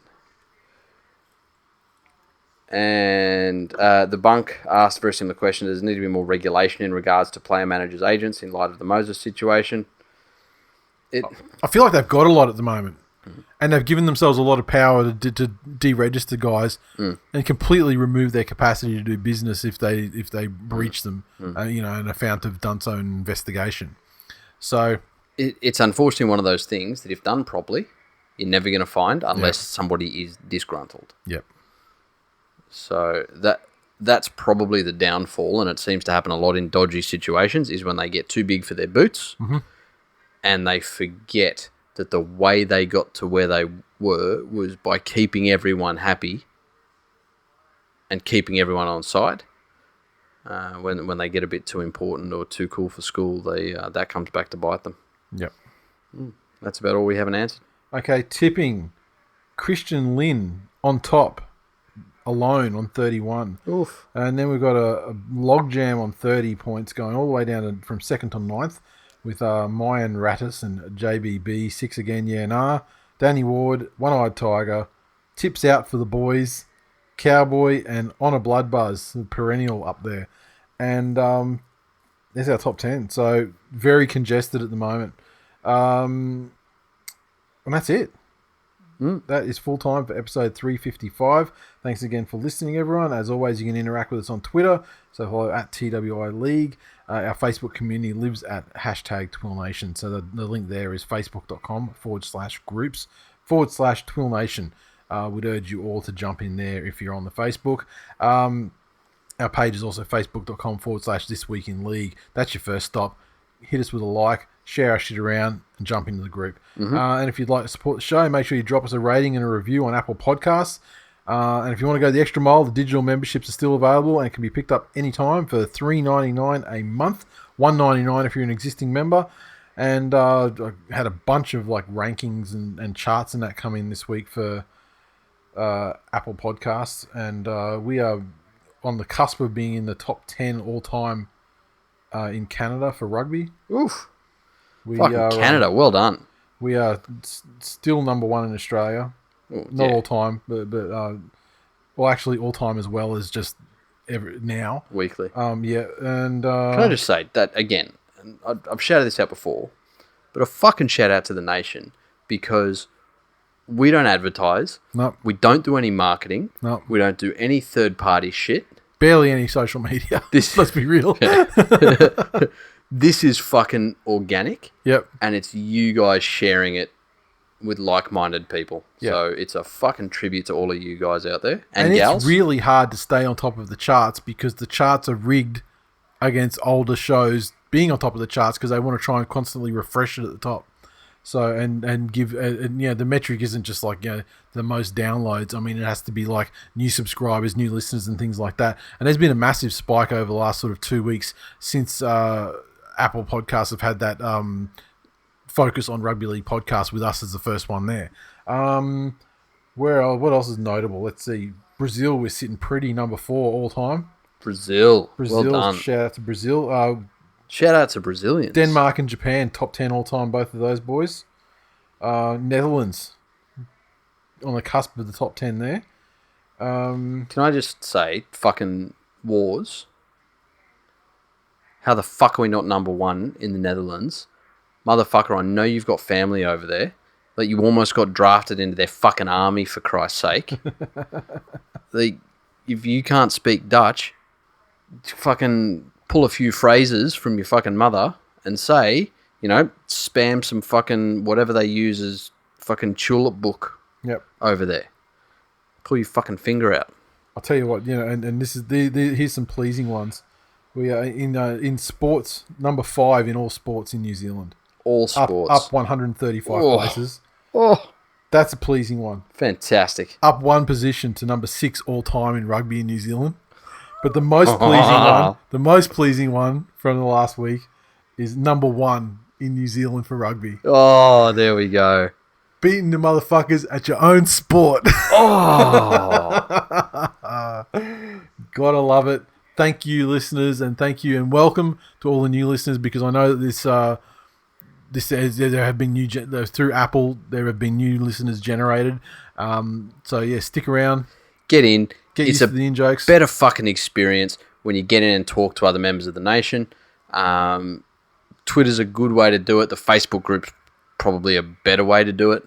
And the bunk asked a very similar question. Does there need to be more regulation in regards to player managers agents in light of the Moses situation? I feel like they've got a lot at the moment. And they've given themselves a lot of power to deregister guys and completely remove their capacity to do business if they breach them, and are found to have done so in an investigation. So it's unfortunately one of those things that if done properly, you're never going to find unless somebody is disgruntled. Yep. So that's probably the downfall, and it seems to happen a lot in dodgy situations, is when they get too big for their boots and they forget that the way they got to where they were was by keeping everyone happy and keeping everyone on side. When they get a bit too important or too cool for school, that comes back to bite them. Yep. That's about all we haven't answered. Okay, tipping. Christian Lin on top. Alone on 31. Oof. And then we've got a logjam on 30 points going all the way down from 2nd to 9th with Mayan Rattus and JBB, 6 again, yeah, nah. Danny Ward, One-Eyed Tiger, Tips out for the boys, Cowboy, and On a Blood Buzz, perennial up there. And there's our top 10. So very congested at the moment. And that's it. That is full time for episode 355. Thanks again for listening, everyone. As always, you can interact with us on Twitter. So follow at TWI League. Our Facebook community lives at #TwilNation. So the link there is facebook.com/groups/TwilNation. Would urge you all to jump in there if you're on the Facebook. Our page is also facebook.com/thisweekinleague. That's your first stop. Hit us with a like, share our shit around, and jump into the group. And if you'd like to support the show, make sure you drop us a rating and a review on Apple Podcasts. And if you want to go the extra mile, the digital memberships are still available and can be picked up anytime for $3.99 a month, $1.99 if you're an existing member. And I had a bunch of like rankings and charts and that come in this week for Apple Podcasts, and we are on the cusp of being in the top 10 all time in Canada for rugby. Oof. We Fucking are Canada, well done. We are still number one in Australia. Not all time, but well, actually all time as well as just now. Weekly. Yeah, and Can I just say that again? And I've shouted this out before, but a fucking shout out to the nation because we don't advertise. Nope. We don't do any marketing. Nope. We don't do any third party shit. Barely any social media. Let's be real. This is fucking organic. Yep. And it's you guys sharing it with like-minded people. Yep. So it's a fucking tribute to all of you guys out there. And gals. It's really hard to stay on top of the charts because the charts are rigged against older shows being on top of the charts because they want to try and constantly refresh it at the top. So and give the metric isn't just like the most downloads. I mean, it has to be like new subscribers, new listeners, and things like that. And there's been a massive spike over the last sort of 2 weeks since Apple Podcasts have had that focus on rugby league podcast with us as the first one there. What else is notable? Let's see. Brazil, we're sitting pretty number 4 all time. Brazil, well done. Shout out to Brazil. Shout out to Brazilians. Denmark and Japan, top 10 all time, both of those boys. Netherlands, on the cusp of the top 10 there. Can I just say, fucking wars? How the fuck are we not number 1 in the Netherlands? Motherfucker, I know you've got family over there. Like, you almost got drafted into their fucking army, for Christ's sake. Like, if you can't speak Dutch, fucking pull a few phrases from your fucking mother and say, spam some fucking whatever they use as fucking tulip book over there. Pull your fucking finger out. I'll tell you what, and this is here's some pleasing ones. We are in sports, number 5 in all sports in New Zealand. All sports. Up 135 places. Oh. That's a pleasing one. Fantastic. Up 1 position to number 6 all time in rugby in New Zealand. But the most pleasing one from the last week is number 1 in New Zealand for rugby. Oh, there we go. Beating the motherfuckers at your own sport. Oh. Gotta love it. Thank you, listeners, and welcome to all the new listeners because I know that there have been through Apple. There have been new listeners generated. So yeah, stick around. Get in. Get used to the in-jokes. Better fucking experience when you get in and talk to other members of the nation. Twitter's a good way to do it. The Facebook group's probably a better way to do it.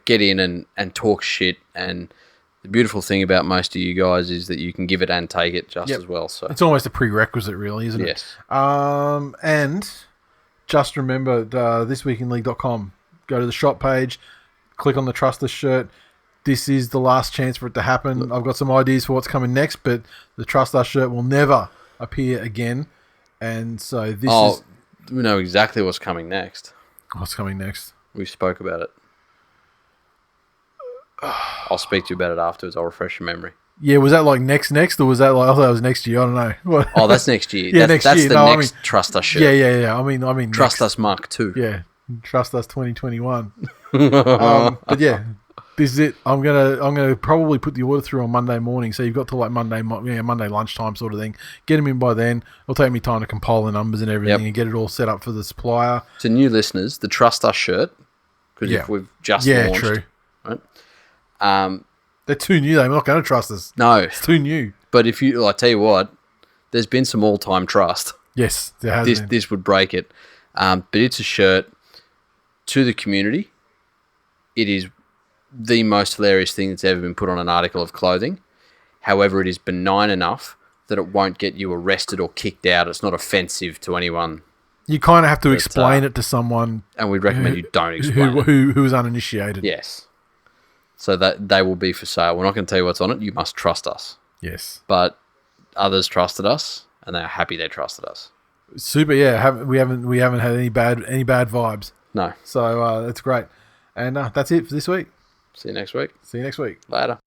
Get in and talk shit. And the beautiful thing about most of you guys is that you can give it and take it just as well. So it's almost a prerequisite, really, isn't it? Yes. And just remember, thisweekinleague.com. Go to the shop page, click on the Trust Us shirt. This is the last chance for it to happen. I've got some ideas for what's coming next, but the Trust Us shirt will never appear again. And so we know exactly what's coming next. What's coming next? We spoke about it. I'll speak to you about it afterwards. I'll refresh your memory. Yeah, was that like next, or was that like, I thought it was next year? I don't know. What? Oh, that's next year. Yeah, that's next year. The next Trust Us shirt. Yeah. I mean, Trust Us Mark 2. Yeah, Trust Us 2021. But yeah, this is it. I'm gonna probably put the order through on Monday morning, so you've got till like Monday lunchtime sort of thing. Get them in by then. It'll take me time to compile the numbers and everything and get it all set up for the supplier. To new listeners, the Trust Us shirt, because if we've just launched, true. Right? They're too new. They're not going to trust us. No, it's too new. But I tell you what, there's been some all-time trust. Yes, there has been. This would break it. But it's a shirt to the community. It is the most hilarious thing that's ever been put on an article of clothing. However, it is benign enough that it won't get you arrested or kicked out. It's not offensive to anyone. You kind of have to explain it to someone. And we'd recommend you don't explain it. Who is uninitiated. Yes. So that they will be for sale. We're not going to tell you what's on it. You must trust us. Yes. But others trusted us, and they're happy they trusted us. Super. Yeah. We haven't had any bad vibes. No. So that's great. And that's it for this week. See you next week. See you next week. Later.